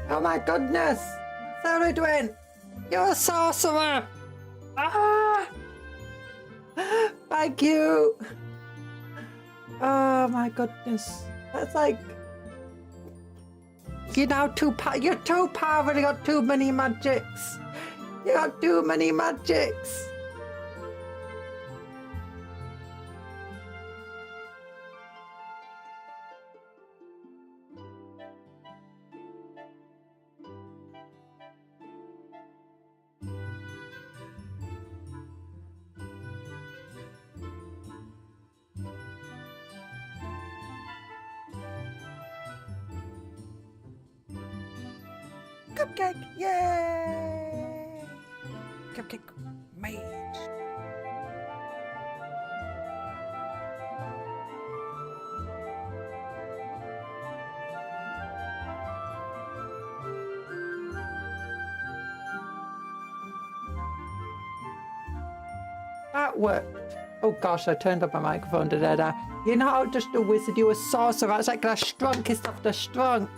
Oh my goodness! Ceridwen! You're a sorcerer! Ah! Thank you! Oh my goodness. That's like... You're now you're too powerful, you got too many magics! You got too many magics! Cupcake! Yay! Cupcake mage! That worked. Oh gosh, I turned up my microphone, did I? You're not just a wizard, you're a sorcerer. It's like the strunkest of the strunk.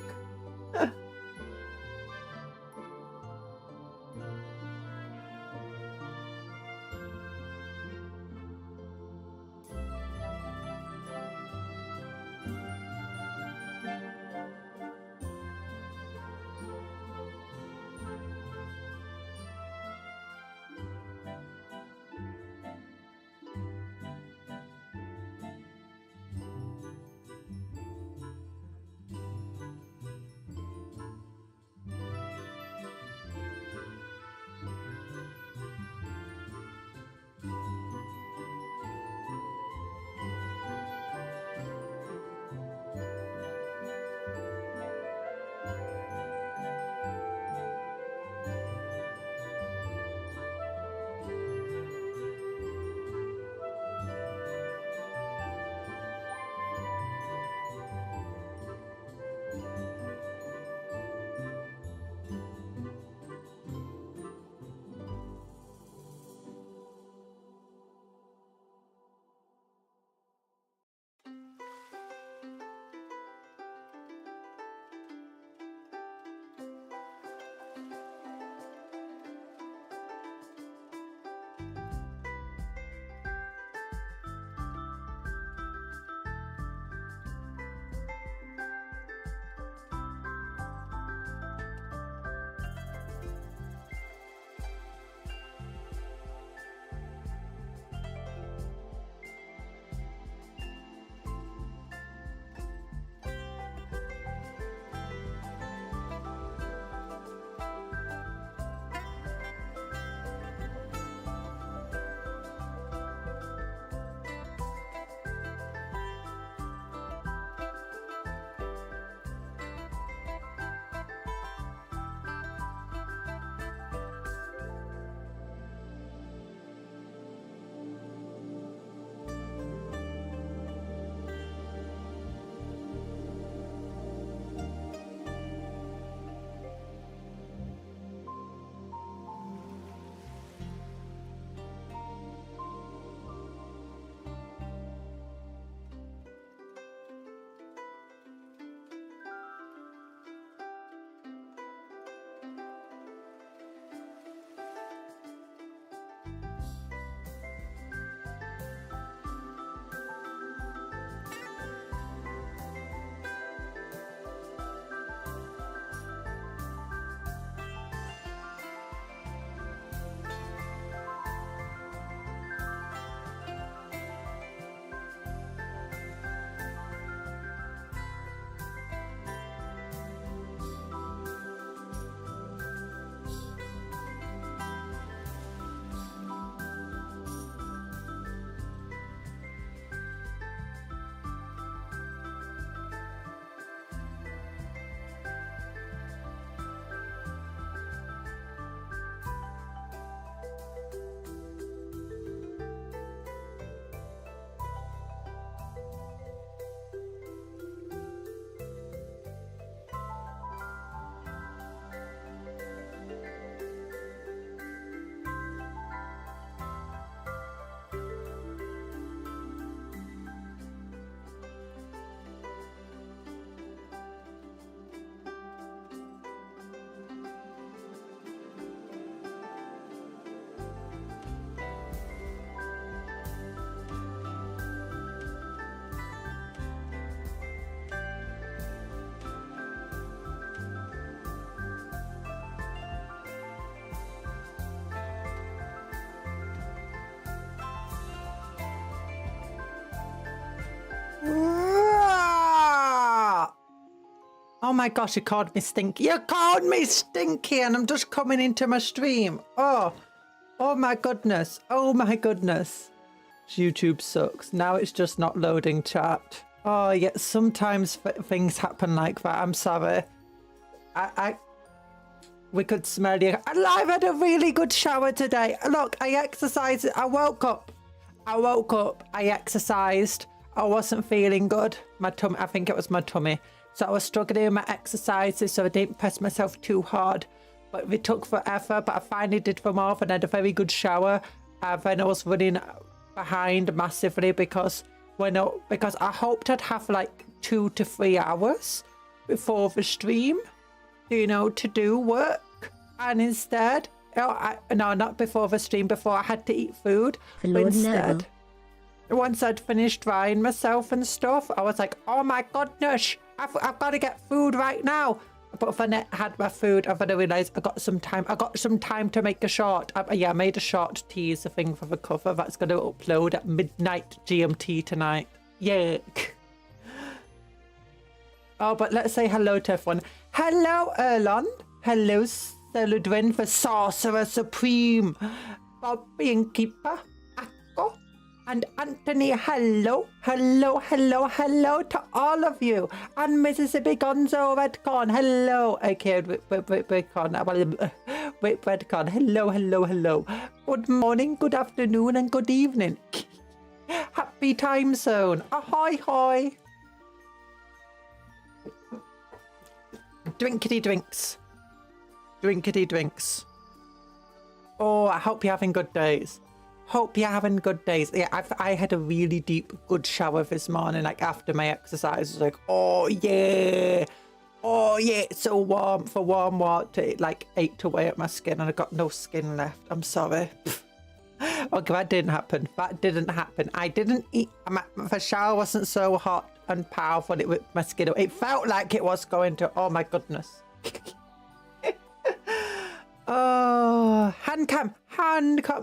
Oh my gosh, you called me stinky. You called me stinky and I'm just coming into my stream. Oh my goodness. Oh my goodness. YouTube sucks. Now it's just not loading chat. Oh yeah, sometimes things happen like that. I'm sorry. We could smell you. I've had a really good shower today. Look, I exercised. I woke up. I exercised. I wasn't feeling good. My tummy, I think it was my tummy. So I was struggling with my exercises, so I didn't press myself too hard. But it took forever, but I finally did them off and had a very good shower. Then I was running behind massively because I hoped I'd have like 2 to 3 hours before the stream, you know, to do work. And instead, no, not before the stream, before I had to eat food. Instead, once I'd finished drying myself and stuff, I was like, oh my goodness, I've got to get food right now. But if I had my food, I've got to realise I got some time to make a short. I made a short teaser thing for the cover that's going to upload at midnight GMT tonight. Yuck. Oh, but let's say hello to everyone. Hello, Erlon. Hello, Celudwin, the Sorcerer Supreme. Bobby and Keeper. Akko. And Anthony, hello to all of you. And Mississippi Gonzo Redcorn, hello. Okay, Redcorn, hello. Good morning, good afternoon, and good evening. Happy time zone. Ahoy, hoy. Drinkity drinks. Oh, I hope you're having good days. Yeah, I had a really deep, good shower this morning, like after my exercise. I was like, oh yeah, it's so warm. For warm water, it like ate away at my skin and I got no skin left. I'm sorry. Okay, that didn't happen. I didn't eat. The shower wasn't so hot and powerful. It whipped my skin. It felt like it was going to. Oh my goodness. Oh, handcam.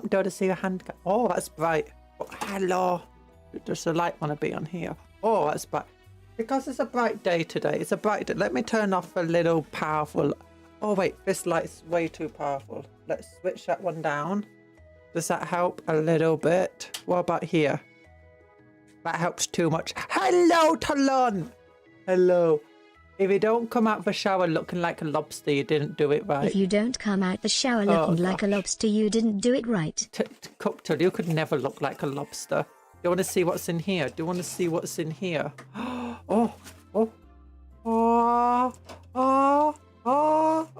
Don't I see a handcam? Oh, that's bright. Oh, hello. Does the light want to be on here? Oh, that's bright. Because it's a bright day today. It's a bright day. Let me turn off a little powerful. Oh wait, this light's way too powerful. Let's switch that one down. Does that help a little bit? What about here? That helps too much. Hello, Talon. Hello. If you don't come out the shower looking like a lobster, you didn't do it right. If you don't come out the shower looking like a lobster, you didn't do it right. Cuptle, you could never look like a lobster. Do you want to see what's in here? Oh.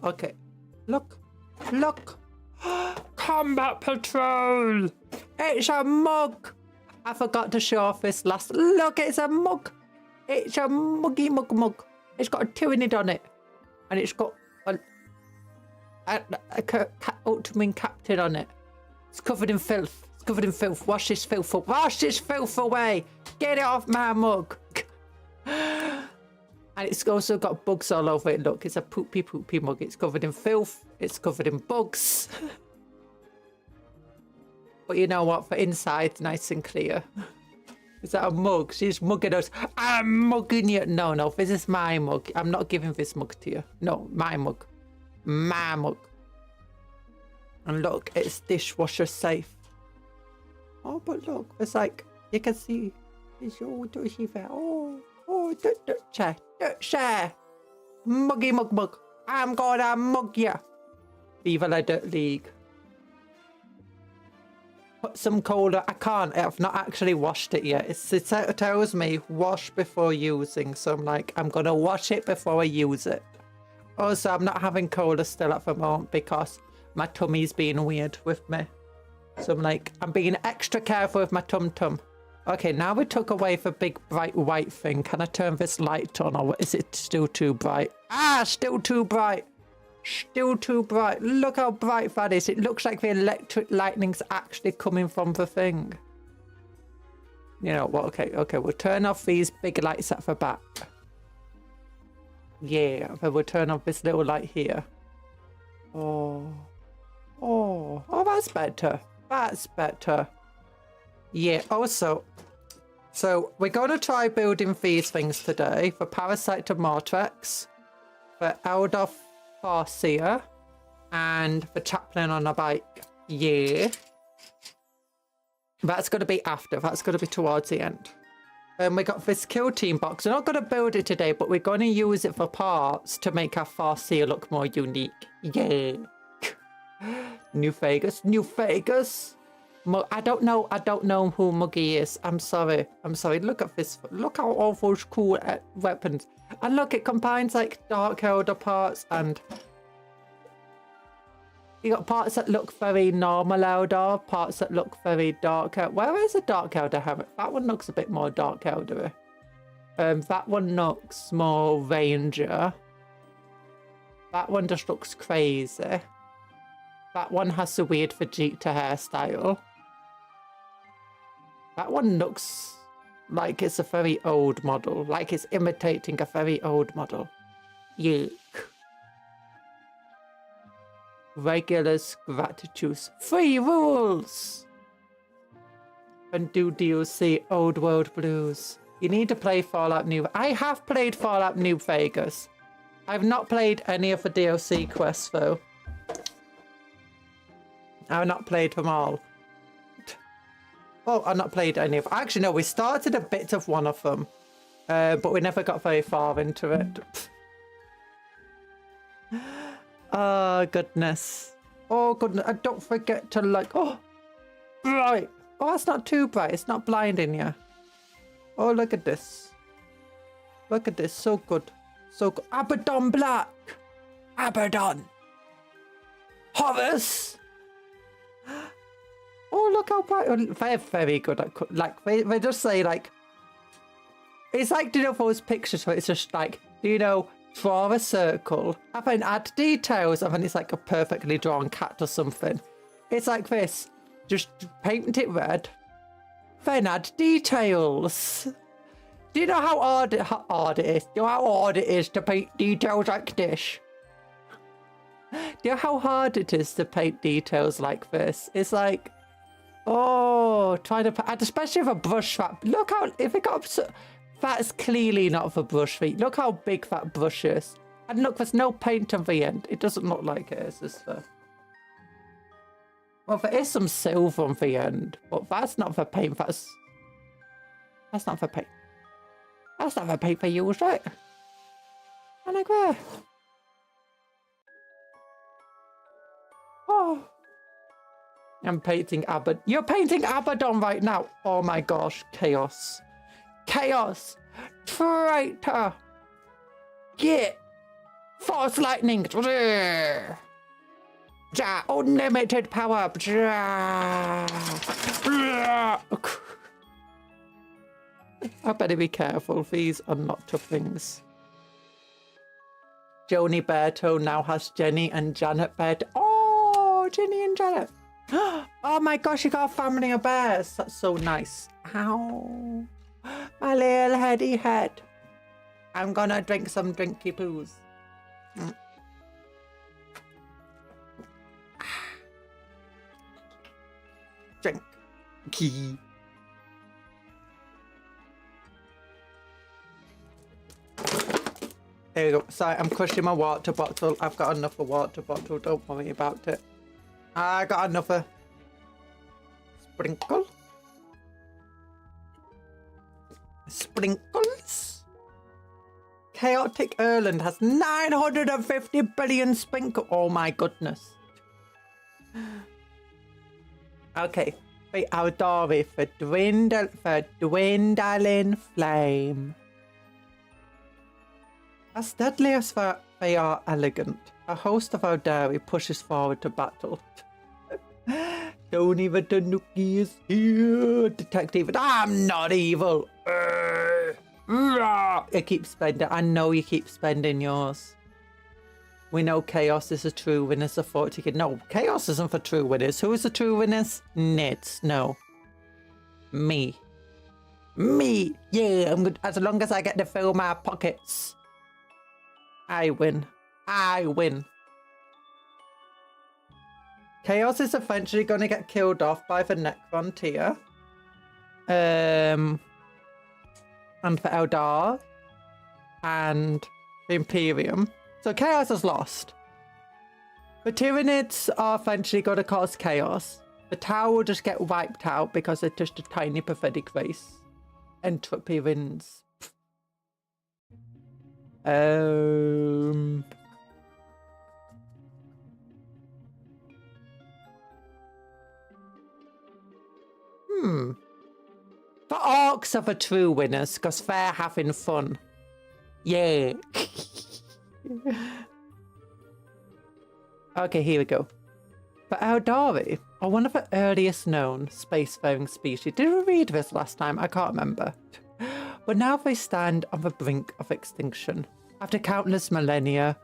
Okay. Look. Combat Patrol. It's a mug. I forgot to show off this last. Look, it's a mug. It's a muggy mug. It's got a tyranid on it. And it's got a ultimate captain on it. It's covered in filth. Wash this filth away. Get it off my mug. And it's also got bugs all over it. Look, it's a poopy mug. It's covered in filth. It's covered in bugs. But you know what? For inside, it's nice and clear. Is that a mug? She's mugging us. I'm mugging you. No, this is my mug. I'm not giving this mug to you. No, my mug. And look, it's dishwasher safe. Oh, but look, it's like, you can see. It's all dirty there. Oh, dirt share. Muggy mug. I'm gonna mug you. Viva la Dirt League. Put some cola. I can't. I've not actually washed it yet. It tells me wash before using. So I'm like, I'm going to wash it before I use it. Also, I'm not having cola still at the moment because my tummy's being weird with me. So I'm like, I'm being extra careful with my tum-tum. Okay, now we took away the big bright white thing. Can I turn this light on or is it still too bright? Still too bright. Look how bright that is. It looks like the electric lightning's actually coming from the thing. You know what? Okay, we'll turn off these big lights at the back. Yeah, then we'll turn off this little light here. Oh, that's better. Yeah, also, so we're going to try building these things today for Parasite to Mortrex. for Eldar Farseer and the Chaplain on a bike. Yeah. That's going to be after. That's going to be towards the end. We got this Kill Team box. We're not going to build it today, but we're going to use it for parts to make our Farseer look more unique. Yeah. New Vegas. New Vegas. I don't know who Muggy is. I'm sorry. Look at this. Look how all those cool weapons. And look, it combines like Dark Elder parts and you got parts that look very normal Elder, parts that look very Dark Elder. Where is a Dark Elder helmet? That one looks a bit more Dark Elder. That one looks more Ranger. That one just looks crazy. That one has a weird Vegeta hairstyle. That one looks like it's a very old model, like it's imitating a very old model. Yuck. Regulars, gratitudes, free rules! And do DLC, Old World Blues. You need to play Fallout New... I have played Fallout New Vegas. I've not played any of the DLC quests though. I've not played them all. Oh, I've not played any of them. Actually, no, we started a bit of one of them. But we never got very far into it. Oh, goodness. Oh, goodness. And don't forget to like... Oh, bright. Oh, that's not too bright. It's not blinding you. Oh, look at this. Look at this. So good. So good. Abaddon Black. Abaddon. Horus. Oh, look how bright. They're very good at... Like, they just say, like... It's like, do you know, those pictures where it's just like, do you know... Draw a circle, and then add details, and then it's like a perfectly drawn cat or something. It's like this. Just paint it red, then add details. Do you know how hard it is? Do you know how hard it is to paint details like this? Do you know how hard it is to paint details like this? It's like, oh, trying to, and especially with a brush that, look how, if it got, that's clearly not for brush feet. Look how big that brush is. And look, there's no paint on the end. It doesn't look like it is, is there? Well, there is some silver on the end, but that's not for paint. That's not for paint. That's not for paint for use, right? And I agree. Oh. I'm painting Abaddon. You're painting Abaddon right now. Oh my gosh, chaos. Chaos! Traitor! Get! Force lightning! Unlimited power! I better be careful. These are not tough things. Joni Berto now has Jenny and Janet Bed. Oh, Jenny and Janet. Oh my gosh, you got a family of bears. That's so nice. Ow. My little heady head. I'm gonna drink some drinky poos. Drink. Key. There you go. Sorry, I'm crushing my water bottle. I've got another water bottle. Don't worry about it. I got another. Sprinkle. Sprinkles. Chaotic Erland has 950 billion sprinkle. Oh my goodness. Okay. The Aldari for dwindling flame. As deadly as they are elegant, a host of Aldari pushes forward to battle. Don't even Tanuki is here. Detective, I'm not evil. You keep spending. I know you keep spending yours. We know Chaos is a true winner. So 40. No, Chaos isn't for true winners. Who is the true winners? Nits. No. Me. Me. Yeah, I'm good. As long as I get to fill my pockets, I win. I win. Chaos is eventually going to get killed off by the Necron tier. And for Eldar. And the Imperium. So chaos is lost. The Tyranids are eventually going to cause chaos. The tower will just get wiped out because it's just a tiny pathetic race. Entropy wins. The orcs are the true winners because they're having fun. Yeah. Okay, here we go. The Eldari are one of the earliest known spacefaring species. Did we read this last time? I can't remember. But now they stand on the brink of extinction. After countless millennia,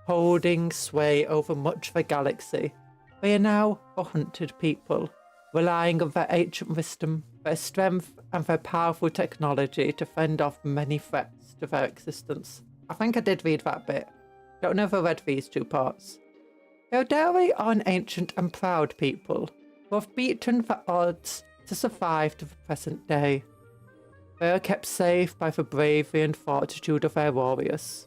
holding sway over much of the galaxy, they are now a hunted people, relying on their ancient wisdom, their strength, and their powerful technology to fend off many threats to their existence. I think I did read that bit. Don't know if I read these two parts. The Eldari are an ancient and proud people who have beaten the odds to survive to the present day. They are kept safe by the bravery and fortitude of their warriors,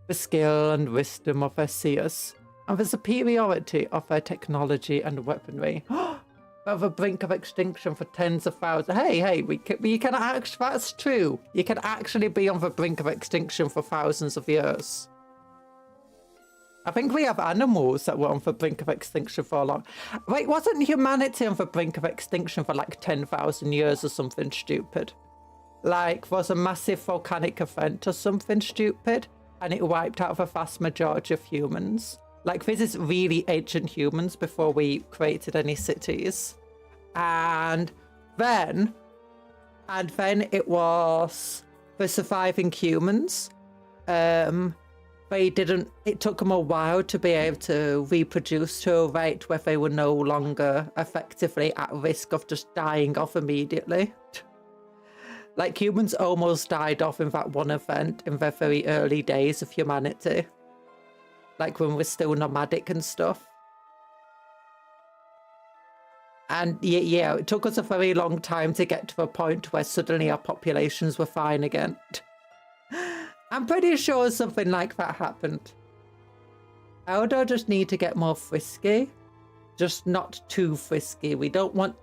the skill and wisdom of their seers, and the superiority of their technology and weaponry. They're at the brink of extinction for tens of thousands. Hey, we can actually, that's true. You can actually be on the brink of extinction for thousands of years. I think we have animals that were on the brink of extinction for a long... Wait, wasn't humanity on the brink of extinction for like 10,000 years or something stupid? Like, was a massive volcanic event or something stupid, and it wiped out the vast majority of humans. Like, this is really ancient humans before we created any cities. And then it was the surviving humans. It took them a while to be able to reproduce to a rate where they were no longer effectively at risk of just dying off immediately. Like, humans almost died off in that one event in the very early days of humanity. Like, when we're still nomadic and stuff. And yeah, it took us a very long time to get to the point where suddenly our populations were fine again. I'm pretty sure something like that happened. Eldar just need to get more frisky. Just not too frisky. We don't want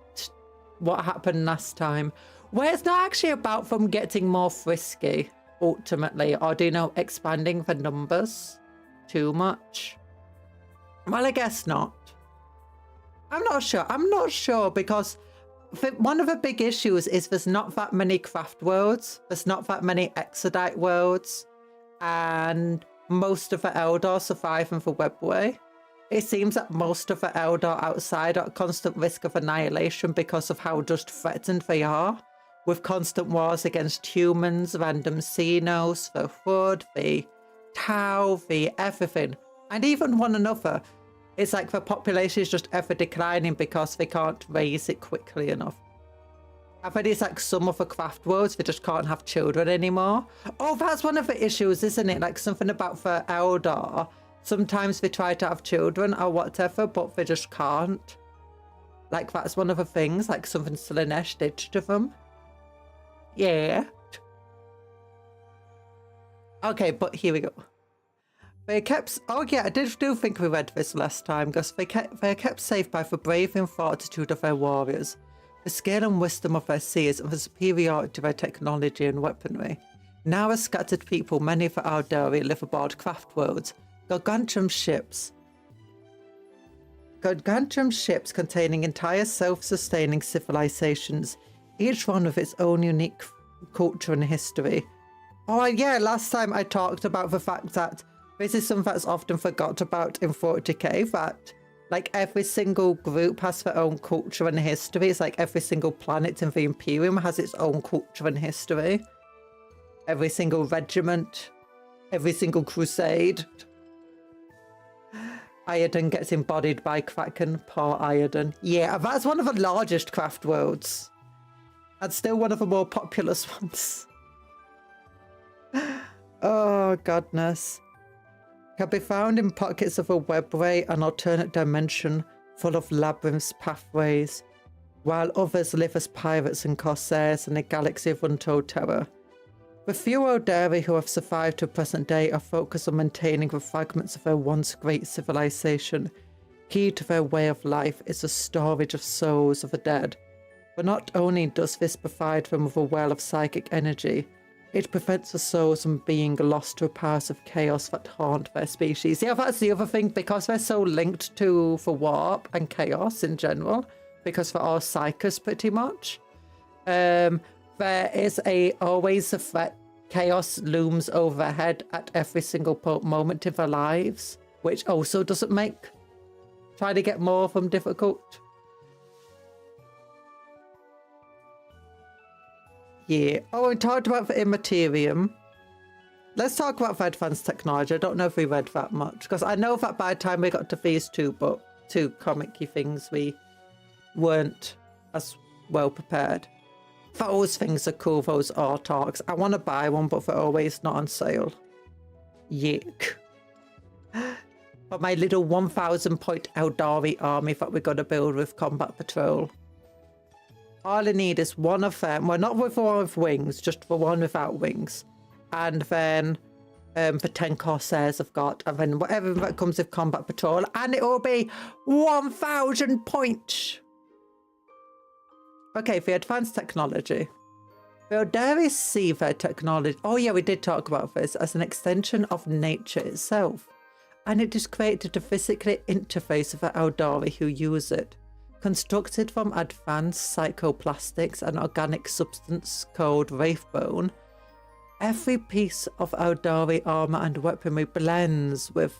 what happened last time. Where it's not actually about them getting more frisky, ultimately. Or, do you know, expanding the numbers too much? Well, I guess not. I'm not sure. I'm not sure because one of the big issues is there's not that many craft worlds. There's not that many Exodite worlds. And most of the Eldar survive in the webway. It seems that most of the Eldar outside are at constant risk of annihilation because of how just threatened they are. With constant wars against humans, random Xenos, the Hood, the Tau, the everything. And even one another. It's like the population is just ever declining because they can't raise it quickly enough. I think it's like some of the craft worlds, they just can't have children anymore. Oh, that's one of the issues, isn't it? Like something about the Eldar. Sometimes they try to have children or whatever, but they just can't. Like, that's one of the things, like something Slaanesh did to them. Yeah. Okay, but here we go. They kept... Oh yeah, I do think we read this last time, because they are kept safe by the bravery and fortitude of their warriors, the skill and wisdom of their seers, and the superiority of their technology and weaponry. Now as scattered people, many of the Eldari live aboard craft worlds, gargantuan ships containing entire self-sustaining civilizations, each one with its own unique culture and history. Oh yeah, last time I talked about the fact that this is something that's often forgot about in 40k, that like every single group has their own culture and history. It's like every single planet in the Imperium has its own culture and history. Every single regiment, every single crusade. Iodon gets embodied by Kraken, poor Iodon. Yeah, that's one of the largest craft worlds. And still one of the more populous ones. Oh, godness. Can be found in pockets of a webway, an alternate dimension full of labyrinths pathways, while others live as pirates and corsairs in a galaxy of untold terror. The few Eldari who have survived to present day are focused on maintaining the fragments of their once great civilization. Key to their way of life is the storage of souls of the dead. But not only does this provide them with a well of psychic energy, it prevents the souls from being lost to the powers of chaos that haunt their species. Yeah, that's the other thing, because they're so linked to the warp and chaos in general, because they're all psychers pretty much. There is always a threat. Chaos looms overhead at every single moment of their lives, which also doesn't make trying to get more of them difficult. Yeah. Oh, we talked about the Immaterium. Let's talk about the advanced technology. I don't know if we read that much, because I know that by the time we got to these two comic-y things, we weren't as well prepared. Those things are cool, those autarchs. I want to buy one, but they're always not on sale. Yuck. But my little 1,000-point Eldari army that we're going to build with Combat Patrol. All I need is one of them. Well, not with one with wings, just the one without wings. And then the 10 Corsairs I've got. And then whatever that comes with Combat Patrol. And it will be 1,000 points. Okay, the advanced technology. The Eldari see their technology. Oh yeah, we did talk about this as an extension of nature itself. And it is created to physically interface with the Eldari who use it. Constructed from advanced psychoplastics and organic substance called Wraithbone, every piece of Eldari armor and weaponry blends with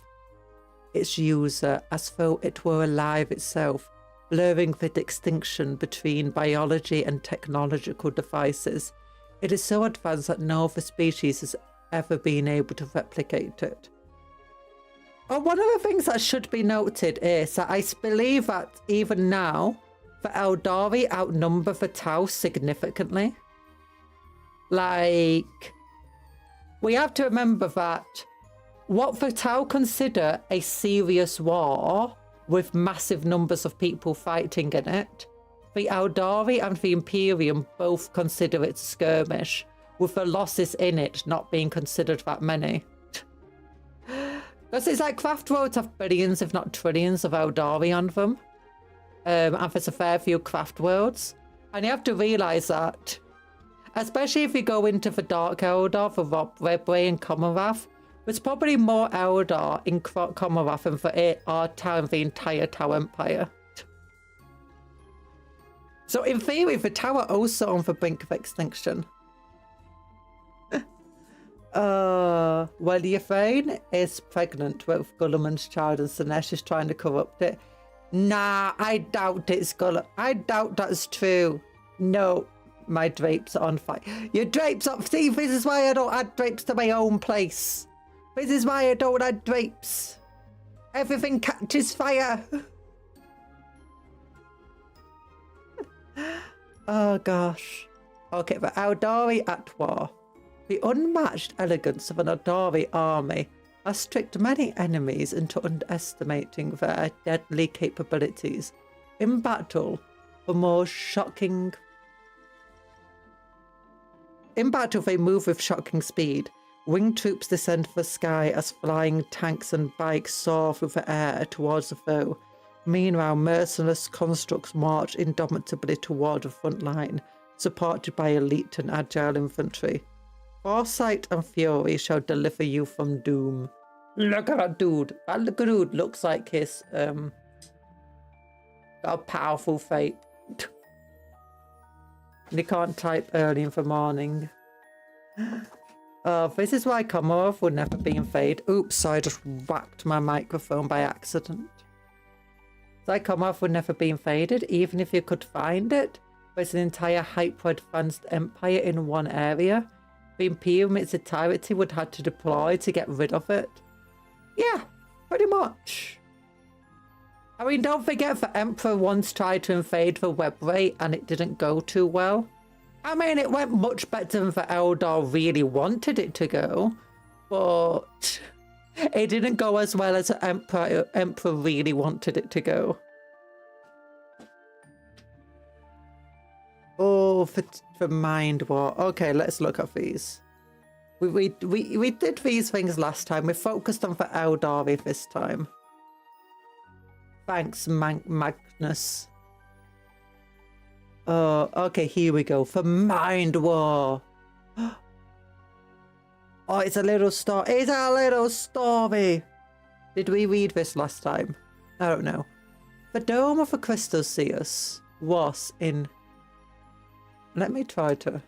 its user as though it were alive itself, blurring the distinction between biology and technological devices. It is so advanced that no other species has ever been able to replicate it. Oh, one of the things that should be noted is that I believe that even now, the Eldari outnumber the Tau significantly. Like, we have to remember that what the Tau consider a serious war with massive numbers of people fighting in it, the Eldari and the Imperium both consider it skirmish, with the losses in it not being considered that many. Because it's like craft worlds have billions, if not trillions, of Eldari on them. And there's a fair few craft worlds. And you have to realise that, especially if you go into the Dark Eldar, the Redbray and Commonwealth, there's probably more Eldar in Commonwealth than for our Tau and the entire Tau Empire. So in theory, the Tau are also on the brink of extinction. Well, Yvain is pregnant with Gulliman's child and Sinesh is trying to corrupt it. Nah, I doubt it's Gullum. I doubt that's true. No, my drapes are on fire. Your drapes are... See, this is why I don't add drapes to my own place. This is why I don't add drapes. Everything catches fire. Oh, gosh. Okay, the Eldari at war. The unmatched elegance of an Eldari army has tricked many enemies into underestimating their deadly capabilities. In battle, they move with shocking speed. Winged troops descend from the sky as flying tanks and bikes soar through the air towards the foe. Meanwhile, merciless constructs march indomitably toward the front line, supported by elite and agile infantry. Foresight and fury shall deliver you from doom. Look at that dude. That dude looks like his got a powerful fate. And he can't type early in the morning. This is why Commonwealth would never be invaded. Oops, I just whacked my microphone by accident. Like Commonwealth would never be invaded, even if you could find it. There's an entire hyper-advanced empire in one area. The Imperium in its entirety would have to deploy to get rid of it. Yeah, pretty much. I mean, don't forget the Emperor once tried to invade the Webray and it didn't go too well. I mean, it went much better than the Eldar really wanted it to go, but it didn't go as well as the Emperor really wanted it to go. Oh, for Mind War. Okay, let's look at these. We did these things last time. We focused on for Eldari this time. Thanks, Magnus. Oh, okay, here we go. For Mind War. Oh, it's a little story. It's a little story. Did we read this last time? I don't know. The Dome of the Crystal Seers was in... Let me try to...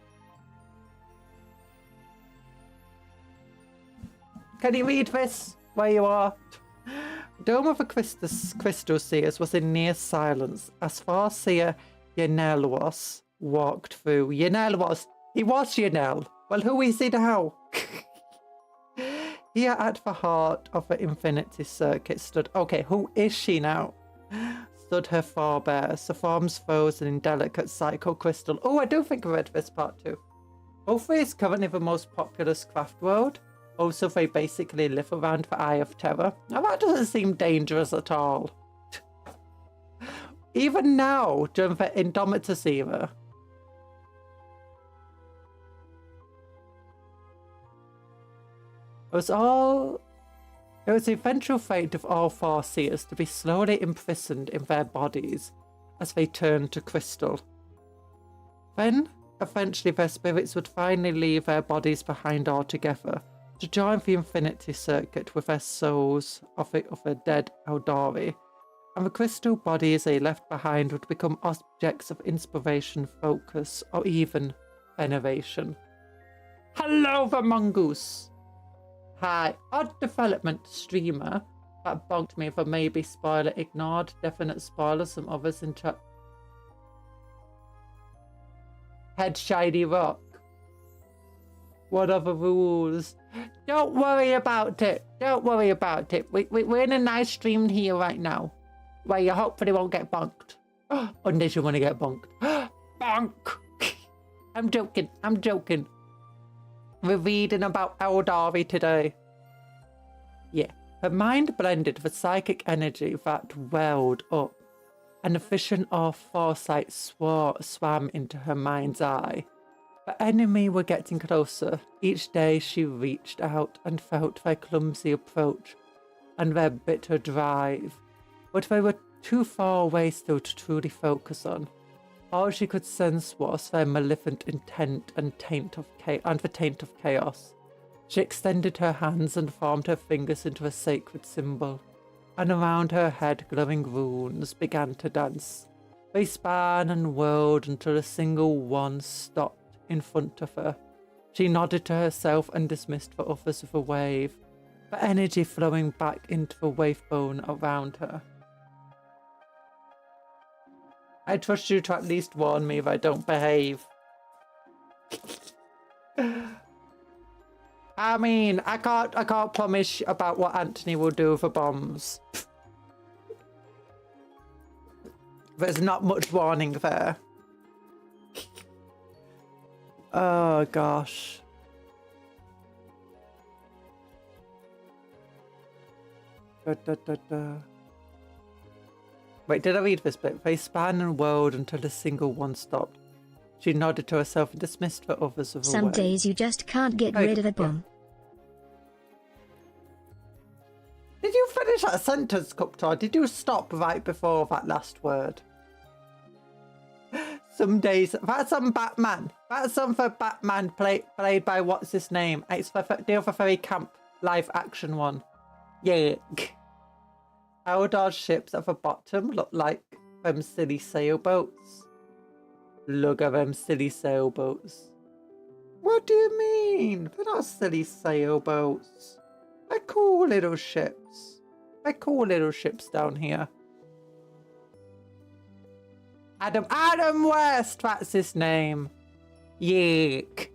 Can you read this where you are? Dome of the Crystal Seers was in near silence as Farseer Yenel walked through. Yenel was... He was Yenel. Well, who is he now? Here at the heart of the Infinity Circuit stood... Okay, who is she now? Stood her forebears, the forms frozen in delicate psycho-crystal. Oh, I do think I read this part too. Ulfrey is currently the most populous craft world. Also, they basically live around the Eye of Terror. Now, that doesn't seem dangerous at all. Even now, during the Indomitus era. It was the eventual fate of all Farseers to be slowly imprisoned in their bodies as they turned to crystal. Then, eventually their spirits would finally leave their bodies behind altogether to join the Infinity Circuit with their souls of the dead Eldari, and the crystal bodies they left behind would become objects of inspiration, focus, or even veneration. Hello, the mongoose! Hi, odd development streamer. That bugged me for maybe spoiler ignored. Definite spoiler, some others in chat. Head shiny rock. What are the rules? Don't worry about it. Don't worry about it. We're in a nice stream here right now, where you hopefully won't get bonked. Unless you want to get bonked. Bonk! I'm joking. I'm joking. We're reading about Eldari today. Yeah, her mind blended the psychic energy that welled up, and a vision of foresight swam into her mind's eye. The enemy were getting closer. Each day she reached out and felt their clumsy approach and their bitter drive, but they were too far away still to truly focus on. All she could sense was their malevolent intent and the taint of chaos. She extended her hands and formed her fingers into a sacred symbol, and around her head glowing runes began to dance. They span and whirled until a single one stopped in front of her. She nodded to herself and dismissed the others with a wave, the energy flowing back into the wavebone around her. I trust you to at least warn me if I don't behave. I mean, I can't promise about what Anthony will do for bombs. There's not much warning there. Oh gosh. Wait, did I read this bit? They span and whirled until a single one stopped. She nodded to herself and dismissed the others of her Some days you just can't get rid of a bomb. Did you finish that sentence, Cuptle? Did you stop right before that last word? Some days... That's on Batman. That's on for Batman played by what's his name? It's for the other very camp live action one. Yeah. Eldar's ships at the bottom look like them silly sailboats. Look at them silly sailboats. What do you mean? They're not silly sailboats. They're cool little ships. They're cool little ships down here. Adam West, that's his name. Yeek.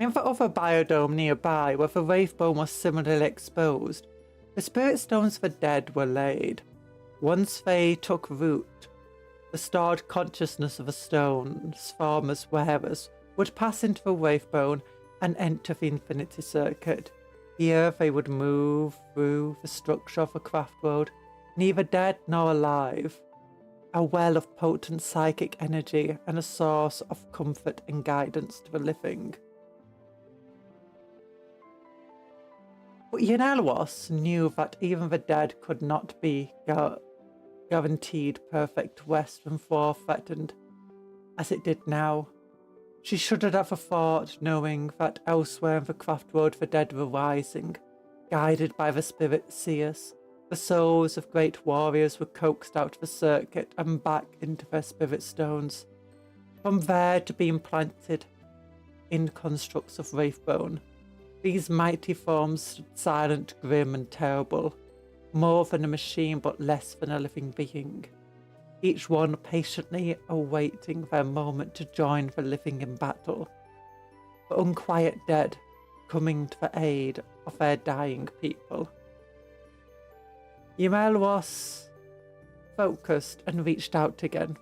In the other biodome nearby, where the wavebone was similarly exposed, the spirit stones for dead were laid. Once they took root, the stored consciousness of the stones, farmers, wearers, would pass into the wavebone and enter the Infinity Circuit. Here they would move through the structure of the craft world, neither dead nor alive. A well of potent psychic energy and a source of comfort and guidance to the living. But Yenelwas knew that even the dead could not be guaranteed perfect rest when war threatened, as it did now. She shuddered at the thought, knowing that elsewhere in the craft road the dead were rising, guided by the spirit seers. The souls of great warriors were coaxed out of the circuit and back into their spirit stones, from there to be implanted in constructs of wraithbone. These mighty forms stood silent, grim, and terrible, more than a machine but less than a living being, each one patiently awaiting their moment to join the living in battle, the unquiet dead coming to the aid of their dying people. Ymel was focused and reached out again.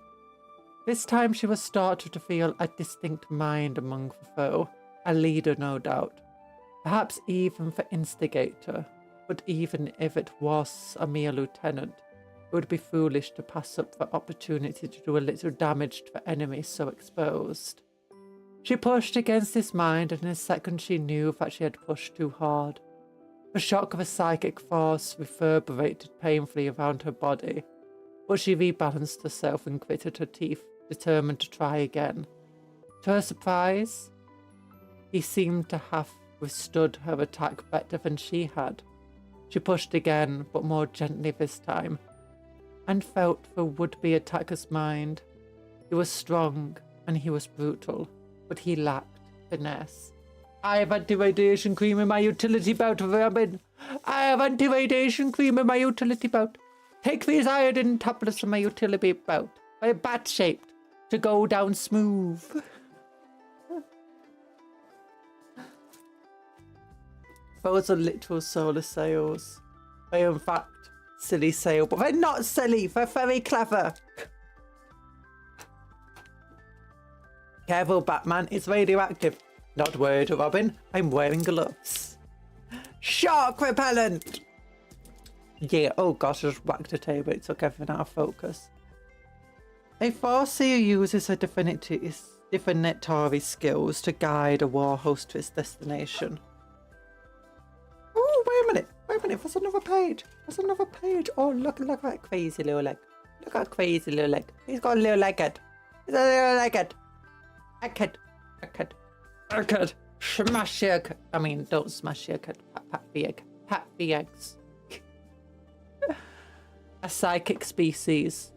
This time she was starting to feel a distinct mind among the foe, a leader no doubt, perhaps even the instigator, but even if it was a mere lieutenant, it would be foolish to pass up the opportunity to do a little damage to the enemy so exposed. She pushed against his mind, and in a second she knew that she had pushed too hard. The shock of a psychic force reverberated painfully around her body, but she rebalanced herself and gritted her teeth, determined to try again. To her surprise, he seemed to have withstood her attack better than she had. She pushed again, but more gently this time, and felt the would-be attacker's mind. He was strong and he was brutal, but he lacked finesse. I have anti-radiation cream in my utility belt, Robin. I have anti-radiation cream in my utility belt. Take these iodine tablets from my utility belt. They're bat-shaped, to go down smooth. Those are literal solar sails. They are in fact silly sail, but they're not silly, they're very clever. Careful, Batman, it's radioactive. Not worried, Robin, I'm wearing gloves. Shark repellent! Yeah, oh gosh, I just whacked a table, it took everything out of focus. A Farseer uses her divinatory skills to guide a war host to its destination. Oh, wait a minute, there's another page. Oh, look at that crazy little leg. Look at that crazy little leg. He's got a little legged. He's a little legged. A kid. Smash your kid. I mean, don't smash your kid. Pat the egg. Pat the eggs. A psychic species.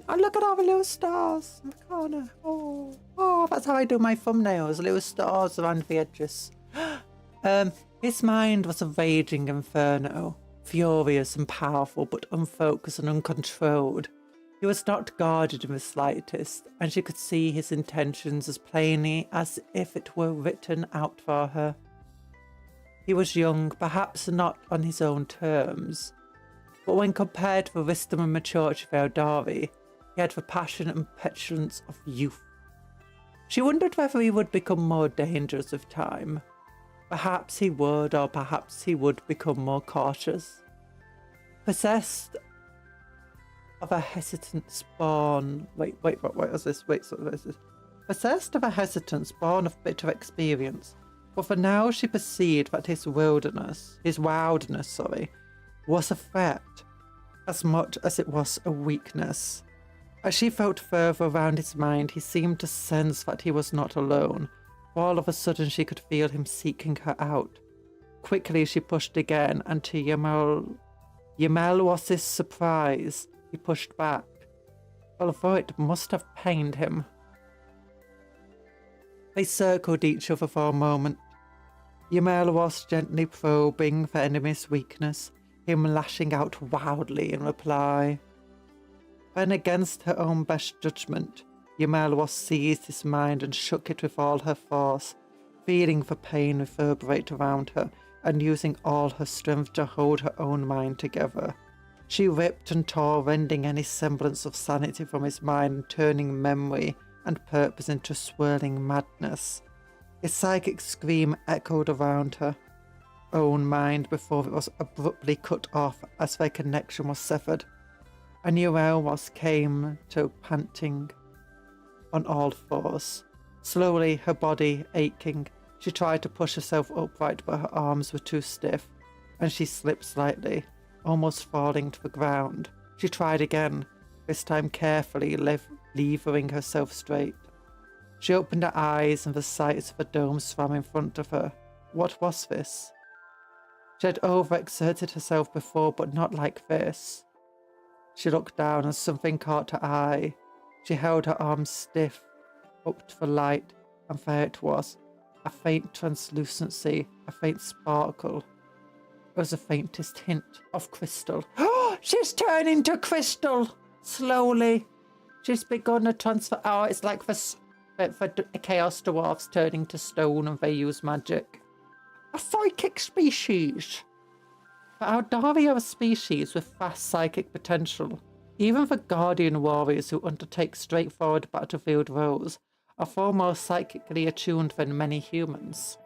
Oh, look at all the little stars in the corner. Oh, that's how I do my thumbnails. Little stars around the edges. His mind was a raging inferno, furious and powerful, but unfocused and uncontrolled. He was not guarded in the slightest, and she could see his intentions as plainly as if it were written out for her. He was young, perhaps not on his own terms, but when compared to the wisdom and maturity of Eldari, he had the passion and petulance of youth. She wondered whether he would become more dangerous with time. Perhaps he would, or perhaps he would become more cautious. Possessed of a hesitance born... Wait, what is this? Possessed of a hesitance born of bitter experience, but for now she perceived that his wildness, was a threat, as much as it was a weakness. As she felt further around his mind, he seemed to sense that he was not alone. All of a sudden she could feel him seeking her out. Quickly she pushed again, and to Yemelwas's surprise, he pushed back, although it must have pained him. They circled each other for a moment. Yemelwas gently probing the enemy's weakness, him lashing out wildly in reply. Then, against her own best judgment, Yemelwas seized his mind and shook it with all her force, feeling the pain reverberate around her and using all her strength to hold her own mind together. She ripped and tore, rending any semblance of sanity from his mind and turning memory and purpose into swirling madness. His psychic scream echoed around her own mind before it was abruptly cut off as their connection was severed, and Yemelwas came to panting on all fours, slowly, her body aching, She tried to push herself upright, but her arms were too stiff, and she slipped slightly, almost falling to the ground. She tried again, this time carefully levering herself straight. She opened her eyes, and the sights of the dome swam in front of her. What was this? She had overexerted herself before, but not like this. She looked down, and something caught her eye. She held her arms stiff, up to the light, and there it was. A faint translucency, a faint sparkle. It was the faintest hint of crystal. Oh, she's turning to crystal! Slowly. She's begun a transfer. Oh, it's like for Chaos Dwarfs turning to stone and they use magic. A psychic species. The Aldari are a species with vast psychic potential. Even the Guardian warriors who undertake straightforward battlefield roles are far more psychically attuned than many humans.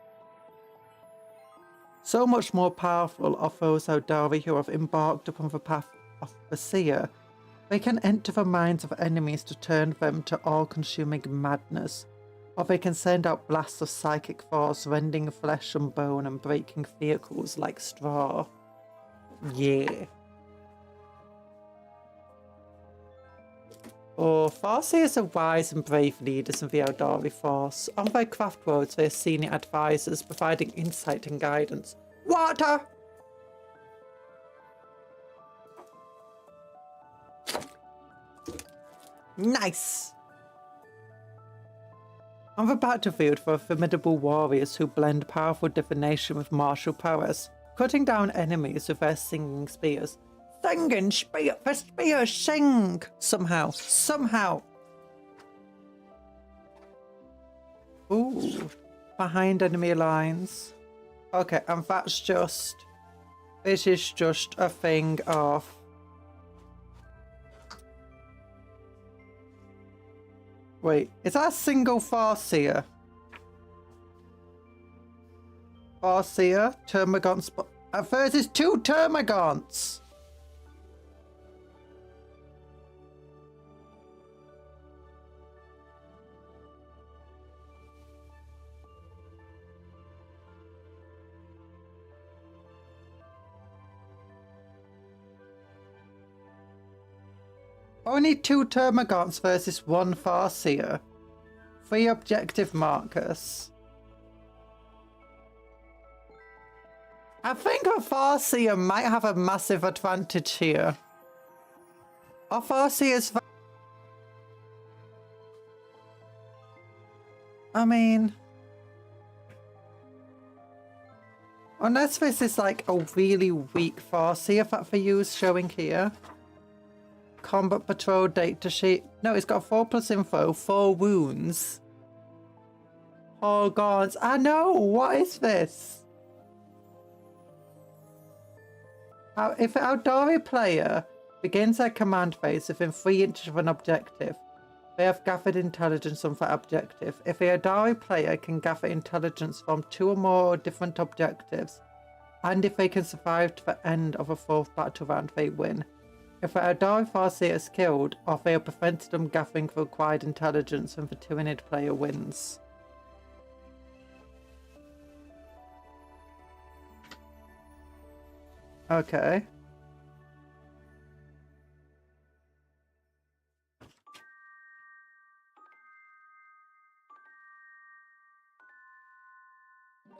So much more powerful are those Aldari who have embarked upon the path of the seer. They can enter the minds of enemies to turn them to all-consuming madness, or they can send out blasts of psychic force, rending flesh and bone and breaking vehicles like straw. Yeah. Oh, Farseers are wise and brave leaders of the Aldari force. On their craft roads, they are senior advisors, providing insight and guidance. Water! Nice! On the battlefield, there are formidable warriors who blend powerful divination with martial prowess, cutting down enemies with their singing spears. Singing spear, the spears sing! Somehow. Ooh, behind enemy lines. Okay, and that's just... This is just a thing of... Wait, is that a single Farseer? Farseer, Termagant... versus 2 Termagants! Only 2 Termagants versus 1 Farseer. 3 objective markers. I think a Farseer might have a massive advantage here. Are Farseers... I mean... Unless this is like a really weak Farseer that they use showing here. Combat patrol data sheet. No, it's got 4+ info, 4 wounds. Oh god, I know, what is this? If an Aldari player begins their command phase within 3 inches of an objective, they have gathered intelligence on that objective. If a Aldari player can gather intelligence from 2 or more different objectives, and if they can survive to the end of a 4th battle round, they win. If an Aldari Farseer is killed, or they are prevented from gathering the required intelligence, then the Tyranid player wins. Okay.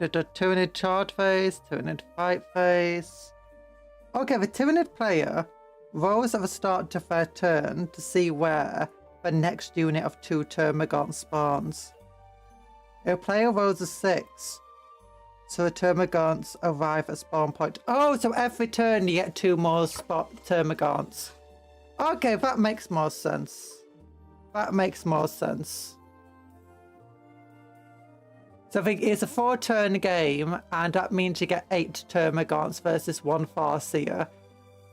Did a Tyranid charge phase, Tyranid fight phase. Okay, the Tyranid player rolls at the start of their turn to see where the next unit of 2 Termagants spawns. If a player rolls a 6, so the Termagants arrive at spawn point. Oh, so every turn you get 2 more Termagants. Okay, that makes more sense. That makes more sense. So I think it's a 4-turn game, and that means you get 8 Termagants versus 1 Farseer.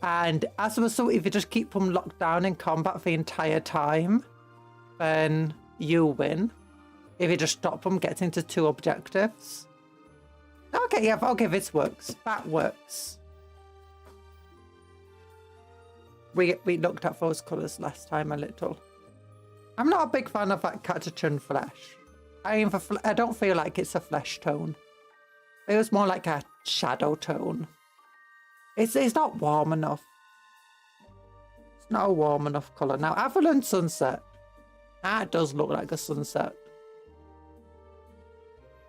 And as a result, if you just keep them locked down in combat the entire time, then you win. If you just stop them getting to 2 objectives. Okay, yeah, okay, this works. That works. We looked at those colours last time a little. I'm not a big fan of that Catachan flesh. I don't feel like it's a flesh tone. It was more like a shadow tone. It's not warm enough. It's not a warm enough colour. Now, Avalon Sunset. That does look like a sunset.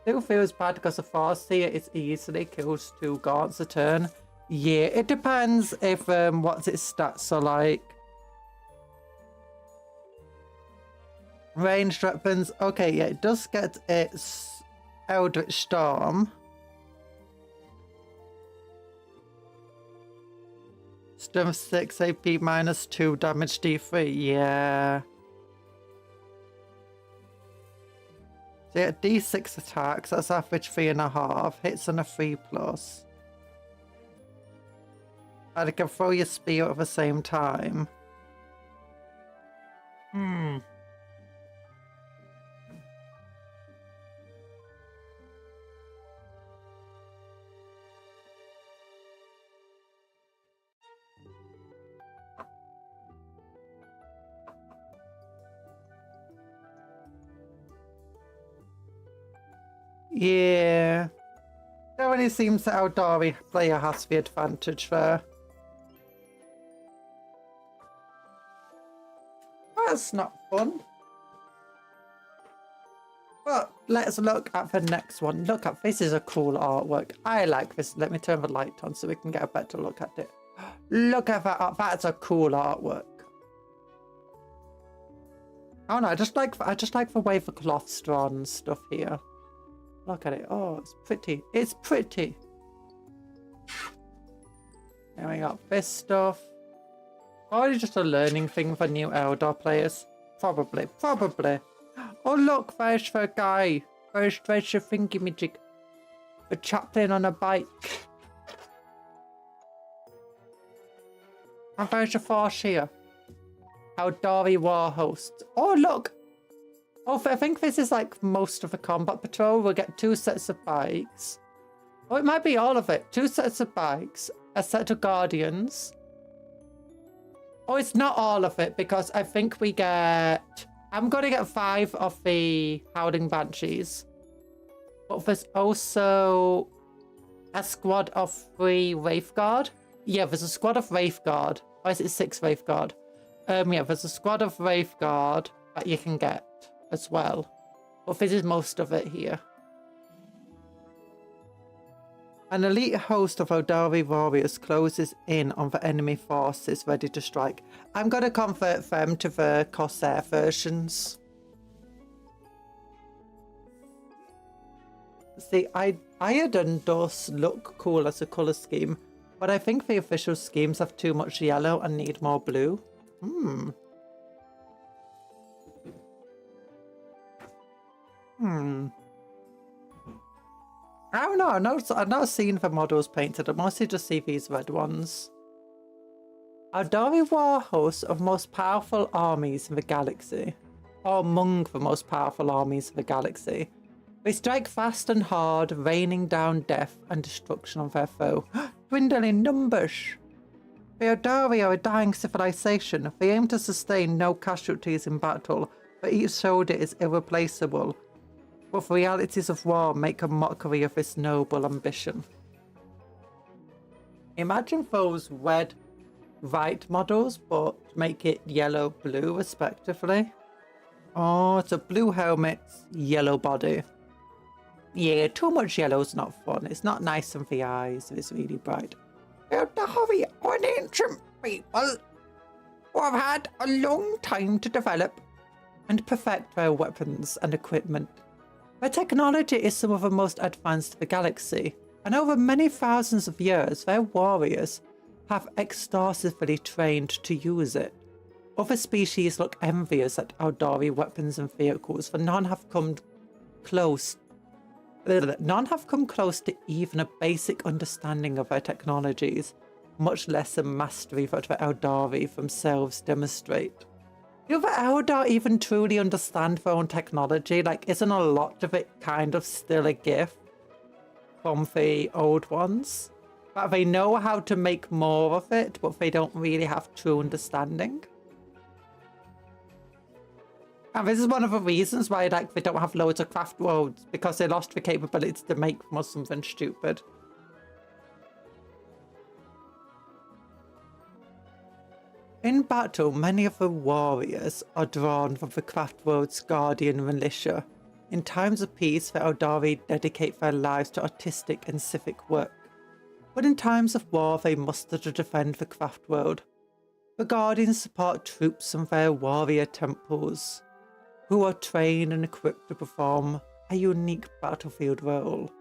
Still feels bad because the Farseer is easily kills 2 gaunts a turn. Yeah, it depends if what its stats are like. Ranged weapons. Okay, yeah, it does get its Eldritch Storm. Strength 6, AP -2, damage D3. Yeah. So yeah, D6 attacks. That's average 3.5. Hits on a 3+. And it can throw your spear at the same time. Yeah. Definitely seems that our Dari player has the advantage there. That's not fun. But let's look at the next one. Look at this is a cool artwork. I like this. Let me turn the light on so we can get a better look at it. Look at that. That's a cool artwork. Oh no, I just like the way the cloth's drawn and stuff here. Look at it. Oh, it's pretty. It's pretty. Then we got this stuff. Probably just a learning thing for new Eldar players. Probably. Oh look, there's the guy. There's the thingy-majig. The chaplain on a bike. And there's the Farseer. Our Dari war host. Oh look. Oh, I think this is like most of the combat patrol. We'll get 2 sets of bikes. Oh, it might be all of it. 2 sets of bikes. A set of guardians. Oh, it's not all of it because I think we get... I'm going to get 5 of the Howling Banshees. But there's also a squad of 3 Wraithguard. Yeah, there's a squad of Wraithguard. Or is it 6 Wraithguard? Yeah, there's a squad of Wraithguard that you can get as well. But this is most of it here. An elite host of Eldari warriors closes in on the enemy forces ready to strike. I'm going to convert them to the Corsair versions. See, Iodine does look cool as a colour scheme, but I think the official schemes have too much yellow and need more blue. I don't know. I've not seen the models painted. I mostly just see these red ones. Eldari war hosts of most powerful armies in the galaxy, or among the most powerful armies in the galaxy. They strike fast and hard, raining down death and destruction on their foe. Dwindling numbers. The Eldari are a dying civilization. They aim to sustain no casualties in battle, but each soldier is irreplaceable. But the realities of war make a mockery of this noble ambition. Imagine those red right models, but make it yellow-blue respectively. Oh, it's a blue helmet, yellow body. Yeah, too much yellow is not fun. It's not nice on the eyes if it's really bright. Eldari are an ancient people who have had a long time to develop and perfect their weapons and equipment. Their technology is some of the most advanced in the galaxy, and over many thousands of years, their warriors have extensively trained to use it. Other species look envious at Eldari weapons and vehicles, for none have come close to even a basic understanding of their technologies, much less a mastery that the Eldari themselves demonstrate. Do the Eldar even truly understand their own technology? Like, isn't a lot of it kind of still a gift from the old ones? That they know how to make more of it, but they don't really have true understanding? And this is one of the reasons why like they don't have loads of craft worlds, because they lost the capability to make them or something stupid. In battle, many of the warriors are drawn from the craft world's guardian militia. In times of peace, the Eldari dedicate their lives to artistic and civic work. But in times of war, they muster to defend the craft world. The Guardians support troops from their warrior temples, who are trained and equipped to perform a unique battlefield role.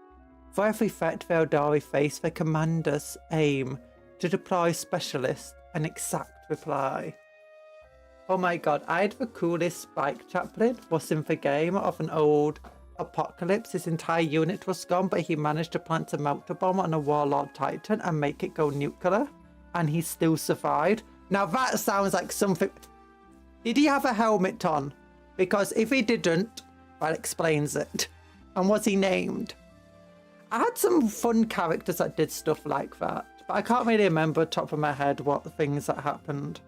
For every threat the Eldari face, their commanders aim to deploy specialists and exact reply. Oh my god, I had the coolest spike chaplain was in the game of an old apocalypse. His entire unit was gone, but he managed to plant a melter bomb on a warlord titan and make it go nuclear, and he still survived. Now that sounds like something. Did he have a helmet on? Because if he didn't, that explains it. And was he named? I had some fun characters that did stuff like that, but I can't really remember top of my head what the things that happened.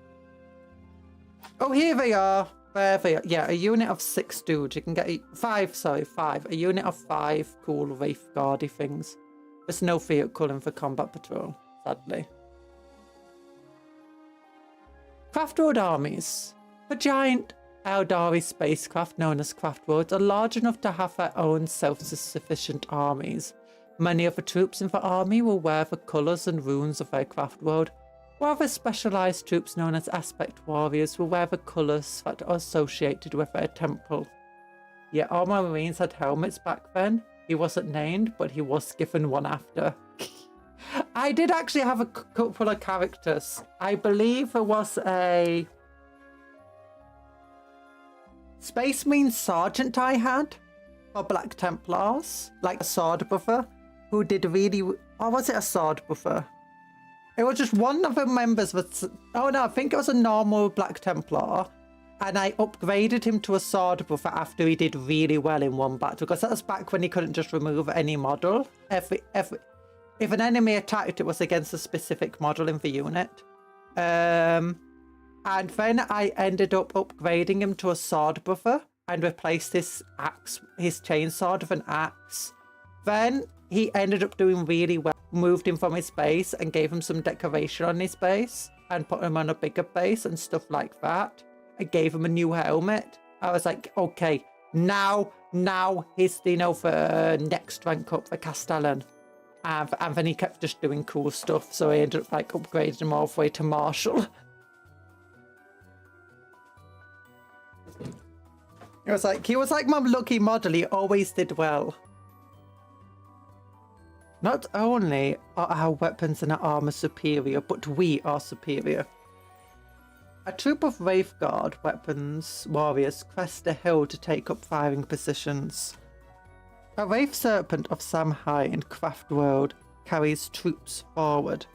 Oh, here they are. There they are. Yeah, a unit of 6 dudes. You can get five. A unit of 5 cool Wraith Guardy things. There's no vehicle in the combat patrol, sadly. Craft world armies. The giant Eldari spacecraft known as craft worlds are large enough to have their own self-sufficient armies. Many of the troops in the army will wear the colours and runes of their craft world, while the specialised troops known as aspect warriors will wear the colours that are associated with their temple. Yeah, all my marines had helmets back then. He wasn't named, but he was given one after. I did actually have a couple of characters. I believe there was a Space Marine Sergeant I had for Black Templars, like a sword buffer, who did really... Or was it a sword buffer? It was just one of the members was... Oh no, I think it was a normal Black Templar, and I upgraded him to a sword buffer after he did really well in one battle, because that was back when he couldn't just remove any model. If an enemy attacked, it was against a specific model in the unit. And then I ended up upgrading him to a sword buffer and replaced his axe, his chainsword with an axe. Then he ended up doing really well. Moved him from his base and gave him some decoration on his base and put him on a bigger base and stuff like that. I gave him a new helmet. I was like, okay, now he's, you know, for next rank up for Castellan. And then he kept just doing cool stuff, so I ended up like upgrading him all the way to Marshal. He was like my lucky model. He always did well. Not only are our weapons and our armor superior, but we are superior. A troop of Wraith Guard weapons warriors crest a hill to take up firing positions. A Wraith Serpent of Samhai in Craft World carries troops forward.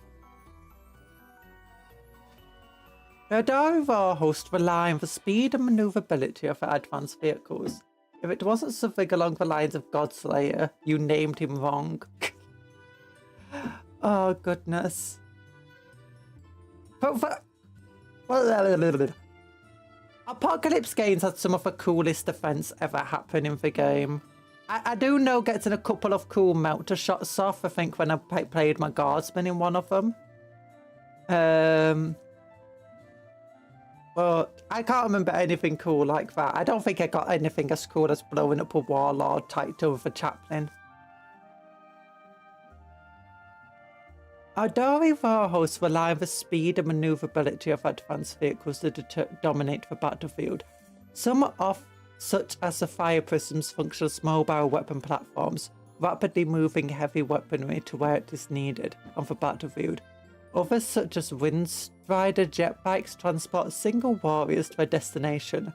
The Eldari War host rely on the speed and maneuverability of their advanced vehicles. If it wasn't something along the lines of Godslayer, you named him wrong. Oh, goodness. Apocalypse games had some of the coolest defense ever happen in the game. I do know getting a couple of cool melter shots off, I think, when I played my guardsman in one of them. But I can't remember anything cool like that. I don't think I got anything as cool as blowing up a warlord title with a chaplain. Eldari war hosts rely on the speed and maneuverability of advanced vehicles to dominate the battlefield. Some of such as the fire prisms function as mobile weapon platforms, rapidly moving heavy weaponry to where it is needed on the battlefield. Others such as Windstrider jetbikes transport single warriors to their destination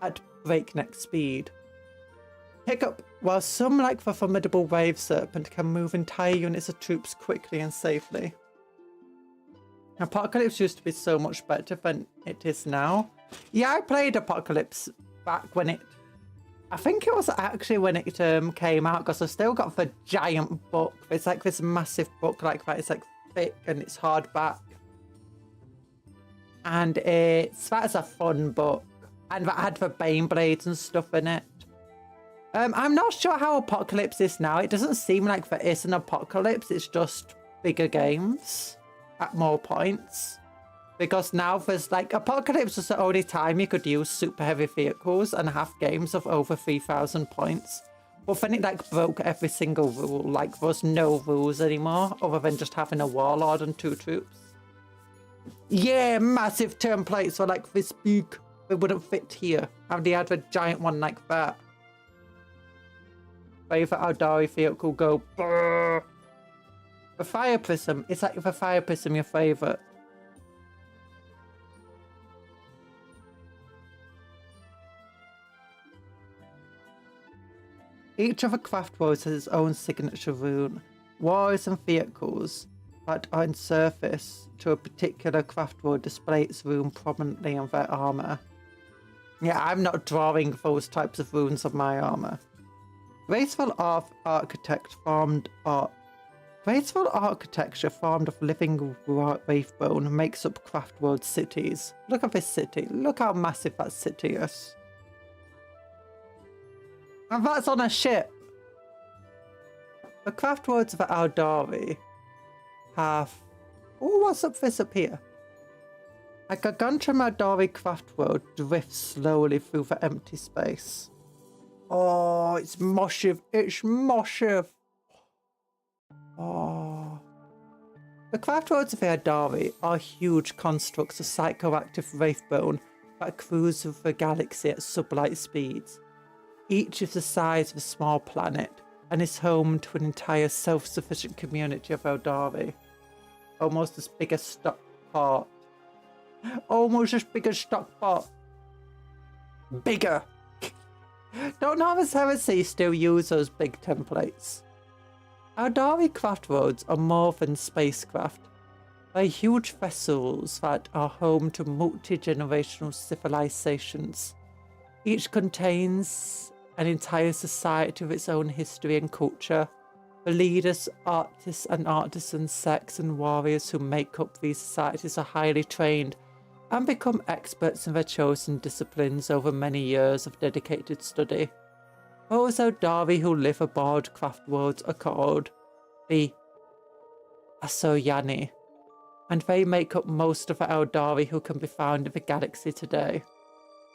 at breakneck speed. Hiccup, while some like the formidable Wave Serpent can move entire units of troops quickly and safely. Apocalypse used to be so much better than it is now. Yeah, I played Apocalypse back when it... I think it was actually when it came out, because I've still got the giant book. It's like this massive book like that. It's like thick and it's hardback. And that is a fun book. And that had the Bane blades and stuff in it. I'm not sure how Apocalypse is now. It doesn't seem like there is an Apocalypse. It's just bigger games at more points. Because now there's like, Apocalypse was the only time you could use super heavy vehicles and have games of over 3,000 points. But then it like broke every single rule. Like there was no rules anymore other than just having a warlord and 2 troops. Yeah, massive templates were like this big. They wouldn't fit here. And they had a giant one like that. Favorite Audari vehicle go brrr. The Fire Prism. Is like the Fire Prism your favorite? Each of the craft worlds has its own signature rune. Warriors and vehicles that are in surface to a particular craft world display its rune prominently on their armor. Yeah, I'm not drawing those types of runes on my armor. Graceful architecture formed of living wraithbone makes up craft world cities. Look at this city. Look how massive that city is. And that's on a ship. The craft worlds of Audari have... Oh, what's up this up here? A gargantuan Audari craft world drifts slowly through the empty space. Oh, it's Moshev. It's Moshev. Oh. The craft worlds of Audari are huge constructs of psychoactive wraithbone that cruise through the galaxy at sublight speeds. Each is the size of a small planet and is home to an entire self-sufficient community of Audari. Almost as big as Stockport. Almost as big as Stockport. Bigger. Don't Harvest Heresy still use those big templates? Audari craft worlds are more than spacecraft. They're huge vessels that are home to multi-generational civilizations. Each contains an entire society of its own history and culture. The leaders, artists and artisans, sects and warriors who make up these societies are highly trained and become experts in their chosen disciplines over many years of dedicated study. Those Audari who live aboard craft worlds are called the Asoyani, and they make up most of the Audari who can be found in the galaxy today.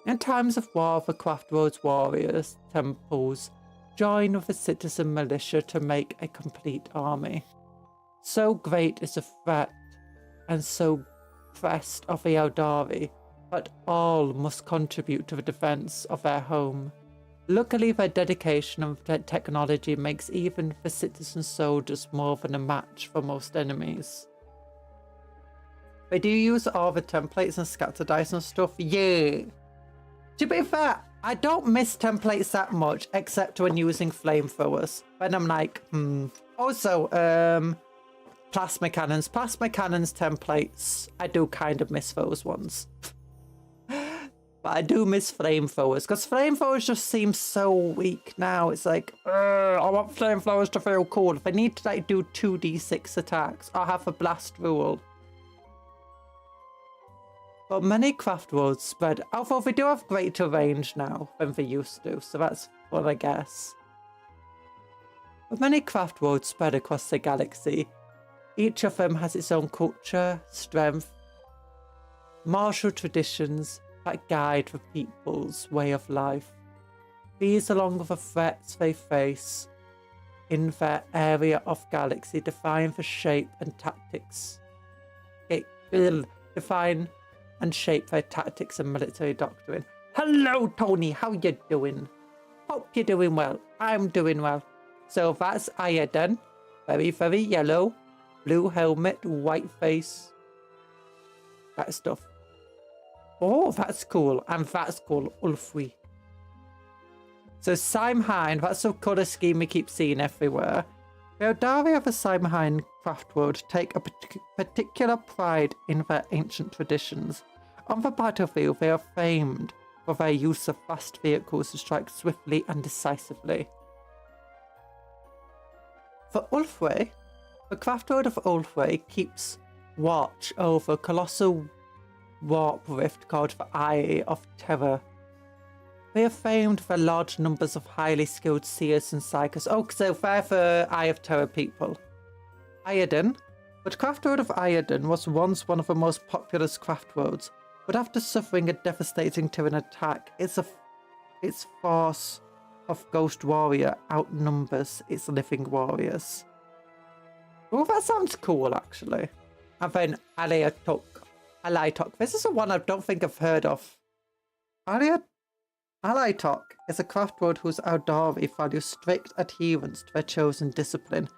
In times of war, the craft world's warriors, temples, join with the citizen militia to make a complete army. So great is the threat and so pressed of the Audari that all must contribute to the defense of their home. Luckily, their dedication and technology makes even the citizen soldiers more than a match for most enemies. They do use all the templates and scatter dice and stuff, yeah. To be fair, I don't miss templates that much, except when using flamethrowers. Then I'm like, Also, plasma cannons. Plasma cannons templates, I do kind of miss those ones. But I do miss flamethrowers, because flamethrowers just seem so weak now. It's like, I want flamethrowers to feel cool. If I need to like do 2d6 attacks, I'll have a blast rule. But many craft worlds spread, although they do have greater range now than they used to, so that's what I guess. But many craft worlds spread across the galaxy. Each of them has its own culture, strength, martial traditions that guide the people's way of life. These, along with the threats they face in their area of galaxy, define the shape and tactics. Define and shape their tactics and military doctrine. Hello, Tony. How you doing? Hope you're doing well. I'm doing well. So that's Ayaden. Very, very yellow. Blue helmet, white face. That stuff. Oh, that's cool. And that's cool. Ulfwi. So Samhain, that's the colour scheme we keep seeing everywhere. The Audari of the Samhain craft world take a particular pride in their ancient traditions. On the battlefield, they are famed for their use of fast vehicles to strike swiftly and decisively. For Ulfwe, the craft world of Ulfwe keeps watch over a colossal warp rift called the Eye of Terror We are famed for large numbers of highly skilled seers and psychers. Oh, so fair for Eye of Terror people. Iodine. But Craft World of Iodine was once one of the most populous craft worlds, but after suffering a devastating Tyrann attack, its force of Ghost Warrior outnumbers its living warriors. Oh, that sounds cool, actually. And then Alaitok. This is the one I don't think I've heard of. Alaitok is a craft world whose Eldari value strict adherence to their chosen discipline.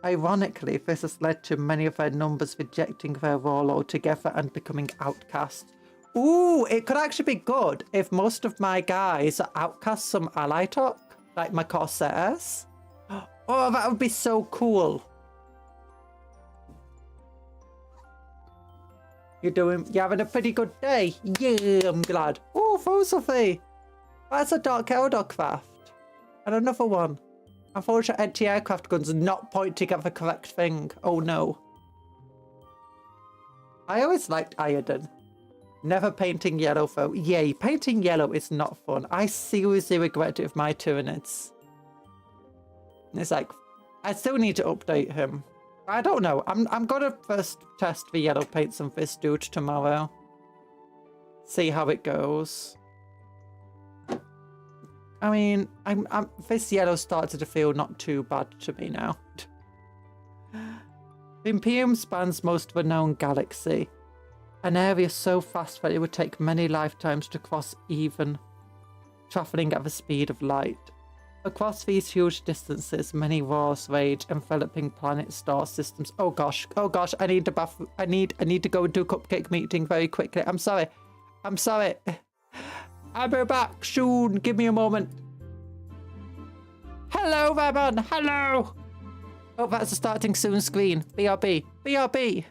Ironically, this has led to many of their numbers rejecting their role altogether and becoming outcasts. Ooh, it could actually be good if most of my guys are outcasts from Alaitok, like my Corsairs. Oh, that would be so cool. You're having a pretty good day. Yeah, I'm glad. Oh, philosophy. That's a Dark Eldar craft. And another one. Unfortunately, anti-aircraft guns are not pointing at the correct thing. Oh no. I always liked Iodine. Never painting yellow though. Yay, painting yellow is not fun. I seriously regret it with my Tyranids. It's like, I still need to update him. I don't know. I'm gonna first test the yellow paints on this dude tomorrow. See how it goes. I mean, this yellow started to feel not too bad to me now. The Imperium spans most of the known galaxy. An area so vast that it would take many lifetimes to cross, even travelling at the speed of light. Across these huge distances, many wars rage, enveloping planet star systems. Oh gosh, I need to buff. I need to go and do a cupcake meeting very quickly. I'm sorry. I'll be back soon. Give me a moment. Hello, Raymond. Hello. Oh, that's a starting soon screen. BRB. BRB.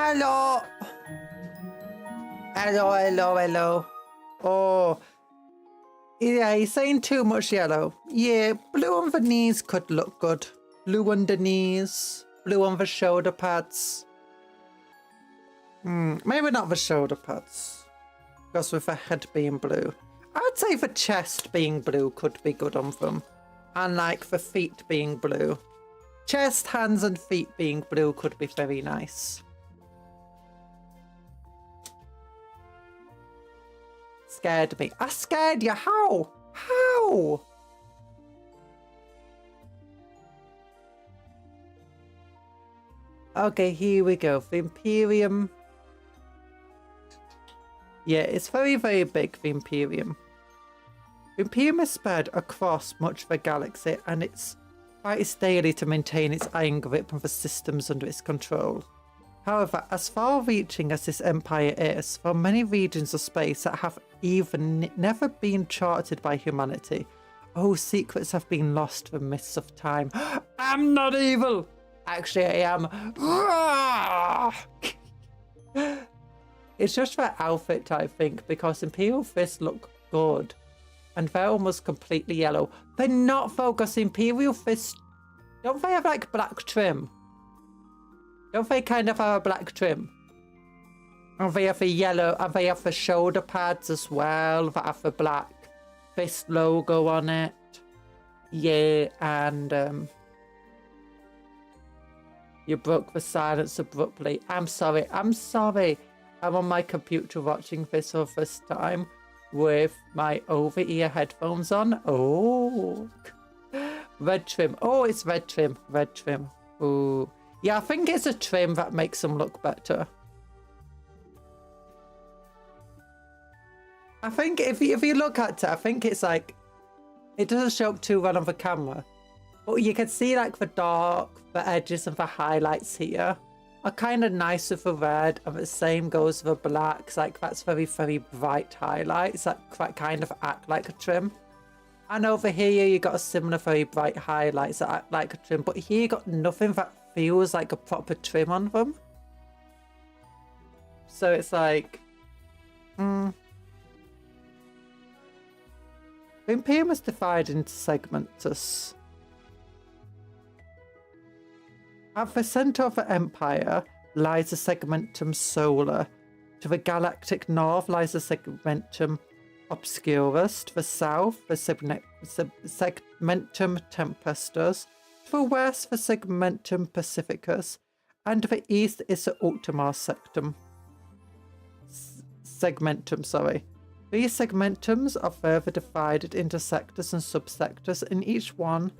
Hello. Hello, hello, hello. Oh. Yeah, he's saying too much yellow. Yeah, blue on the knees could look good. Blue on the knees. Blue on the shoulder pads. Maybe not the shoulder pads. Because with the head being blue. I'd say the chest being blue could be good on them. And like the feet being blue. Chest, hands and feet being blue could be very nice. Scared me. I scared you. How? How? Okay, here we go. The Imperium. Yeah, it's very, very big, the Imperium. The Imperium is spread across much of the galaxy, and it's fights daily to maintain its iron grip on the systems under its control. However, as far-reaching as this empire is, there are many regions of space that have even never been charted by humanity. Oh, secrets have been lost to the mists of time. I'm not evil! Actually, I am. It's just their outfit, I think, because Imperial Fists look good. And they're almost completely yellow. They're not focused. Imperial Fists, don't they have like black trim? Don't they kind of have a black trim? And they have the yellow, and they have the shoulder pads as well that have the black fist logo on it. Yeah, and you broke the silence abruptly. I'm sorry, I'm sorry. I'm on my computer watching this for the first time with my over-ear headphones on. Oh, red trim. Oh, it's red trim, red trim. Ooh. Yeah, I think it's a trim that makes them look better. I think if you look at it, I think it's like, it doesn't show up too well on the camera. But you can see like the dark, the edges and the highlights here are kind of nice with the red, and the same goes with the blacks. Like that's very, very bright highlights that kind of act like a trim. And over here you got a similar very bright highlights that act like a trim, but here you got nothing that feels like a proper trim on them. So it's like, the Imperium is divided into segmentus. At the centre of the Empire lies the segmentum solar. To the galactic north lies the segmentum obscurus. To the south, the segmentum tempestus. To the west, the segmentum pacificus. And to the east is the ultimar segmentum, sorry. These segmentums are further divided into sectors and subsectors, and each one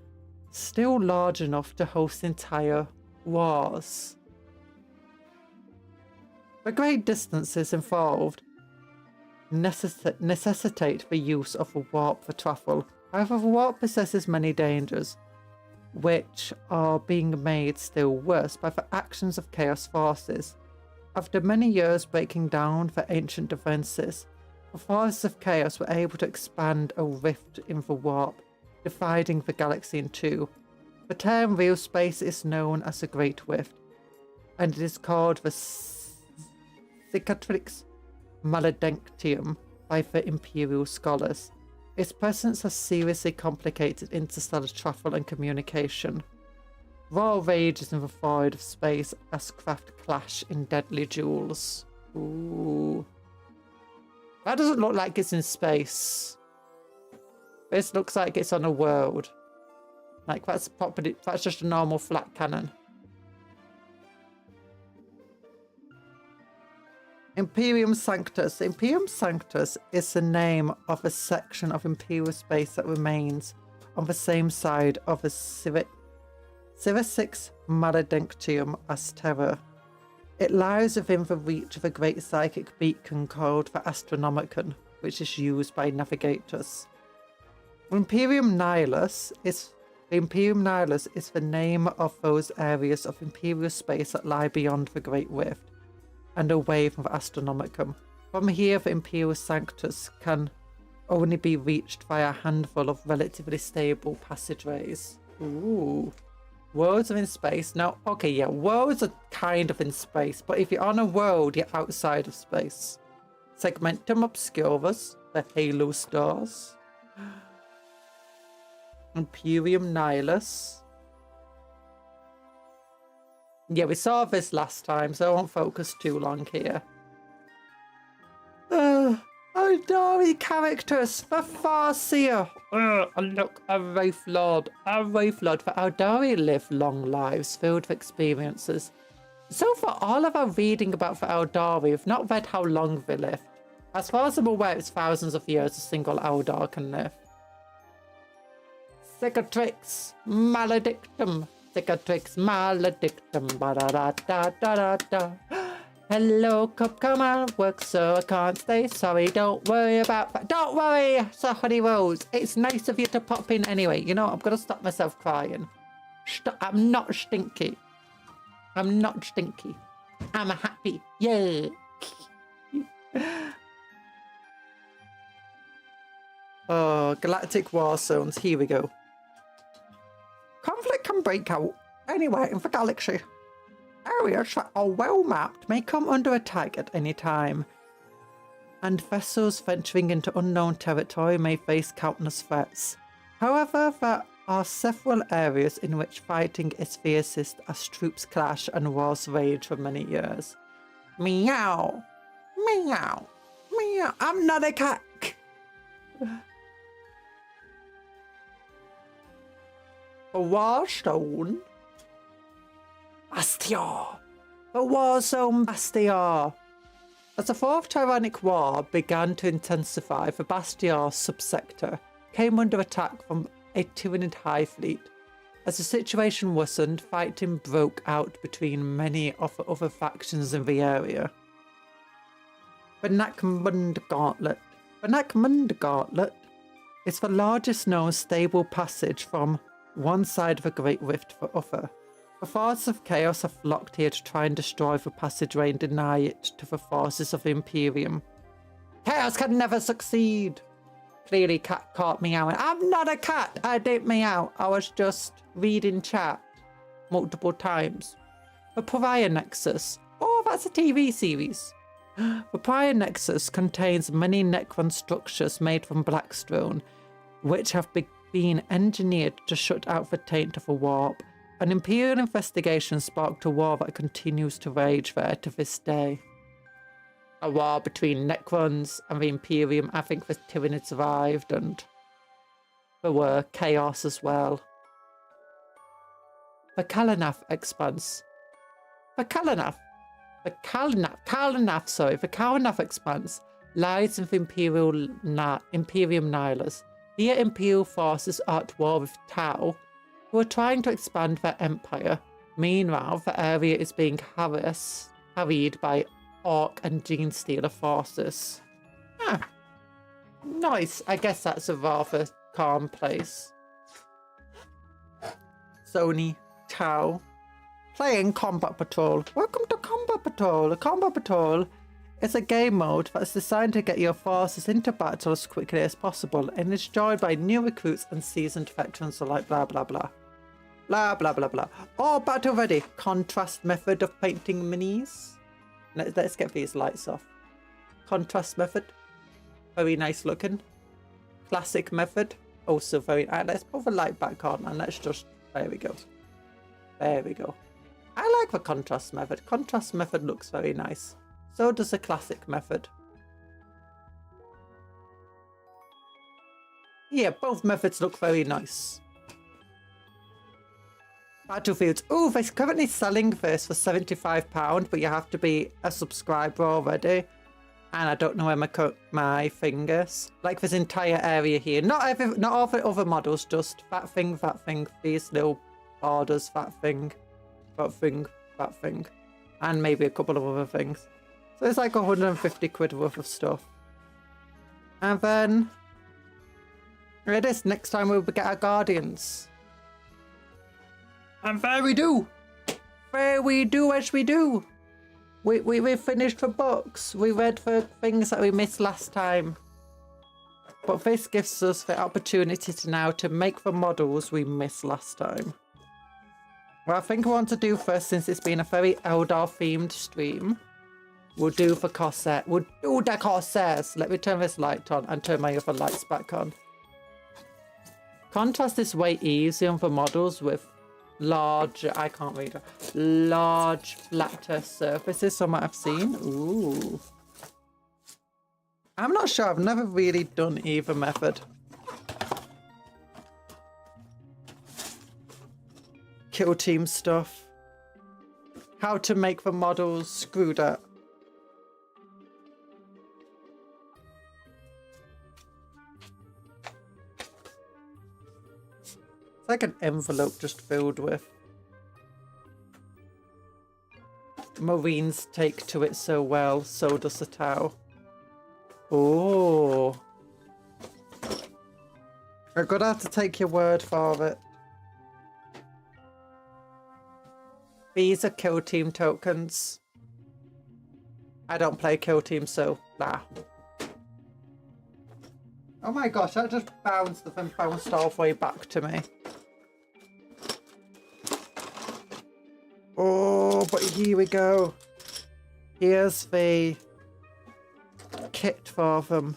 still large enough to host entire wars. The great distances involved necessitate the use of a warp for travel. However, the warp possesses many dangers, which are being made still worse by the actions of Chaos forces. After many years breaking down the ancient defences, the forces of Chaos were able to expand a rift in the warp, dividing the galaxy in two. The term real space is known as the Great Rift, and it is called the Cicatrix Maledinctium by the Imperial scholars. Its presence has seriously complicated interstellar travel and communication. War rages in the void of space as craft clash in deadly duels. Ooh. That doesn't look like it's in space. This looks like it's on a world. Like that's just a normal flat cannon. Imperium Sanctus. Imperium Sanctus is the name of a section of Imperial space that remains on the same side of the Civisix Maledinctium as Terror. It lies within the reach of a great psychic beacon called the Astronomicon, which is used by navigators. Imperium Nihilus is the name of those areas of Imperial space that lie beyond the Great Rift and away from the Astronomicon. From here, the Imperial Sanctus can only be reached by a handful of relatively stable passageways. Ooh. Worlds are in space. Now, okay, yeah, worlds are kind of in space, but if you're on a world, you're outside of space. Segmentum Obscurus, the Halo stars. Imperium Nihilus. Yeah, we saw this last time, so I won't focus too long here. Aldari characters for Farseer. Look, a Wraith Lord. A Wraith Lord. For Aldari live long lives filled with experiences. So for all of our reading about for Aldari, we've not read how long they lived. As far as I'm aware, it's thousands of years a single Eldar can live. Cicatrix Maledictum. Cicatrix Maledictum. Ba-da-da-da-da-da-da. Hello, Cupcake works, so I can't stay. Sorry, don't worry about that. Don't worry, Sir Honey Rose. It's nice of you to pop in anyway. You know, I'm going to stop myself crying. I'm not stinky. I'm not stinky. I'm happy. Yeah. Oh, Galactic War Zones. Here we go. Conflict can break out anywhere in the galaxy. Areas that are well mapped may come under attack at any time, and vessels venturing into unknown territory may face countless threats. However, there are several areas in which fighting is fiercest as troops clash and wars rage for many years. Meow! Meow! Meow! I'm not a cat! The Warstone Bastia. The Warzone Bastia. As the Fourth Tyrannic War began to intensify, the Bastia subsector came under attack from a Tyranid High Fleet. As the situation worsened, fighting broke out between many of the other factions in the area. The Nakmund Gauntlet. The Nakmund Gauntlet is the largest known stable passage from one side of the Great Rift to the other. The forces of Chaos have flocked here to try and destroy the passageway and deny it to the forces of the Imperium. Chaos can never succeed! Clearly, cat caught meowing. I'm not a cat! I didn't meow. I was just reading chat multiple times. The Pariah Nexus. Oh, that's a TV series. The Pariah Nexus contains many Necron structures made from Blackstone, which have been engineered to shut out the taint of a warp. An Imperial investigation sparked a war that continues to rage there to this day. A war between Necrons and the Imperium. I think the Tyranids survived, and there were chaos as well. The Kalanath Expanse. The Kalanath Expanse lies in the Imperium Nihilus. Here, Imperial forces are at war with Tau, who are trying to expand their empire. Meanwhile, the area is being harried by Orc and Genestealer forces. Ah, nice. I guess that's a rather calm place. Sony, Tau, playing Combat Patrol. Welcome to Combat Patrol. Combat Patrol is a game mode that's designed to get your forces into battle as quickly as possible, and is joined by new recruits and seasoned veterans like blah blah blah. Blah blah blah blah. All battle ready. Contrast method of painting minis. Let's get these lights off. Contrast method. Very nice looking. Classic method. Also very... let's put the light back on and let's just... There we go. There we go. I like the contrast method. Contrast method looks very nice. So does the classic method. Yeah, both methods look very nice. Battlefields. Oh, they're currently selling this for £75, but you have to be a subscriber already. And I don't know where my thing is. Like this entire area here. Not all the other models, just that thing, these little borders, that thing, that thing. And maybe a couple of other things. So it's like 150 quid worth of stuff. And then... here it is. Next time we'll get our Guardians. And there we do. There we do as we do. We finished the books. We read the things that we missed last time. But this gives us the opportunity to now to make the models we missed last time. What I think I want to do first, since it's been a very Eldar themed stream, we'll do for Corsair. We'll do the Corsairs. Let me turn this light on and turn my other lights back on. Contrast is way easier for models with large, I can't read it, large flatter surfaces, some I've seen. Ooh. I'm not sure. I've never really done either method. Kill team stuff. How to make the models screwed up. It's like an envelope just filled with. Marines take to it so well, so does the Tau. Oh. I'm gonna have to take your word for it. These are kill team tokens. I don't play kill team, so nah. Oh my gosh, that just bounced and bounced halfway back to me. Oh, but here we go. Here's the kit for them.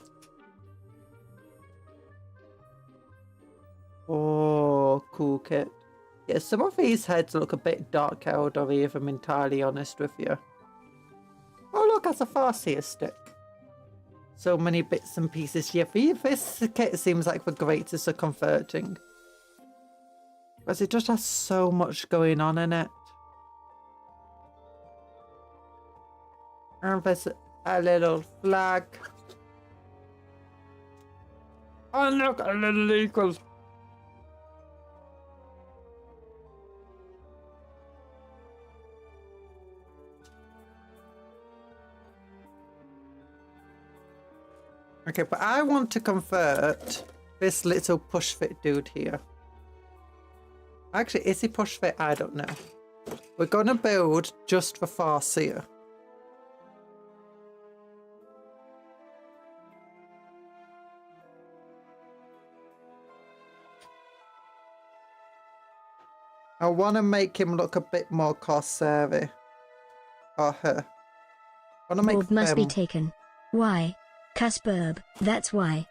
Oh, cool kit. Yeah, some of these heads look a bit dark Eldar, if I'm entirely honest with you. Oh look, that's a Farseer stick. So many bits and pieces. Yeah, this kit seems like the greatest of converting. Because it just has so much going on in it. And there's a little flag. Oh look, a little eagle. Okay, but I want to convert this little push fit dude here. Actually, is he push fit? I don't know. We're going to build just for Farseer. I want to make him look a bit more Corsair-y. Or her. I want to make Orb must be taken. Why? Cusburb, that's why.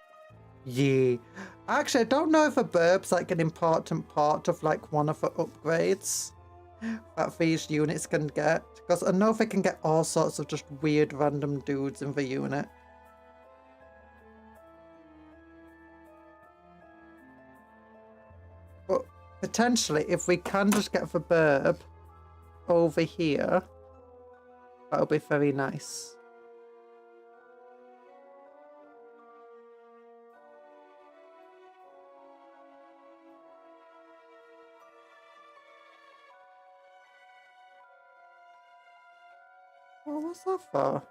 Yeah. Actually, I don't know if a burb's like an important part of like one of the upgrades that these units can get. Because I know they can get all sorts of just weird random dudes in the unit. But potentially, if we can just get the burb over here, that'll be very nice. Oh, what's that for?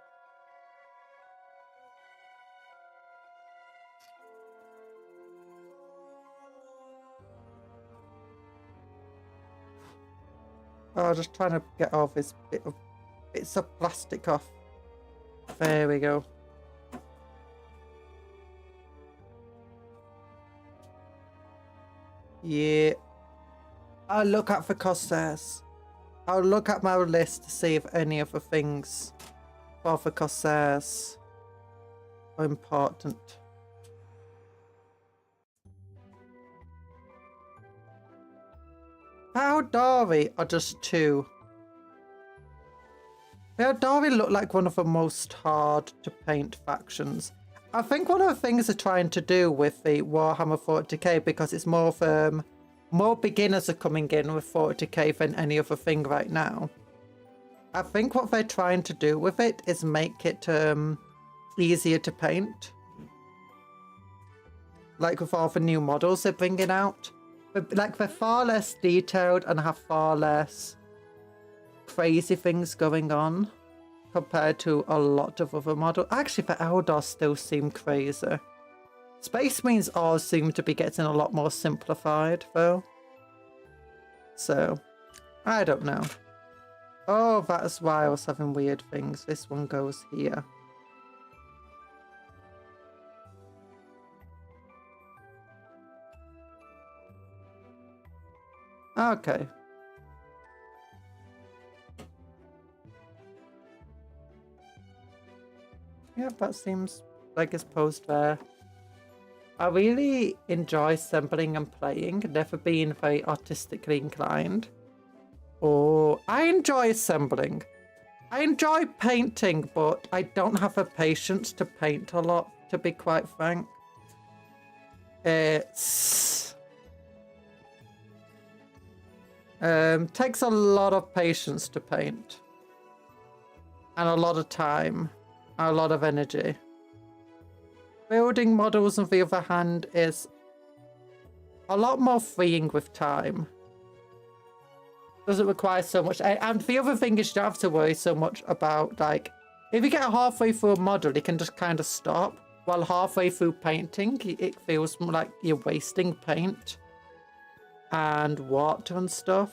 Oh, just trying to get all this bits of plastic off. There we go. Yeah. I'll look at the Corsairs. I'll look at my list to see if any of the things for the Corsairs are important. Eldari are just two. The Eldari look like one of the most hard to paint factions. I think one of the things they're trying to do with the Warhammer 40k, because it's more of more beginners are coming in with 40k than any other thing right now. I think what they're trying to do with it is make it easier to paint. Like with all the new models they're bringing out. But like they're far less detailed and have far less crazy things going on compared to a lot of other models. Actually, the Eldar still seem crazy. Space Marines all seem to be getting a lot more simplified, though. So, I don't know. Oh, that's why I was having weird things. This one goes here. Okay. Yeah, that seems like it's posed there. I really enjoy assembling and playing, never being very artistically inclined. Oh, I enjoy assembling. I enjoy painting, but I don't have the patience to paint a lot, to be quite frank. It's... takes a lot of patience to paint. And a lot of time. And a lot of energy. Building models, on the other hand, is a lot more freeing with time. Doesn't require so much. And the other thing is you don't have to worry so much about, like, if you get halfway through a model, you can just kind of stop. While halfway through painting, it feels like you're wasting paint and water and stuff.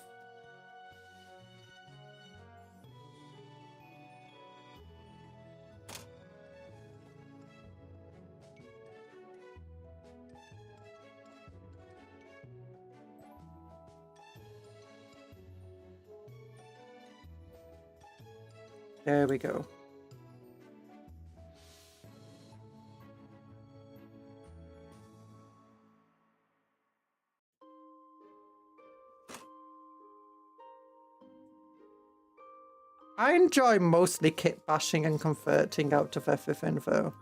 There we go. I enjoy mostly kit bashing and converting out of everything though.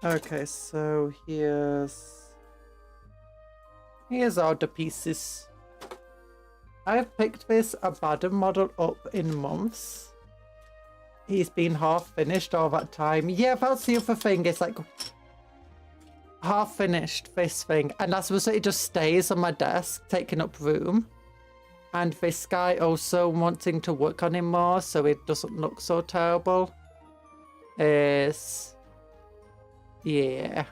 Okay, so here's all the pieces. I've picked this Abaddon model up in months. He's been half finished all that time. Yeah, that's the other thing. It's like half finished, this thing. And that's what it just stays on my desk, taking up room. And this guy also wanting to work on him more so it doesn't look so terrible. Is... yeah.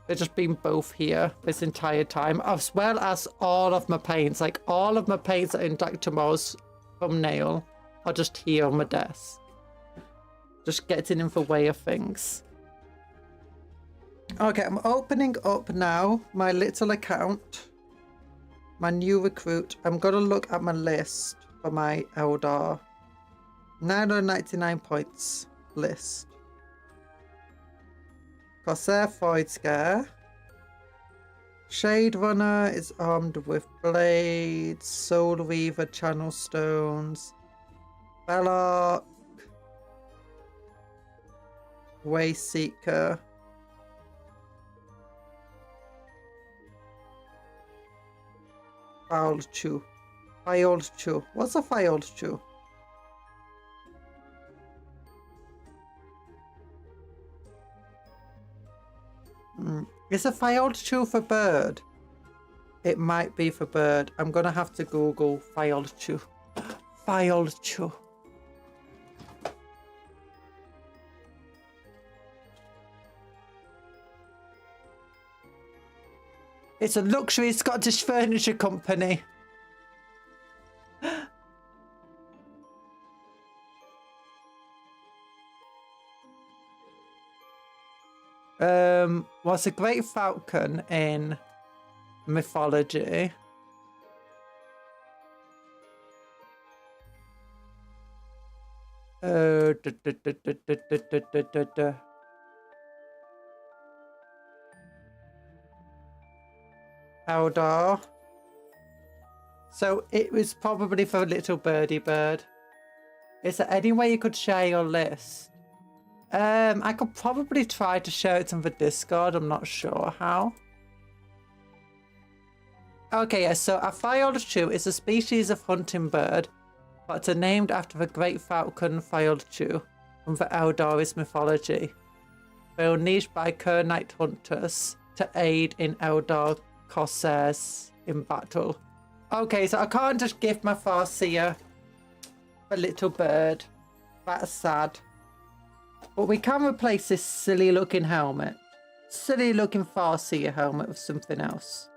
They've just been both here this entire time, as well as all of my paints. Like, all of my paints that are in Dr. Tomorrow's thumbnail are just here on my desk. Just getting in the way of things. Okay, I'm opening up now my little account. My new recruit. I'm going to look at my list for my Eldar. 999 points list. Corsair Void Scare. Shade Runner is armed with blades. Soul Reaver channel stones. Belloc. Way Seeker. Foul Chew. Filed Chew. What's a Filed Chew? Is a Filed Chew for bird? It might be for bird. I'm gonna have to Google Filed Chew. Filed Chew. It's a luxury Scottish furniture company. What's a great falcon in mythology? Eldar. So it was probably for little birdie bird. Is there any way you could share your list? I could probably try to share it on the Discord. I'm not sure how. Okay, yeah, so a Filed Chew is a species of hunting bird that are named after the great falcon Filed Chew from the Eldari's mythology. They were niched by Kernite hunters to aid in Eldar Corsairs in battle. Okay, so I can't just give my Farseer a little bird. That's sad. But we can replace this silly looking helmet. Silly looking Farseer helmet with something else.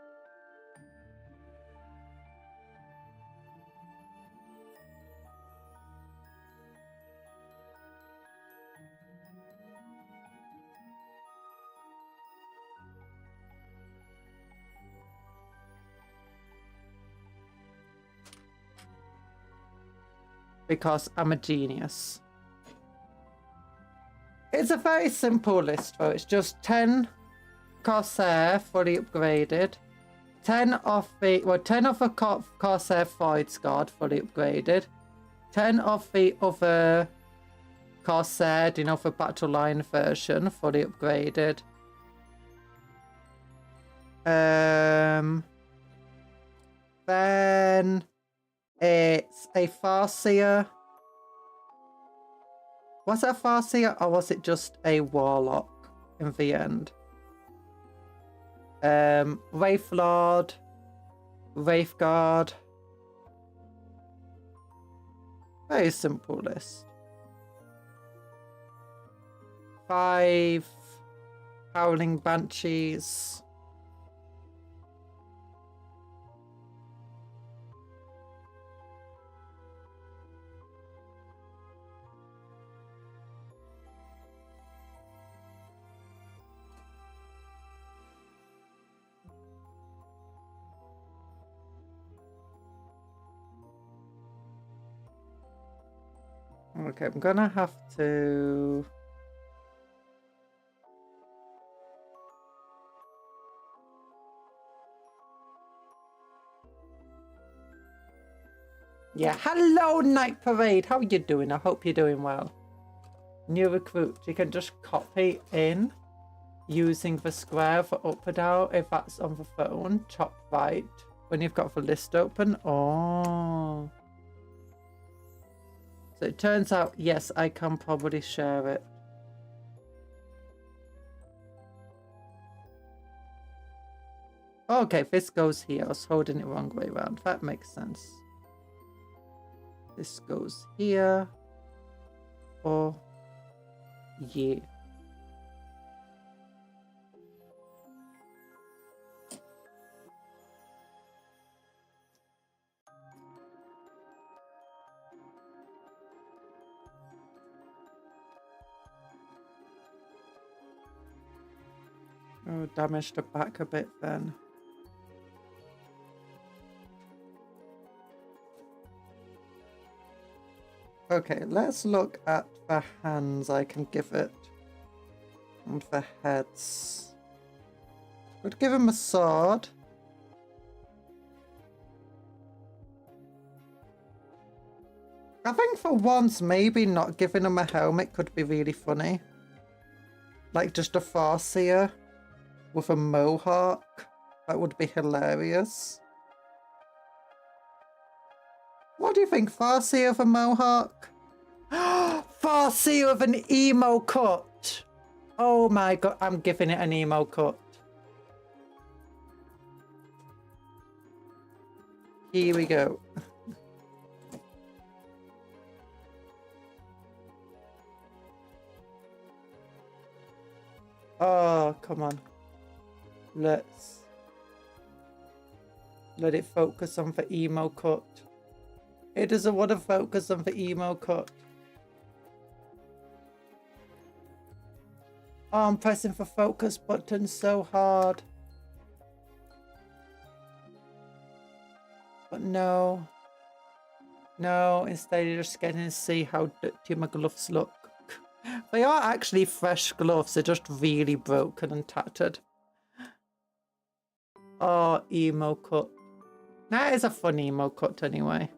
because I'm a genius. It's a very simple list though. It's just 10 Corsair fully upgraded, 10 of the Corsair Freud's Guard fully upgraded, 10 of the other Corsair, you know, for Battle Line version fully upgraded. Then it's a Farseer. Was it a Farseer or was it just a Warlock in the end? Wraith Lord, Wraith Guard. Very simple list. 5 Howling Banshees. Okay, I'm gonna have to... Yeah, hello Night Parade, how are you doing? I hope you're doing well. New recruit, you can just copy in using the square for up or down if that's on the phone, top right, when you've got the list open. Oh. So it turns out, yes, I can probably share it. Okay, this goes here. I was holding it wrong way around. That makes sense. This goes here. Or yeah. Oh, damage the back a bit then. Okay, let's look at the hands I can give it. And the heads. Would give him a sword. I think for once, maybe not giving him a helmet could be really funny. Like just a Farseer with a mohawk. That would be hilarious. What do you think? Farseer with a mohawk? Farseer with an emo cut. Oh my god, I'm giving it an emo cut. Here we go. Oh, come on. Let's let it focus on the emo cut. It doesn't want to focus on the emo cut. Oh, I'm pressing the focus button so hard. But no. No, instead you're just getting to see how dirty my gloves look. They are actually fresh gloves, they're just really broken and tattered. Oh, emo cut. That is a fun emo cut anyway.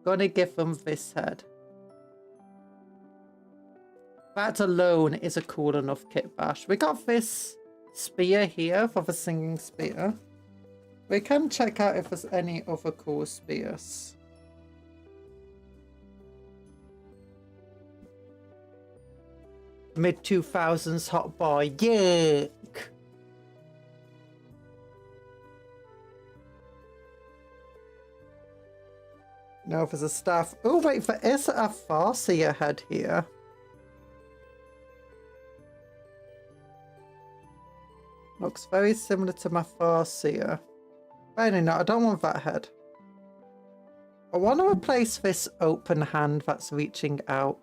Gonna give them this head. That alone is a cool enough kit bash. We got this spear here for the singing spear. We can check out if there's any other cool spears. Mid-2000s hot boy. Yuck! No, there's a staff. Oh, wait, there is a Farseer head here. Looks very similar to my Farseer. Really not, I don't want that head. I want to replace this open hand that's reaching out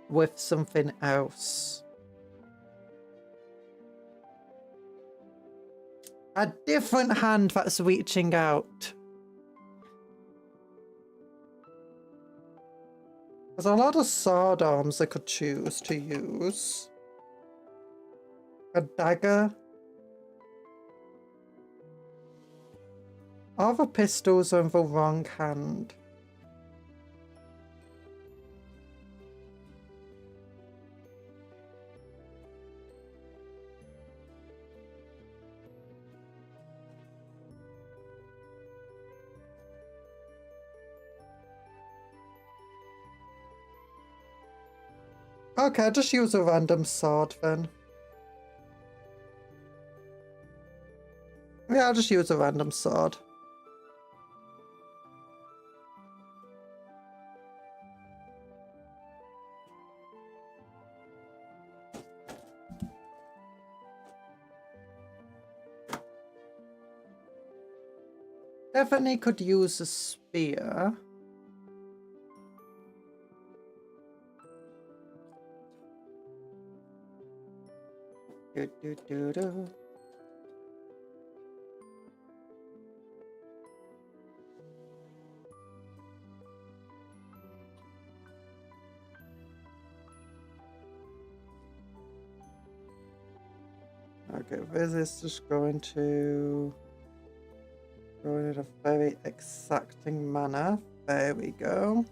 with something else. A different hand that's reaching out. There's a lot of sword arms I could choose to use. A dagger. All the pistols are in the wrong hand. Okay, I'll just use a random sword then. Yeah, I'll just use a random sword. Definitely could use a spear. Do, do, do, do. Okay, this is just going to go in a very exacting manner. There we go.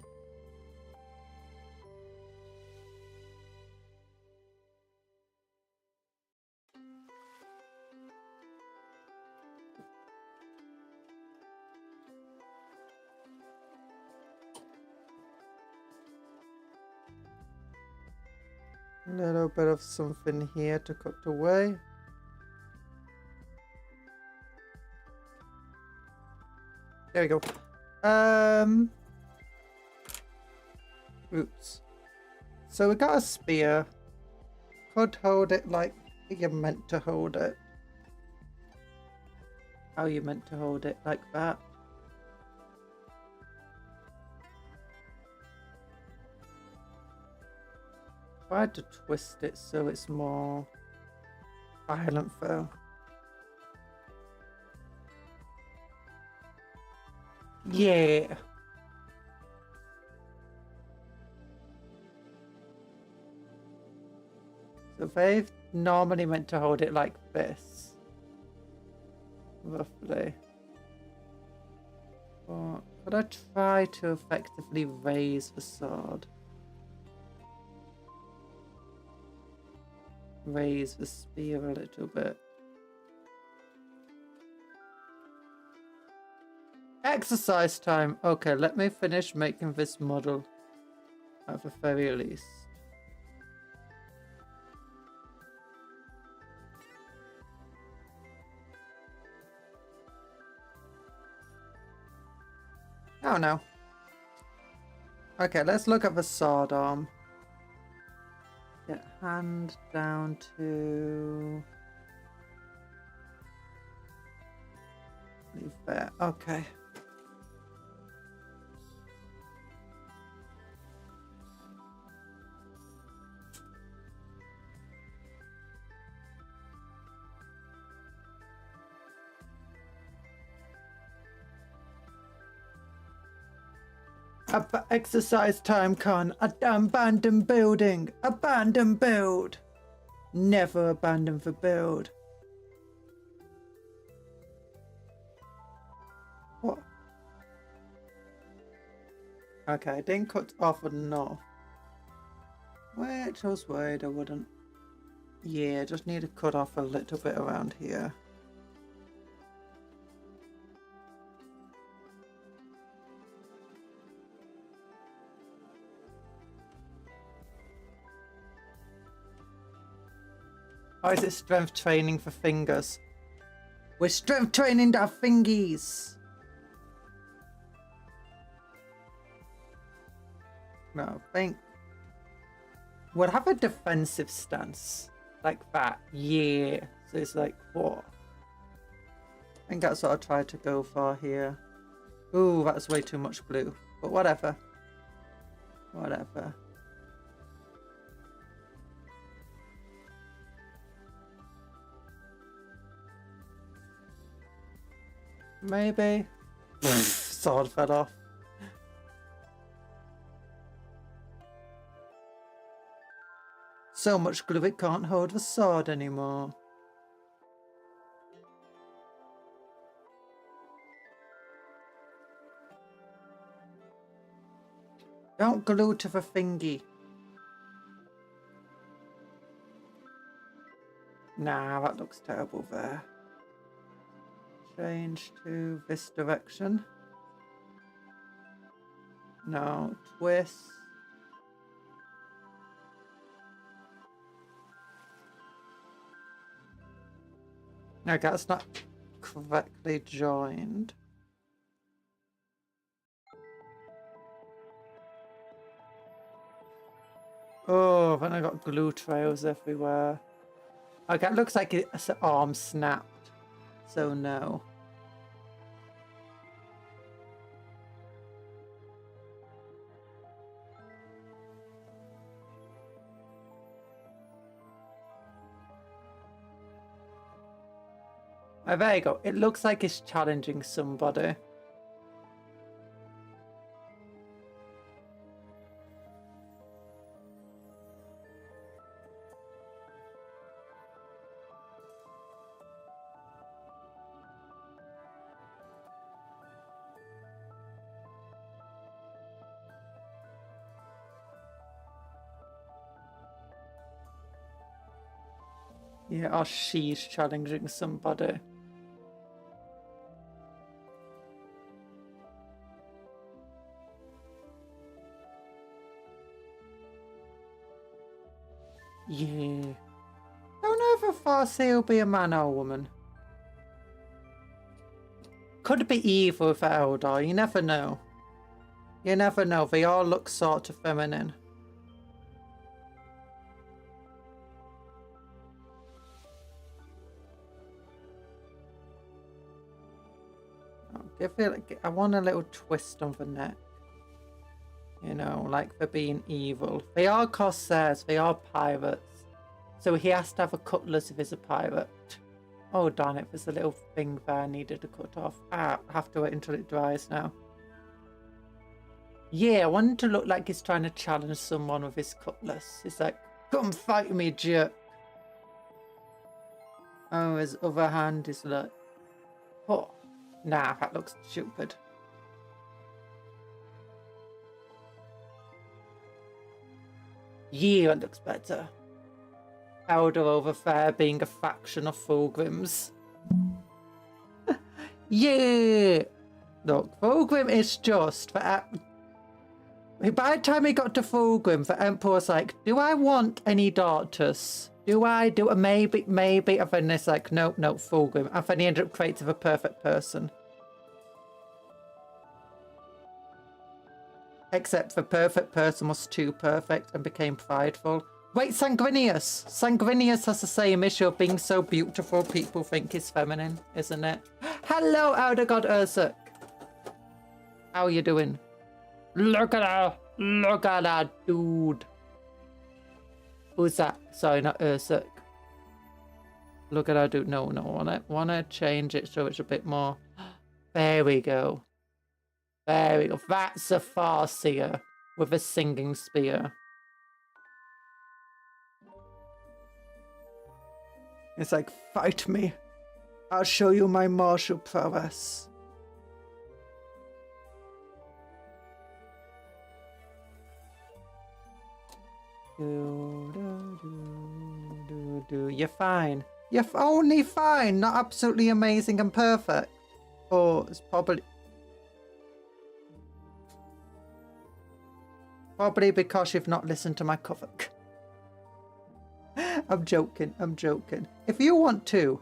A little bit of something here to cut away. There we go. Oops. So we got a spear. Could hold it like you're meant to hold it. How you meant to hold it, like that. Tried to twist it so it's more violent though. Yeah. So they've normally meant to hold it like this. Roughly. But could I try to effectively raise the sword? Raise the spear a little bit. Exercise time! Okay, let me finish making this model at the very least. Oh no. Okay, let's look at the sword arm. Get hand down to... leave there. Okay. Exercise time, Con. Abandon building. Abandon build. Never abandon the build. What? Okay, I didn't cut off enough. Which I was worried I wouldn't. Yeah, just need to cut off a little bit around here. Or is it strength training for fingers? We're strength training our fingies! No, I think we'll have a defensive stance. Like that. Yeah. So it's like, what? I think that's what I tried to go for here. Ooh, that's way too much blue. But whatever. Whatever. Maybe. Sword fell off. So much glue it can't hold the sword anymore. Don't glue to the thingy. Nah, that looks terrible there. Change to this direction. No, twist. Okay, that's not correctly joined. Oh, then I got glue trails everywhere. Okay, it looks like it's an arm snapped. So no. Oh, there you go. It looks like it's challenging somebody. Yeah, or she's challenging somebody. Yeah. Don't know if a Farsi will be a man or a woman. Could be either with Eldar, you never know. You never know, they all look sort of feminine. I want a little twist on the neck. You know, like for being evil. They are corsairs, they are pirates. So he has to have a cutlass if he's a pirate. Oh darn it, there's a little thing there I needed to cut off. I have to wait until it dries now. Yeah, I want him to look like he's trying to challenge someone with his cutlass. He's like, come fight me, jerk. Oh, his other hand is like, oh. Nah, that looks stupid. Yeah, it looks better. Elder over there being a faction of Fulgrims. Yeah! Look, Fulgrim is just... By the time he got to Fulgrim, the Emperor was like, do I want any daughters? Do I? Maybe. And then it's like, nope, Fulgrim. And then he ended up creating the perfect person. Except the perfect person was too perfect and became prideful. Wait, Sanguinius! Sanguinius has the same issue of being so beautiful people think he's feminine, isn't it? Hello, Elder God Ursuk! How are you doing? Look at her! Look at that dude! Who's that? Sorry, not Ursuk. Look at her dude. No, wanna change it so it's a bit more... There we go. There we go. That's a Farseer with a singing spear. It's like, fight me. I'll show you my martial prowess. You're fine. You're only fine, not absolutely amazing and perfect. Or it's probably because you've not listened to my cover. I'm joking. If you want to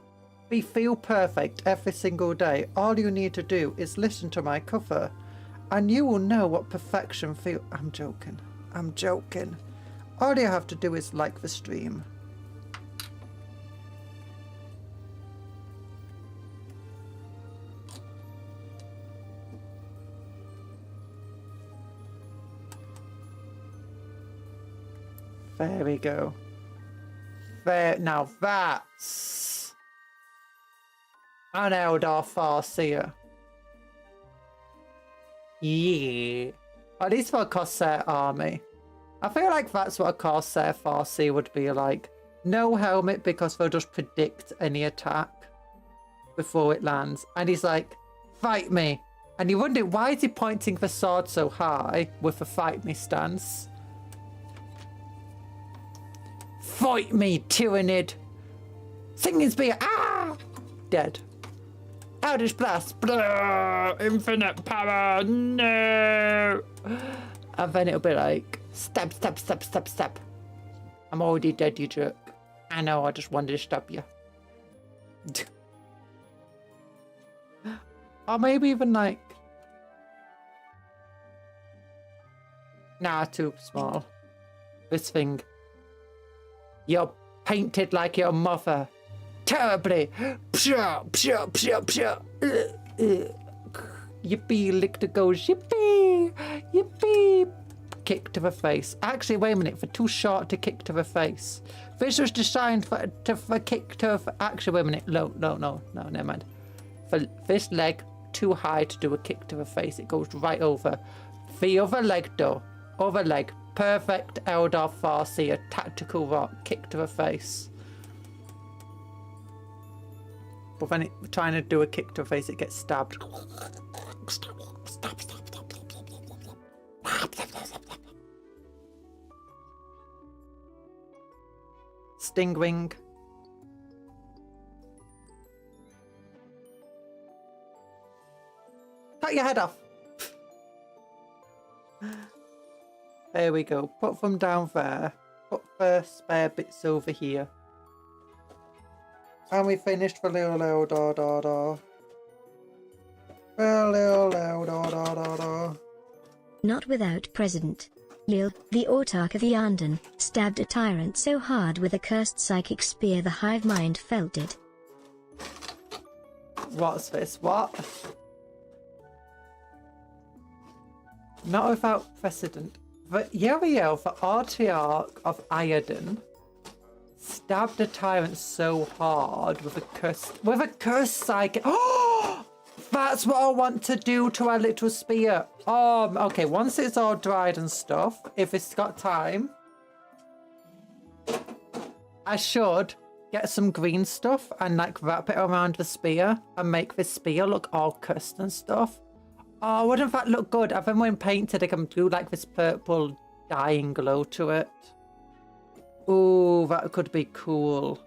feel perfect every single day, all you need to do is listen to my cover and you will know what perfection feels. I'm joking. All you have to do is like the stream. There we go. There, now that's an Eldar Farseer. Yeah. At least for a Corsair army. I feel like that's what a Corsair Farsi would be like. No helmet because they'll just predict any attack before it lands. And he's like, fight me. And you wonder, why is he pointing the sword so high with a fight me stance? Fight me, Tyrannid. Singing spear. Ah! Dead. Eldritch blast. Blah, infinite power. No. And then it'll be like, stab, stab, stab, stab, stab. I'm already dead, you jerk. I know, I just wanted to stab you. Or maybe even like... Nah, too small. This thing. You're painted like your mother. Terribly. Pshaw, pshaw, pshaw, pshaw. Yippee, lick the ghost. Yippee. Yippee. Kick to the face. Actually, wait a minute. For too short to kick to the face. This was designed for kick to... Actually, wait a minute. No, never mind. For this leg, too high to do a kick to the face. It goes right over. The other leg, though. Other leg. Perfect Eldar Farsi. A tactical rock. Kick to the face. But when it's trying to do a kick to the face, it gets stabbed. Stingwing. Cut your head off. There we go. Put them down there. Put the spare bits over here. And we finished the little da da da. The little da da da da. Not without President Lil, the autarch of Yandan, stabbed a tyrant so hard with a cursed psychic spear the hive mind felt it. What's this? What? Not without precedent. The Uriel, the Artiarch of Iadon, stabbed a tyrant so hard with a cursed psychic. Oh, that's what I want to do to our little spear. Okay. Once it's all dried and stuff, if it's got time, I should get some green stuff and like wrap it around the spear and make the spear look all cursed and stuff. Oh, wouldn't that look good? I think when painted, I can do like this purple dying glow to it. Ooh, that could be cool.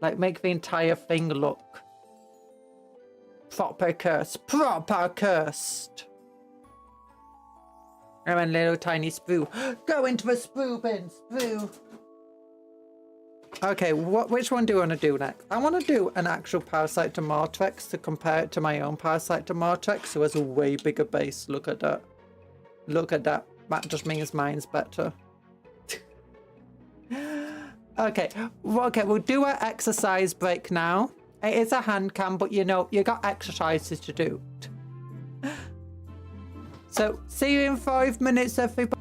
Like, make the entire thing look proper cursed. Proper cursed. And then little tiny sprue. Go into the sprue bin, sprue. Okay, which one do I want to do next? I want to do an actual Parasite to Mortrex to compare it to my own Parasite to Mortrex, who has a way bigger base. Look at that. Look at that. That just means mine's better. Okay, we'll do an exercise break now. It is a hand cam, but you know, you got exercises to do. So, see you in 5 minutes, everybody.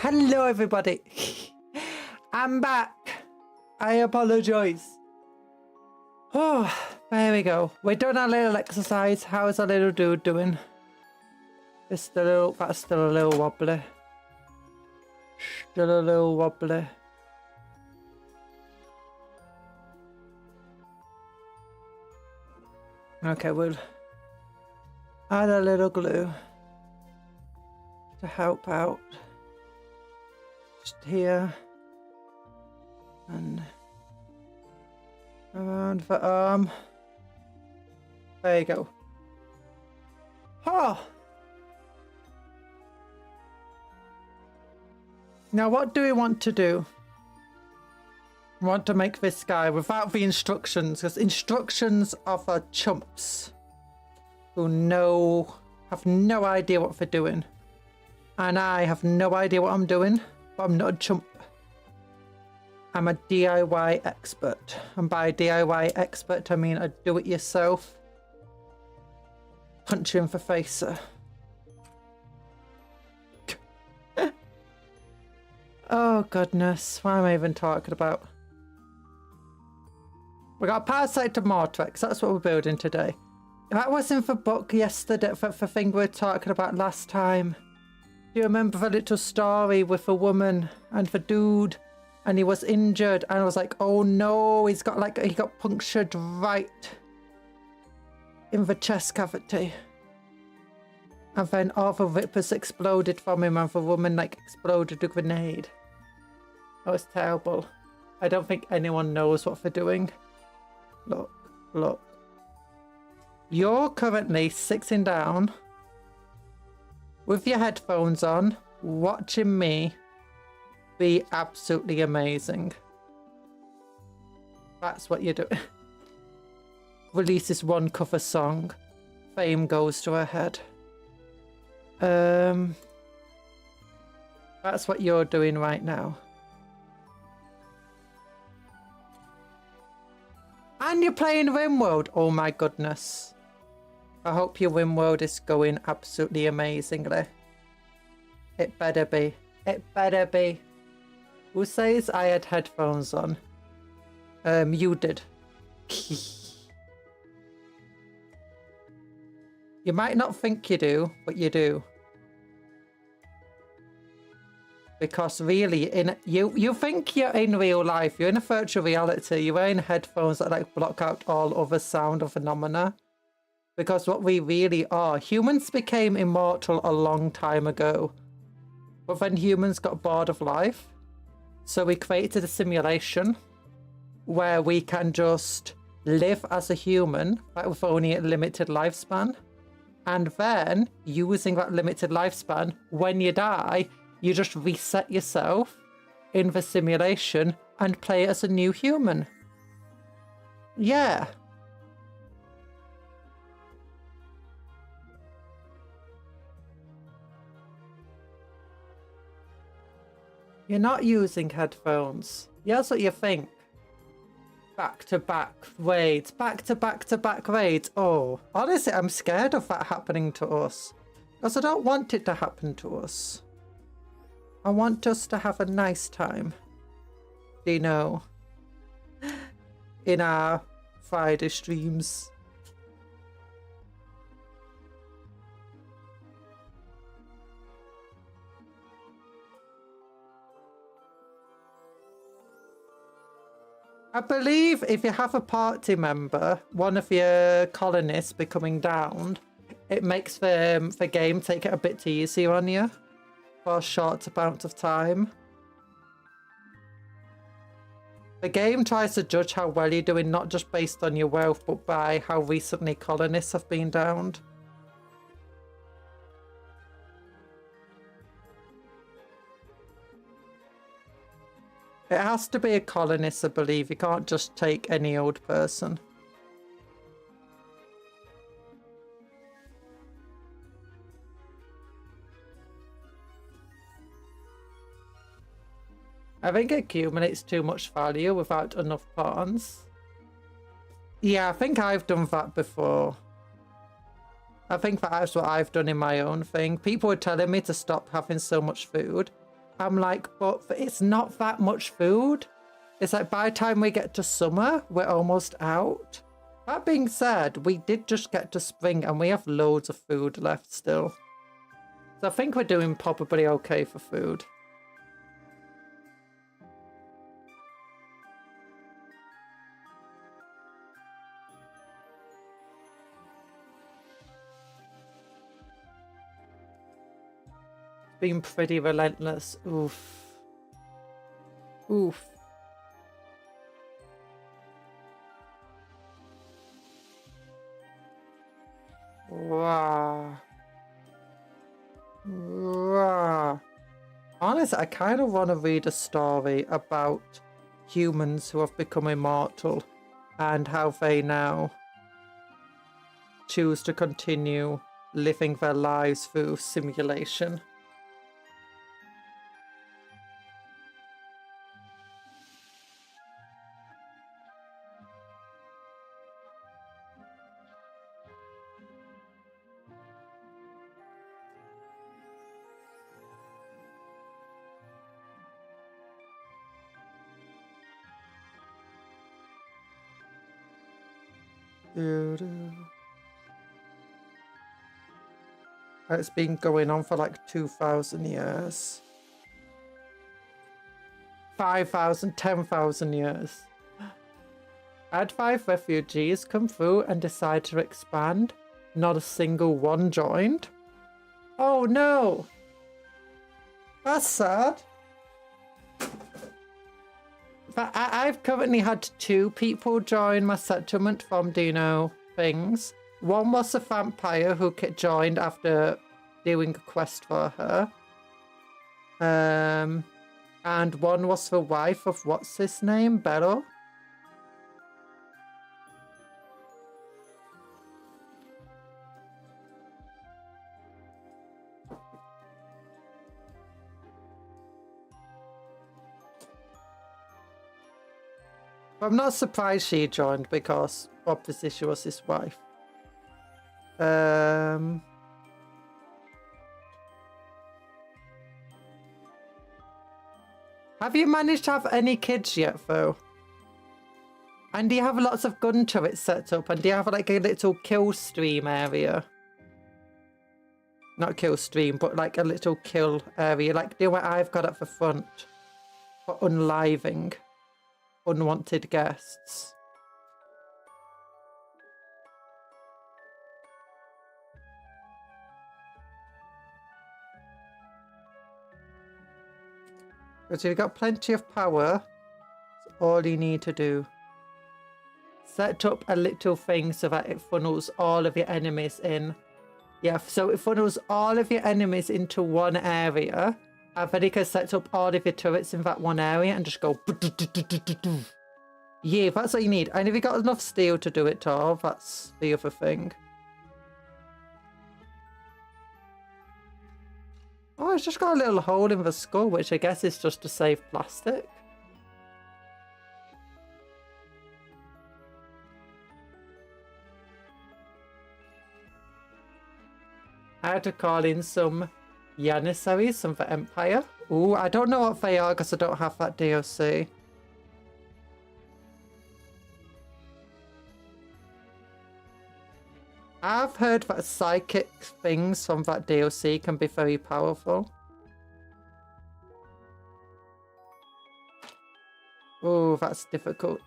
Hello, everybody. I'm back. I apologize. Oh, there we go. We've done our little exercise. How's our little dude doing? That's still a little wobbly. Still a little wobbly. Okay, we'll add a little glue to help out. Just here and around the arm. There you go. Oh! Now what do we want to do? We want to make this guy without the instructions, because instructions are for chumps who have no idea what they're doing. And I have no idea what I'm doing, but I'm not a chump. I'm a DIY expert. And by DIY expert, I mean I do it yourself. Punch you in the face. Oh, goodness. What am I even talking about? We got a Parasite to Mortrex. That's what we're building today. That wasn't the book yesterday, for the thing we were talking about last time. Do you remember the little story with the woman and the dude? And he was injured, and I was like, oh no, he got punctured right in the chest cavity. And then all the rippers exploded from him and the woman like exploded a grenade. That was terrible. I don't think anyone knows what they're doing. Look, look. You're currently sitting down with your headphones on, watching me be absolutely amazing. That's what you're doing. Releases one cover song. Fame goes to her head. That's what you're doing right now. And you're playing RimWorld. Oh my goodness. I hope your RimWorld is going absolutely amazingly. It better be. It better be. Who says I had headphones on? You did. You might not think you do, but you do. Because really, you think you're in real life, you're in a virtual reality, you're wearing headphones that like block out all other sound or phenomena. Because what we really are, humans became immortal a long time ago. But then humans got bored of life. So we created a simulation where we can just live as a human, but with only a limited lifespan. And then, using that limited lifespan, when you die, you just reset yourself in the simulation and play as a new human. Yeah. You're not using headphones. Yeah, that's what you think. Back-to-back raids. Back-to-back-to-back raids. Oh, honestly, I'm scared of that happening to us. Because I don't want it to happen to us. I want us to have a nice time. You know. In our Friday streams. I believe if you have a party member, one of your colonists becoming downed, it makes the game take it a bit easier on you for a short amount of time. The game tries to judge how well you're doing, not just based on your wealth, but by how recently colonists have been downed. It has to be a colonist, I believe. You can't just take any old person. I think it accumulates too much value without enough pawns. Yeah, I think I've done that before. I think that's what I've done in my own thing. People were telling me to stop having so much food. I'm like, but it's not that much food. It's like by the time we get to summer, we're almost out. That being said, we did just get to spring and we have loads of food left still. So I think we're doing probably okay for food. Been pretty relentless. Oof. Oof. Wow. Wow. Honestly, I kind of want to read a story about humans who have become immortal and how they now choose to continue living their lives through simulation. It's been going on for like 2,000 years. 5,000, 10,000 years. Had 5 refugees come through and decide to expand. Not a single one joined. Oh no. That's sad. But I've currently had 2 people join my settlement from Dino things. One was a vampire who joined after doing a quest for her. And one was the wife of what's his name? Bello. I'm not surprised she joined because obviously she was his wife. Have you managed to have any kids yet, though? And do you have lots of gun turrets set up? And do you have like a little kill stream area? Not kill stream, but like a little kill area, like the way I've got at the front for unliving unwanted guests. Because you've got plenty of power, that's all you need to do. Set up a little thing so that it funnels all of your enemies in. Yeah, so it funnels all of your enemies into one area. And then you can set up all of your turrets in that one area and just go... Yeah, that's what you need. And if you got enough steel to do it all, that's the other thing. Oh, it's just got a little hole in the skull, which I guess is just to save plastic. I had to call in some Janissaries from the Empire. Ooh, I don't know what they are because I don't have that DLC. I've heard that psychic things from that DLC can be very powerful. Oh, that's difficult.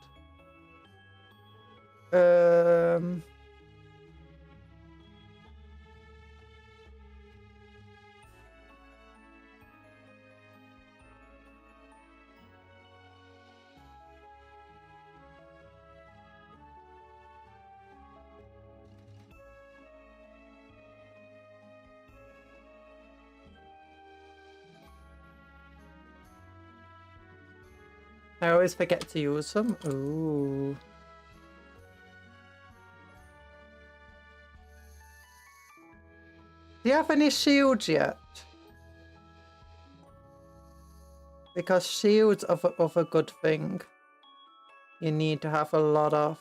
I always forget to use them. Ooh. Do you have any shields yet? Because shields are a good thing. You need to have a lot of.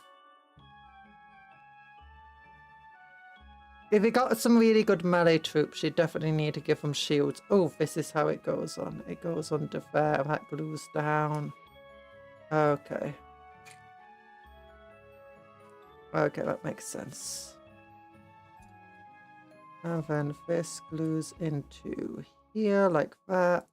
If you got some really good melee troops, you definitely need to give them shields. Oh, this is how it goes on. It goes under there. That glues down. Okay. Okay, that makes sense. And then this glues into here like that.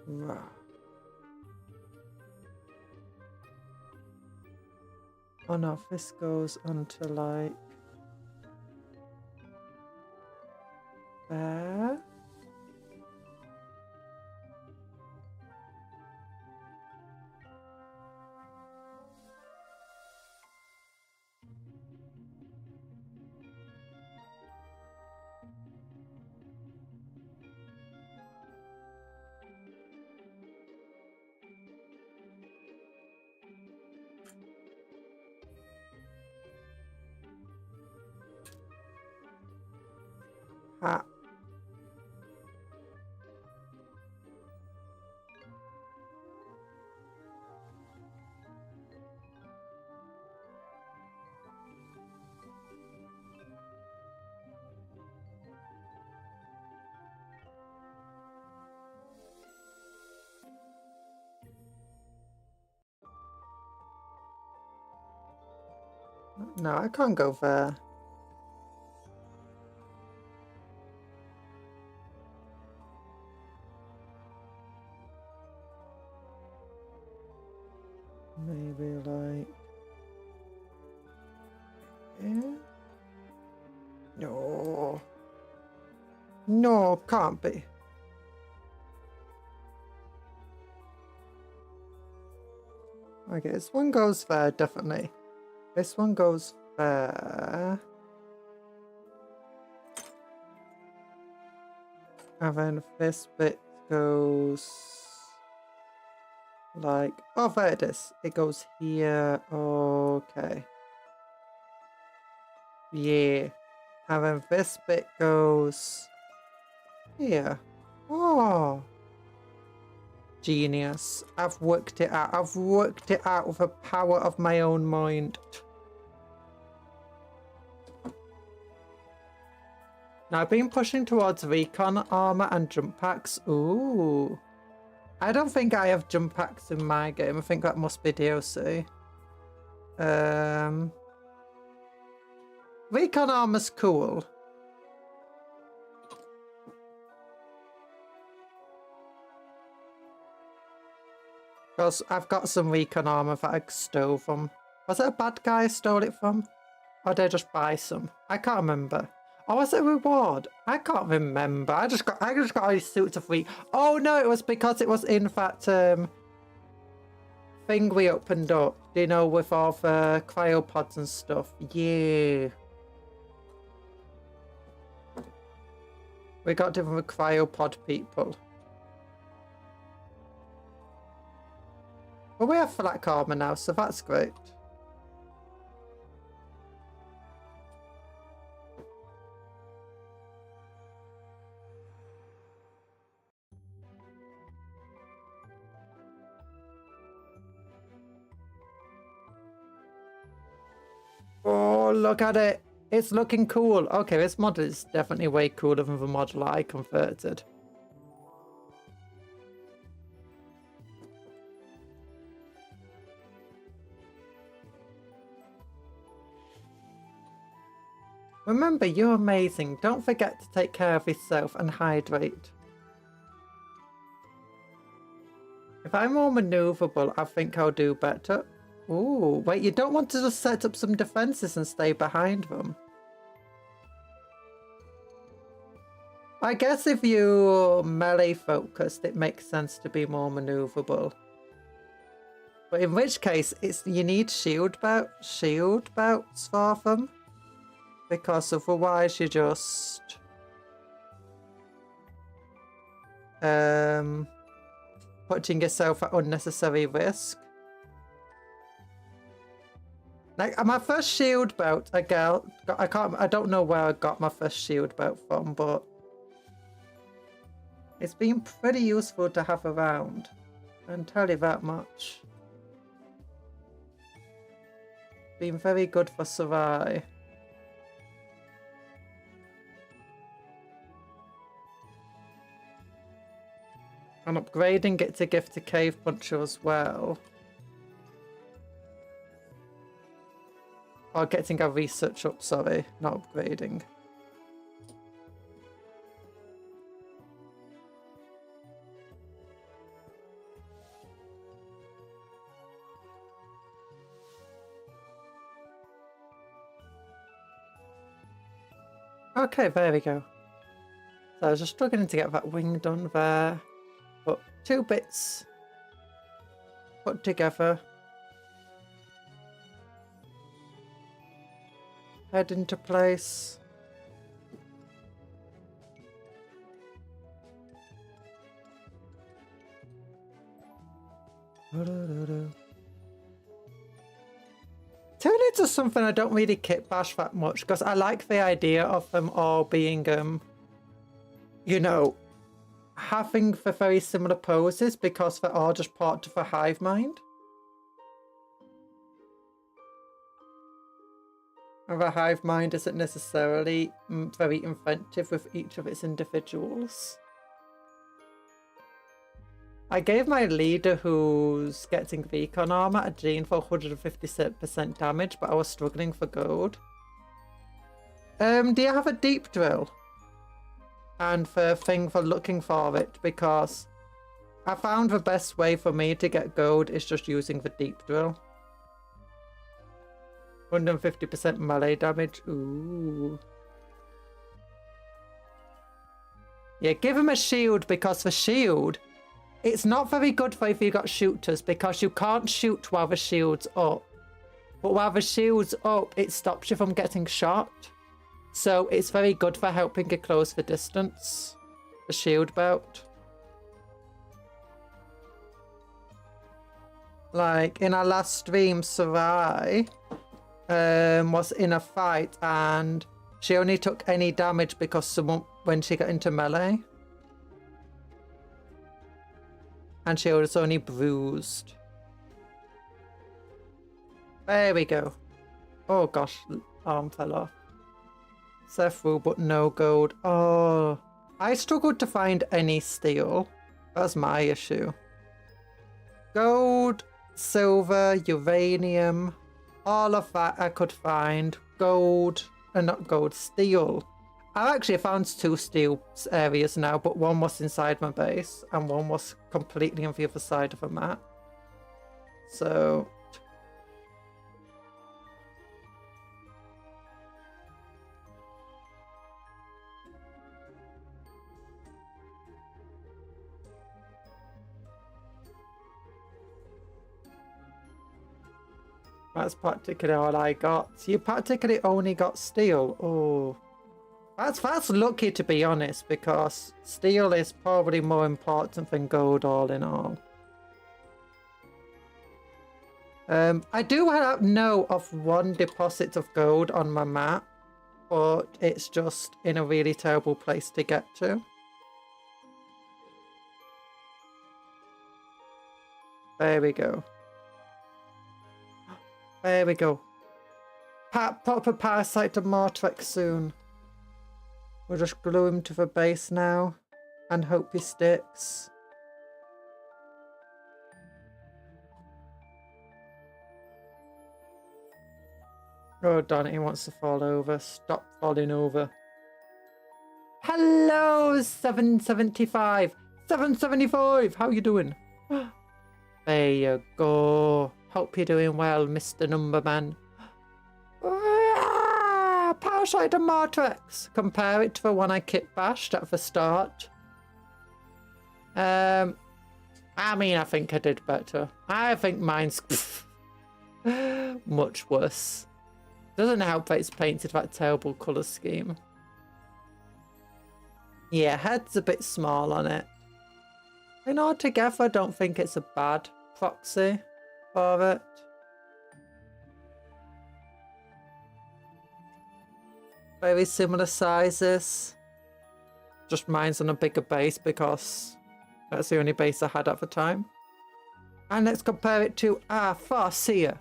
Wow. Oh no, this goes onto like there. Ah. No, I can't go there. Maybe like... Yeah? No. No, can't be. Okay, this one goes there, definitely. This one goes there. And then this bit goes... like... Oh, there it is. It goes here. Okay. Yeah. And then this bit goes... here. Oh. Genius. I've worked it out. I've worked it out with the power of my own mind. Now I've been pushing towards recon armor and jump packs. Ooh. I don't think I have jump packs in my game. I think that must be DLC. Recon armor's cool. Because I've got some recon armor that I stole from. Was it a bad guy I stole it from? Or did I just buy some? I can't remember. Or was it a reward? I can't remember. I just got all these suits of free. Oh no, it was because it was in that thing we opened up, you know, with all the cryopods and stuff. Yeah. We got different cryopod people. Well, we have flak armor now, so that's great. Oh, look at it. It's looking cool. Okay, this model is definitely way cooler than the model I converted. Remember, you're amazing. Don't forget to take care of yourself and hydrate. If I'm more maneuverable, I think I'll do better. Ooh, wait, you don't want to just set up some defenses and stay behind them? I guess if you're melee focused, it makes sense to be more maneuverable. But in which case, you need shield belts for them. Because otherwise you're just putting yourself at unnecessary risk. Like my first shield belt, I don't know where I got my first shield belt from, but it's been pretty useful to have around. I can tell you that much. Been very good for Sarai. And upgrading it to gift to Cave Puncher as well. Or getting our research up, sorry, not upgrading. Okay, there we go. So I was just struggling to get that wing done there. But 2 bits put together. Head into place. Turnips are something I don't really kit bash that much because I like the idea of them all being, you know, having the very similar poses because they're all just part of a hive mind. And the hive mind isn't necessarily very inventive with each of its individuals. I gave my leader who's getting Recon armor a gene for 150% damage, but I was struggling for gold. Do you have a deep drill? And the thing for looking for it, because I found the best way for me to get gold is just using the deep drill. 150% melee damage. Ooh. Yeah, give him a shield, because the shield, it's not very good for if you got shooters, because you can't shoot while the shield's up. But while the shield's up, it stops you from getting shot. So it's very good for helping you close the distance. The shield belt. Like in our last stream, Sarai was in a fight and she only took any damage because someone, when she got into melee. And she was only bruised. There we go. Oh gosh, arm fell off. Seth rule, but no gold. Oh, I struggled to find any steel. That's my issue. Gold, silver, uranium, all of that I could find. Gold, not gold, steel. I've actually found 2 steel areas now, but one was inside my base and one was completely on the other side of the map. So... that's practically all I got. You practically only got steel. Oh, that's lucky, to be honest, because steel is probably more important than gold all in all. I do know of one deposit of gold on my map, but it's just in a really terrible place to get to. There we go. There we go. Proper parasite to Mortrex soon. We'll just glue him to the base now and hope he sticks. Oh darn it, he wants to fall over. Stop falling over. Hello, 775. 775, how you doing? There you go. Hope you're doing well, Mr. Numberman. Parasite and Mortrex. Compare it to the one I kit bashed at the start. I mean, I think I did better. I think mine's much worse. Doesn't help that it's painted that terrible colour scheme. Yeah, head's a bit small on it. And altogether, I don't think it's a bad proxy for it. Very similar sizes. Just mine's on a bigger base because that's the only base I had at the time. And let's compare it to Farseer.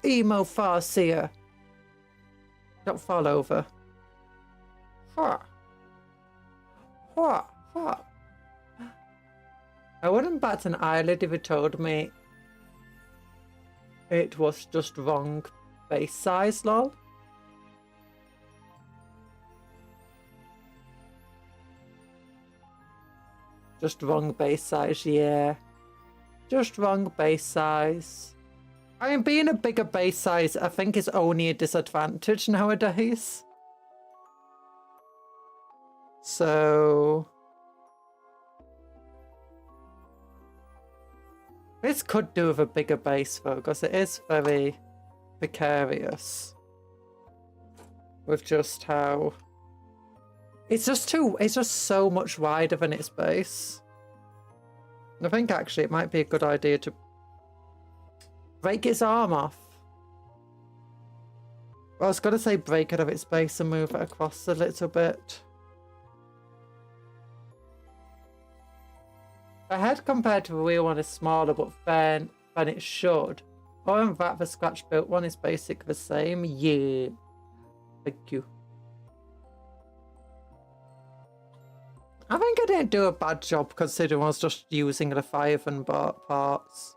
Emo Farseer. Don't fall over. I wouldn't bat an eyelid if it told me it was just wrong base size, lol. Just wrong base size, yeah. Just wrong base size. I mean, being a bigger base size, I think, is only a disadvantage nowadays. So... this could do with a bigger base though, because it is very precarious. With just how... it's just so much wider than its base. I think actually it might be a good idea to break its arm off. I was going to say break it of its base and move it across a little bit. The head compared to the real one is smaller, but than it should. Other than that, the scratch built one is basically the same. Yeah. Thank you. I think I didn't do a bad job considering I was just using the 5 and parts.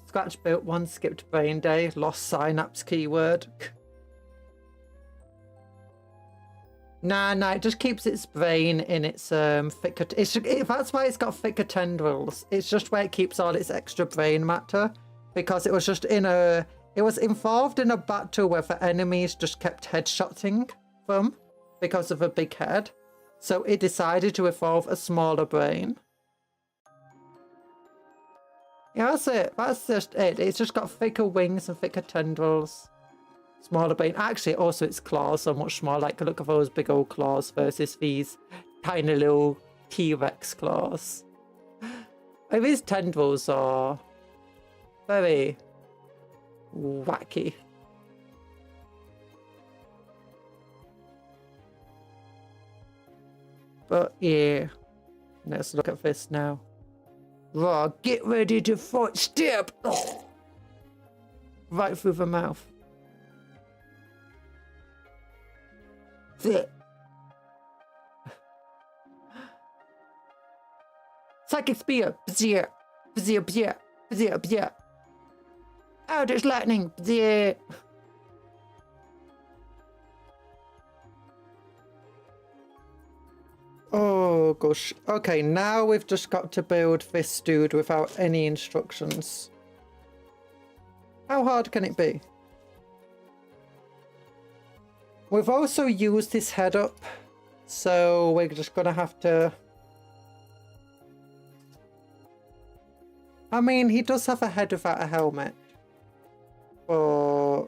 Scratch built one, skipped brain day, lost synapse keyword. Nah, it just keeps its brain in its thicker. That's why it's got thicker tendrils. It's just where it keeps all its extra brain matter, because it was just it was involved in a battle where the enemies just kept headshotting from because of a big head. So it decided to evolve a smaller brain. Yeah, that's it. That's just it. It's just got thicker wings and thicker tendrils. Smaller brain. Actually, also its claws are much smaller. Like, look at those big old claws versus these tiny little T-Rex claws. Like, these tendrils are very wacky. But yeah, let's look at this now. Raw, get ready to fight. Step! Oh. Right through the mouth. Psychic spear. Bzir. Bzir, bzir. Bzir, bzir. Oh, there's lightning. Bzir. Oh gosh. Okay, now we've just got to build this dude without any instructions. How hard can it be? We've also used his head up, so we're just gonna have to... I mean, he does have a head without a helmet. But...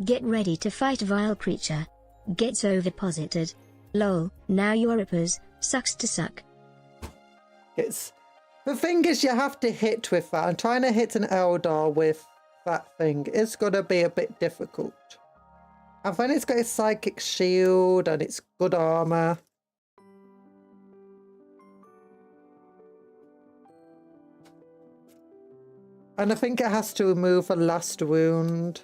Get ready to fight vile creature. Gets overposited. Lol, now your rippers. Sucks to suck. It's... The thing is, you have to hit with that. And trying to hit an Eldar with that thing is gonna be a bit difficult. And then it's got its psychic shield and it's good armor. And I think it has to remove a last wound.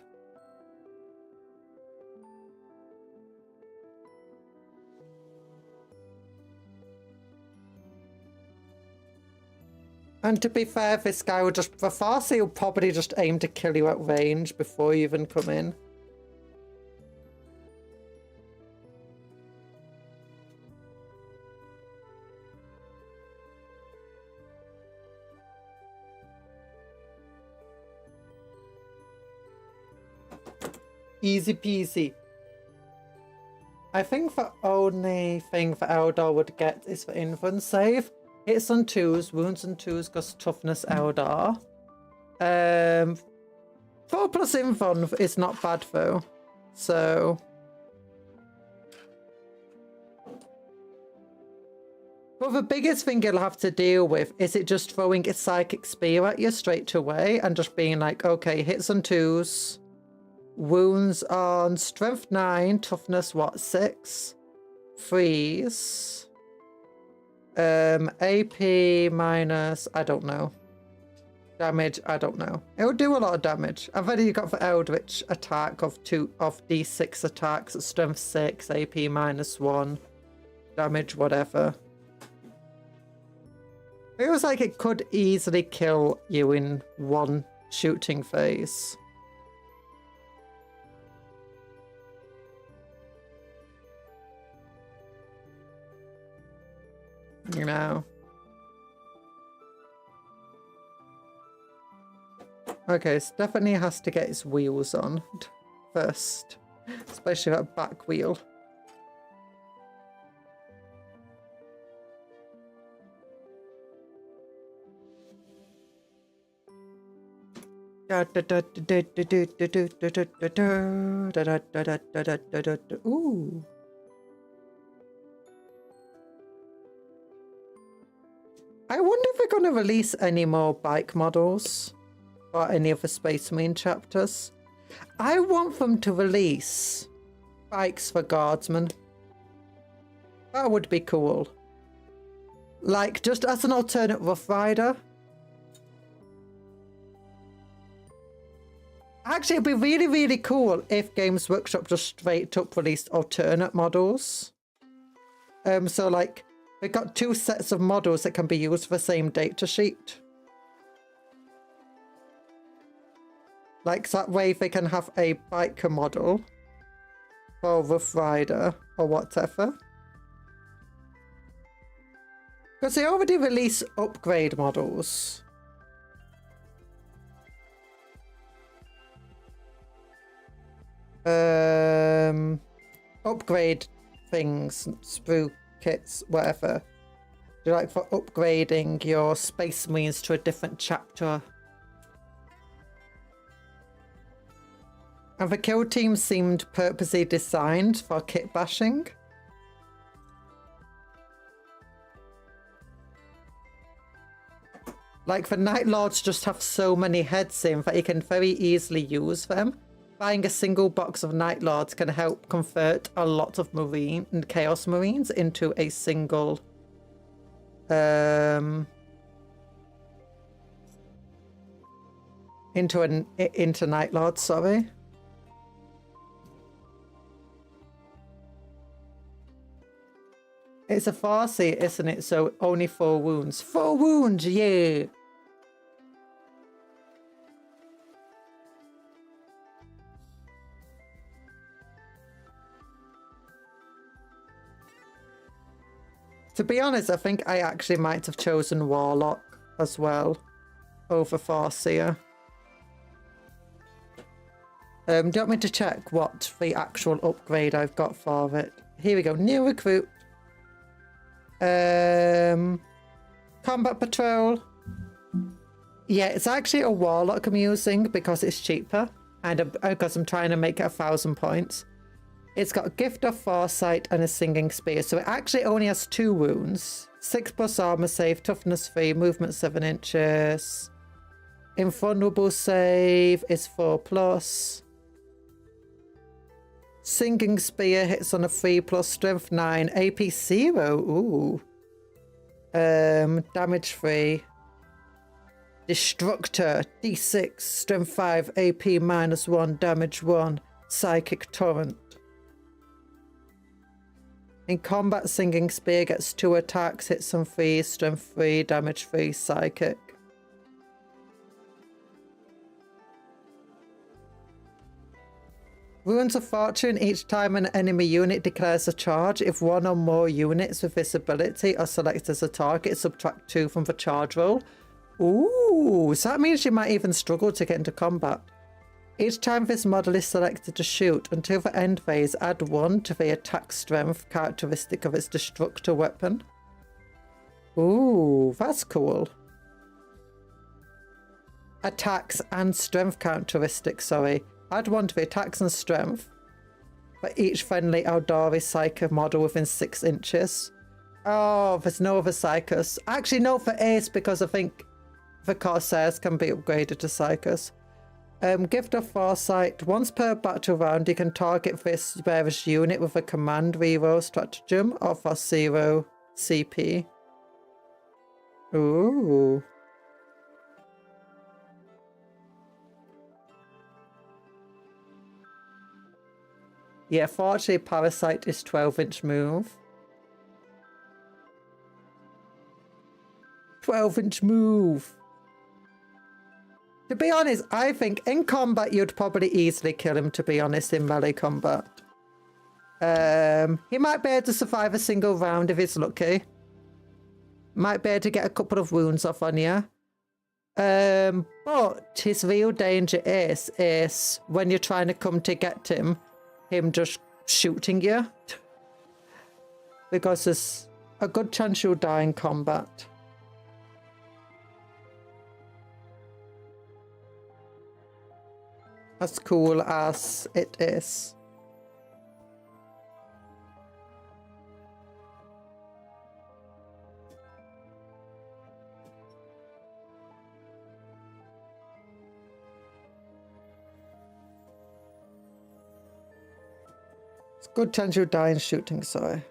And to be fair, this guy would just... The Farsi will probably just aim to kill you at range before you even come in. Easy peasy. I think the only thing the Eldar would get is the invuln save. Hits on 2s, wounds on 2s, goes toughness Eldar. 4+ invuln is not bad though. So... But the biggest thing you'll have to deal with is it just throwing a psychic spear at you straight away and just being like, okay, hits on 2s. Wounds on strength 9, toughness what, 6? 3s. AP minus, I don't know. Damage, I don't know. It'll do a lot of damage. I've already got the Eldritch attack of D6 attacks at strength 6, AP minus 1. Damage, whatever. Feels like it could easily kill you in one shooting phase. You know. Okay, Stephanie has to get his wheels on first. Especially that back wheel. Ooh. I wonder if we're going to release any more bike models or any of the Space Marine chapters. I want them to release bikes for guardsmen. That would be cool. Like, just as an alternate Rough Rider. Actually, it'd be really, really cool if Games Workshop just straight up released alternate models. So, like, we've got 2 sets of models that can be used for the same data sheet. Like, that way they can have a biker model for Rough Rider or whatever. Because they already release upgrade models. Upgrade things, sprue kits, whatever. Like for upgrading your Space Marines to a different chapter. And the kill team seemed purposely designed for kit bashing. Like the Night Lords just have so many heads in that you can very easily use them. Buying a single box of Night Lords can help convert a lot of Marine and Chaos Marines into a single into Night Lords, sorry. It's a Farsi, isn't it? So only 4 wounds. 4 wounds, yeah! To be honest, I think I actually might have chosen Warlock as well over Farseer. Do you want me to check what the actual upgrade I've got for it? Here we go, new recruit. Combat Patrol. Yeah, it's actually a Warlock I'm using because it's cheaper and because I'm trying to make it 1,000 points. It's got Gift of Foresight and a Singing Spear, so it actually only has 2 wounds. 6+ armor save, toughness 3, movement 7 inches. Invulnerable save is 4+. Singing Spear hits on a 3+, strength 9, AP 0. Ooh. Damage 3. Destructor, D6, strength 5, AP -1, damage 1, Psychic Torrent. In combat, Singing Spear gets 2 attacks, hits on 3, strength 3, damage 3, psychic. Runes of Fortune. Each time an enemy unit declares a charge, if 1 or more units with this ability are selected as a target, subtract 2 from the charge roll. Ooh, so that means you might even struggle to get into combat. Each time this model is selected to shoot, until the end phase, add 1 to the attack strength characteristic of its destructor weapon. Ooh, that's cool. Attacks and strength characteristics, sorry. Add 1 to the attacks and strength for each friendly Eldari Psyker model within 6 inches. Oh, there's no other Psykers. Actually, no, for Ace, because I think the Corsairs can be upgraded to Psykers. Gift of Foresight. Once per battle round, you can target this bearer's unit with a command reroll stratagem or for 0 CP. Ooh. Yeah, fortunately, Parasite is 12-inch move. 12-inch move. To be honest, I think in combat you'd probably easily kill him, to be honest, in melee combat. He might be able to survive a single round if he's lucky. Might be able to get a couple of wounds off on you. But his real danger is when you're trying to come to get him just shooting you. Because there's a good chance you'll die in combat. As cool as it is. It's good chance you'll die in shooting, sorry.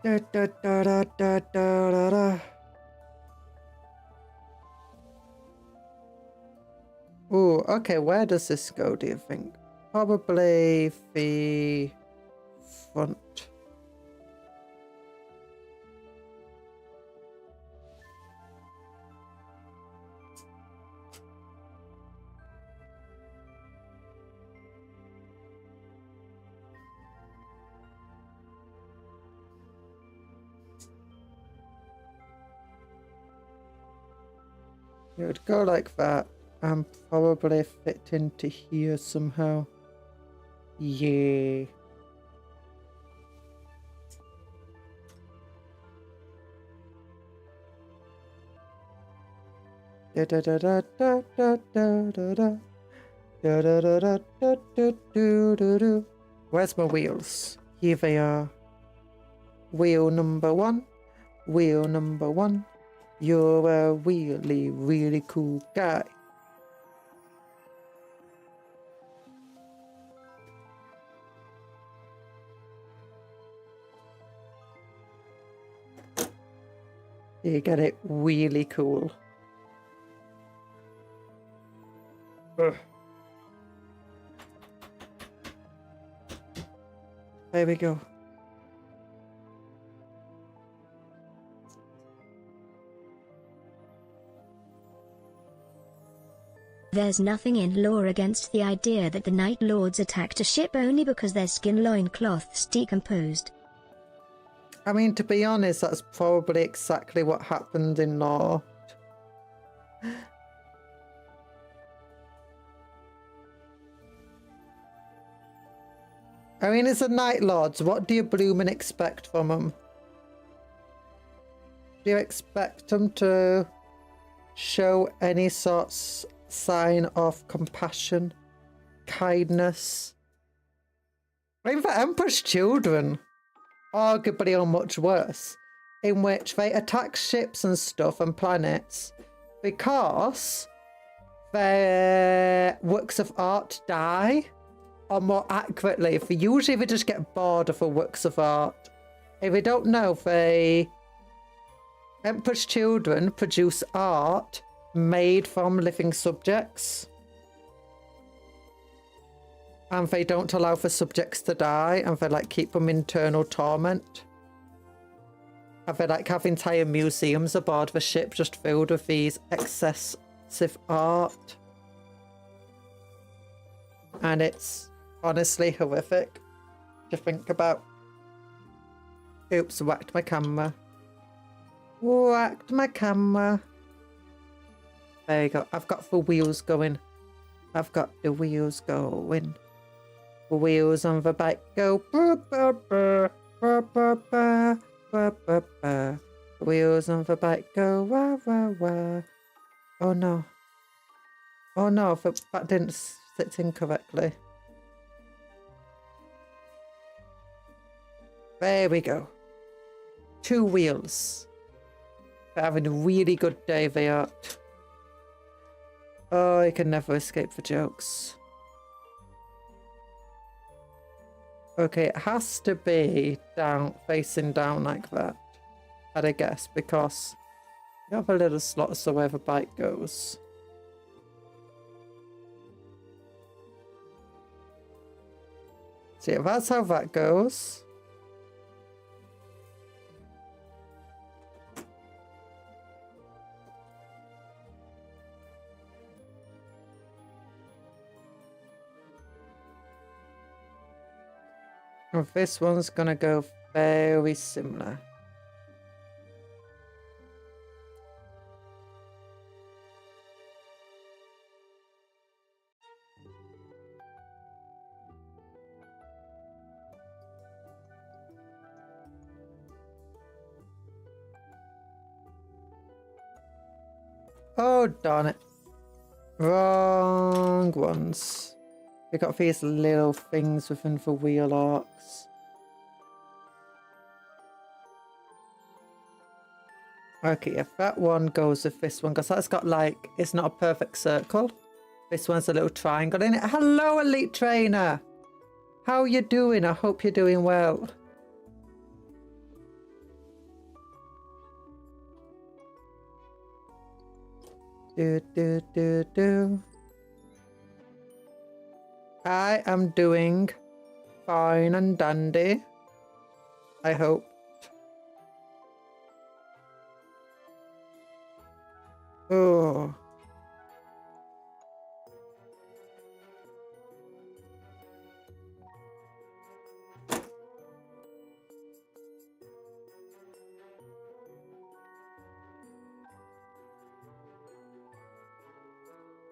Da, da, da, da, da, da, da. Ooh, okay, where does this go, do you think? Probably the front. It would go like that and probably fit into here somehow. Yeah. Da da da da da da da da da da da da da da da da da. Where's my wheels? Here they are. Wheel number 1. Wheel number 1. You're a really, really cool guy. You get it? Really cool. Ugh. There we go. There's nothing in lore against the idea that the Night Lords attacked a ship only because their skin loincloths decomposed. I mean, to be honest, that's probably exactly what happened in lore. I mean, it's a Night Lords. What do you blooming expect from them? Do you expect them to show any sorts sign of compassion, kindness? Even for Emperor's Children, arguably are much worse, in which they attack ships and stuff and planets because their works of art die, or more accurately, if usually they just get bored of the works of art. If they don't know, Emperor's Children produce art made from living subjects, and they don't allow for subjects to die, and they like keep them in eternal torment, and they like have entire museums aboard the ship just filled with these excessive art, and it's honestly horrific to think about. Oops, whacked my camera. Whacked my camera. There you go. I've got the wheels going. I've got the wheels going. The wheels on the bike go. Burr, burr, burr, burr, burr, burr, burr, burr, burr. The wheels on the bike go. Wah, wah, wah. Oh no. Oh no, that didn't sit in correctly. There we go. 2 wheels. They're having a really good day, they are. Oh, you can never escape the jokes. Okay, it has to be down, facing down like that, I'd guess, because you have a little slot so where the bike goes. See, that's how that goes. And this one's gonna go very similar. Oh, darn it. Wrong ones. We got these little things within the wheel arcs. Okay, if that one goes with this one, because that's got like, it's not a perfect circle. This one's a little triangle in it. Hello, Elite Trainer. How you doing? I hope you're doing well. Do. I am doing fine and dandy. I hope. Oh.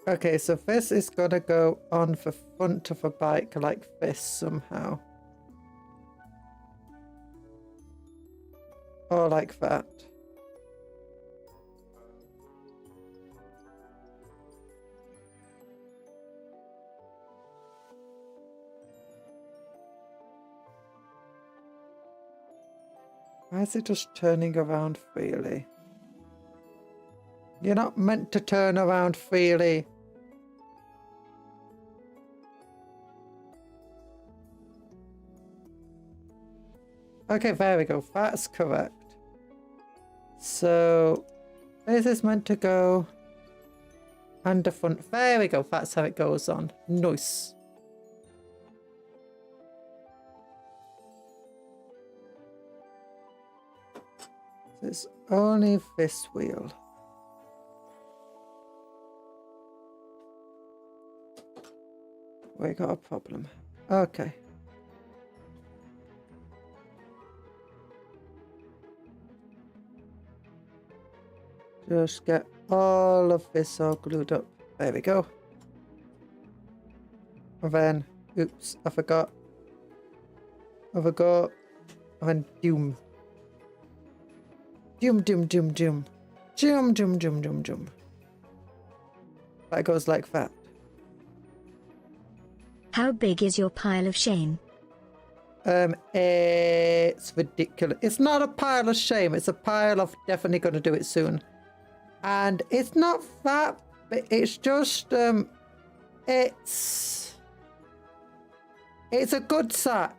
Okay, so this is gonna go on the front of a bike like this somehow. Or like that. Why is it just turning around freely? You're not meant to turn around freely. Okay, there we go. That's correct. So, this is meant to go under front. There we go. That's how it goes on. Nice. It's only this wheel. We got a problem. Okay. Just get all of this all glued up. There we go. And then, oops, I forgot. And then doom. Doom. That goes like that. How big is your pile of shame? It's ridiculous. It's not a pile of shame. It's a pile of definitely going to do it soon. And it's not that, but it's just, it's a good set.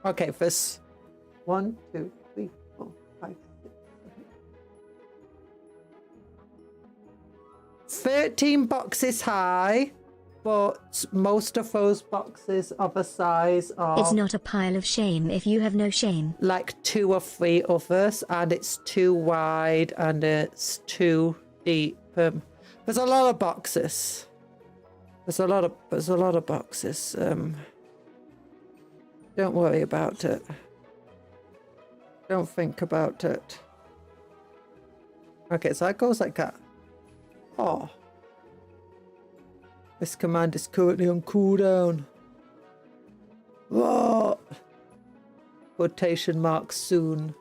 Okay, this 1, 2, 3, 4, 5, 6, 7. 13 boxes high, but most of those boxes are the size of... It's not a pile of shame if you have no shame. Like 2 or 3 others, and it's too wide and it's too deep. There's a lot of boxes. There's a lot of boxes. Don't worry about it. Don't think about it. Okay, so that goes like that. Oh. This command is currently on cooldown. What? Quotation marks soon.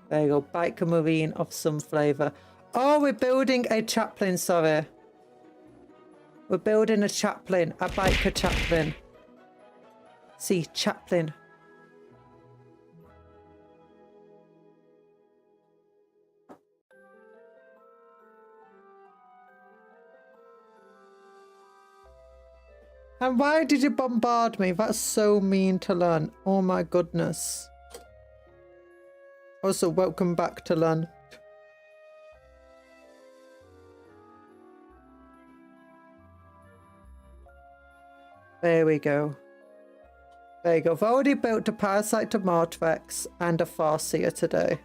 There you go. Biker Marine of some flavour. Oh, we're building a chaplain, sorry. We're building a chaplain. A biker chaplain. See, chaplain. And why did you bombard me? That's so mean to learn. Oh my goodness. Also, welcome back to learn. There we go. There you go. I've already built a Parasite to Mortrex and a Farseer today.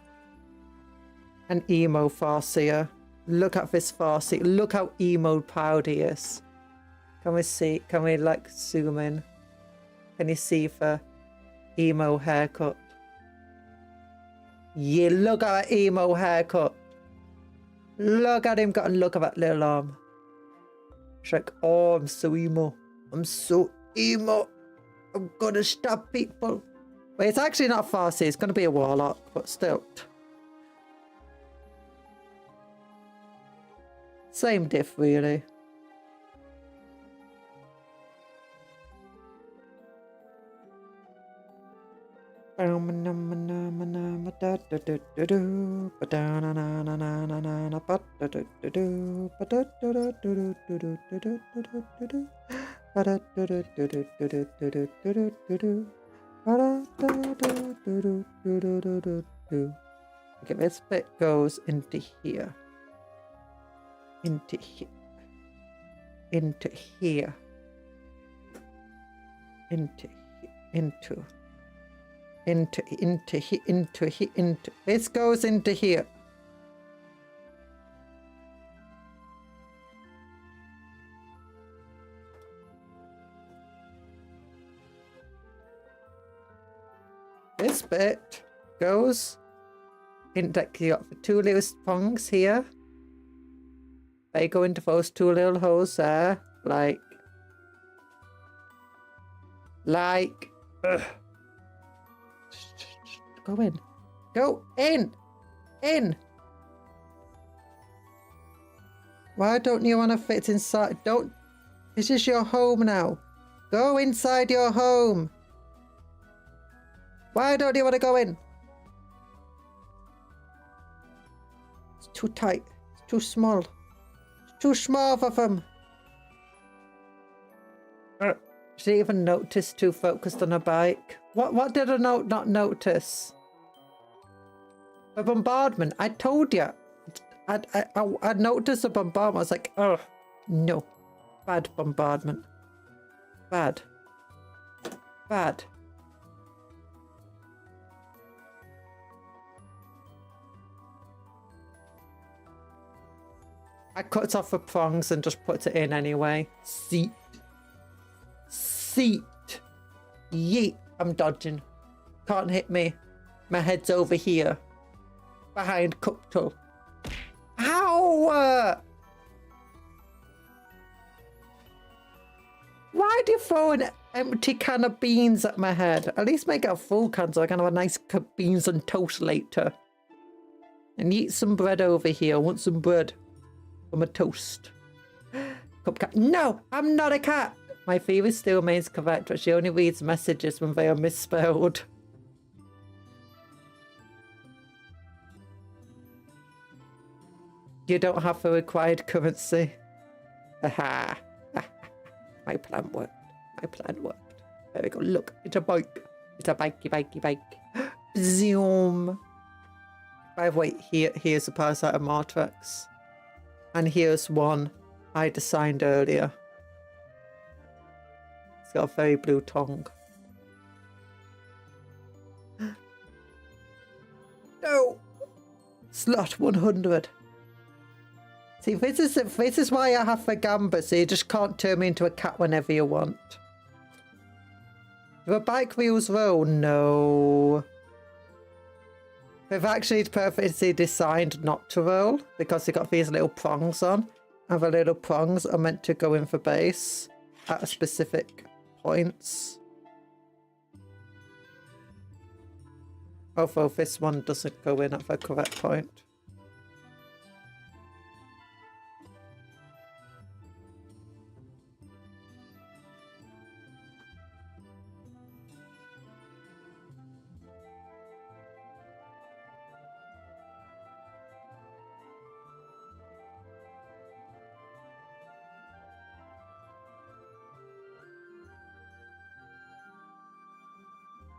An emo Farseer. Look at this Farseer. Look how emo proud he is. Can we see? Can we like zoom in? Can you see the emo haircut? Yeah, look at that emo haircut. Look at him got, and look at that little arm. It's like, oh, I'm so emo. I'm so emo. I'm gonna stab people. Wait, it's actually not a Farseer. It's gonna be a Warlock, but still. Same diff, really. Okay, this bit goes into here. Into here. Into here. Into. This goes into here. This bit goes into, you got the two little prongs here. They go into those two little holes there, like. Ugh. Go in. Go in. In. Why don't you want to fit inside? Don't. This is your home now. Go inside your home. Why don't you want to go in? It's too tight. It's too small. It's too small for them. She didn't even notice, too focused on her bike. What did I not notice? A bombardment. I told you. I noticed a bombardment. I was like, oh, no. Bad bombardment. Bad. Bad. I cut off the prongs and just put it in anyway. Seat. Yeet. I'm dodging. Can't hit me. My head's over here. Behind Cuptle. Ow! Why do you throw an empty can of beans at my head? At least make it a full can so I can have a nice cup of beans and toast later. And eat some bread over here. I want some bread. From a toast. Cupcake. No! I'm not a cat! My theory still remains correct, but she only reads messages when they are misspelled. You don't have the required currency. Aha. My plan worked. My plan worked. There we go. Look, it's a bike. It's a bikey. Zoom. By the way, here's a parasite of Martrex. And here's one I designed earlier. It's got a very blue tongue. No! Slot 100. See, this is why I have the gamba, so you just can't turn me into a cat whenever you want. Do the bike wheels roll? No. They've actually perfectly designed not to roll because they've got these little prongs on. And the little prongs are meant to go in for base at specific points. Although this one doesn't go in at the correct point.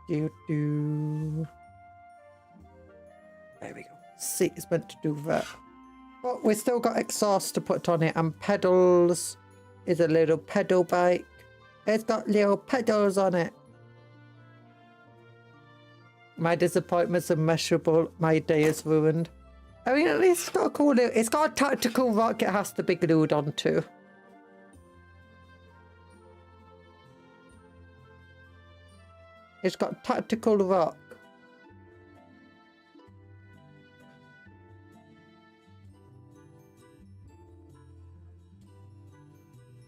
There we go. Seat is meant to do that. But we still got exhaust to put on it, and pedals is a little pedal bike. It's got little pedals on it. My disappointment's immeasurable. My day is ruined. I mean, at least it's got a cool little, it's got a tactical rock it has to be glued onto. It's got tactical rock.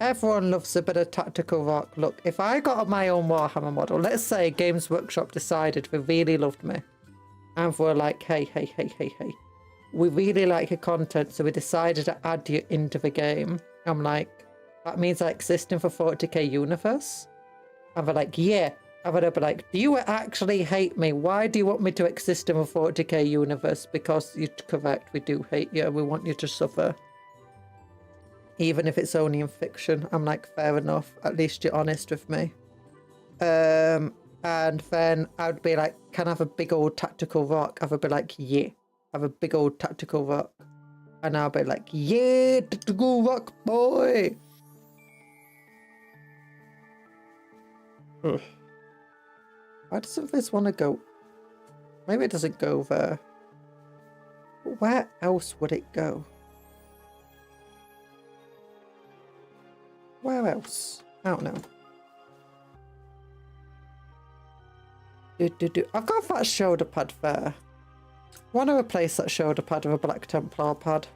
Everyone loves a bit of tactical rock. Look, if I got my own Warhammer model, let's say Games Workshop decided they really loved me. And we're like, hey. We really like your content, so we decided to add you into the game. I'm like, that means I exist in the 40k universe? And they're like, yeah. I'm gonna be like, do you actually hate me? Why do you want me to exist in a 40k universe? Because you're correct, we do hate you. We want you to suffer. Even if it's only in fiction. I'm like, fair enough. At least you're honest with me. And then I'd be like, can I have a big old tactical rock? I would be like, yeah. Have a big old tactical rock. And I'll be like, yeah, tactical rock boy. Ugh. Why doesn't this want to go? Maybe it doesn't go there. But where else would it go? Where else? I don't know. I've got that shoulder pad there. I want to replace that shoulder pad with a Black Templar pad.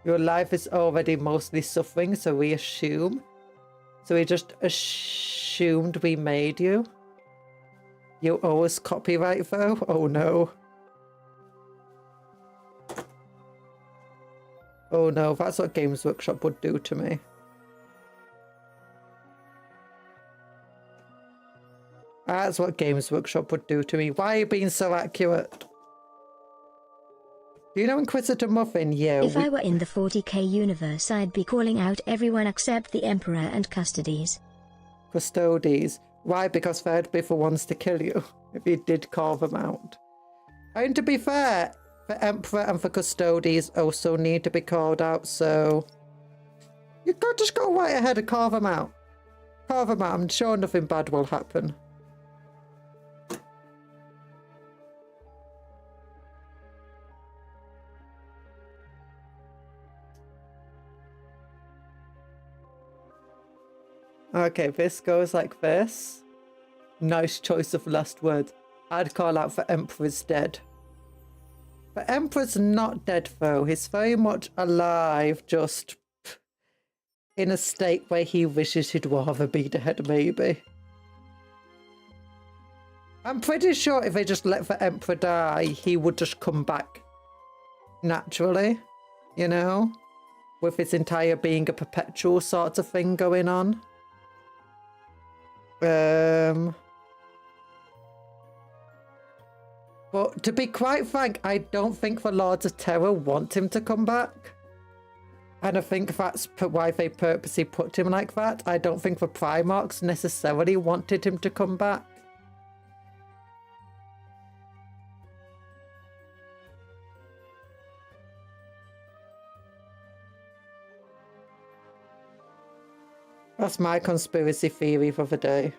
Your life is already mostly suffering, so we assume. So we just assumed we made you. You owe us copyright though? Oh no. Oh no, that's what Games Workshop would do to me. That's what Games Workshop would do to me. Why are you being so accurate? Do you know Inquisitor Muffin? Yeah. If I were in the 40k universe, I'd be calling out everyone except the Emperor and Custodes. Custodes. Why? Because they'd be the ones to kill you if you did carve them out. And to be fair, the Emperor and the Custodes also need to be called out, so you could just go right ahead and carve them out. Carve them out. I'm sure nothing bad will happen. Okay, this goes like this. Nice choice of last word. I'd call out for Emperor's dead. The Emperor's not dead though. He's very much alive, just in a state where he wishes he'd rather be dead, maybe. I'm pretty sure if they just let the Emperor die, he would just come back naturally, you know? With his entire being a perpetual sort of thing going on. But to be quite frank, I don't think the Lords of Terror want him to come back. And I think that's why they purposely put him like that. I don't think the Primarchs necessarily wanted him to come back. That's my conspiracy theory for the day.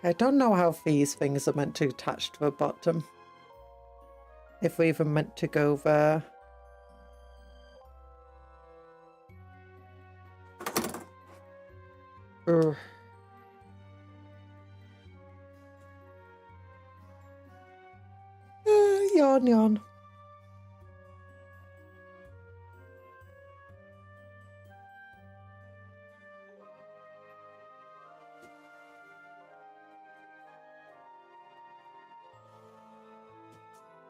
I don't know how these things are meant to attach to the bottom. If we even meant to go there. Ugh. Yawn, yawn.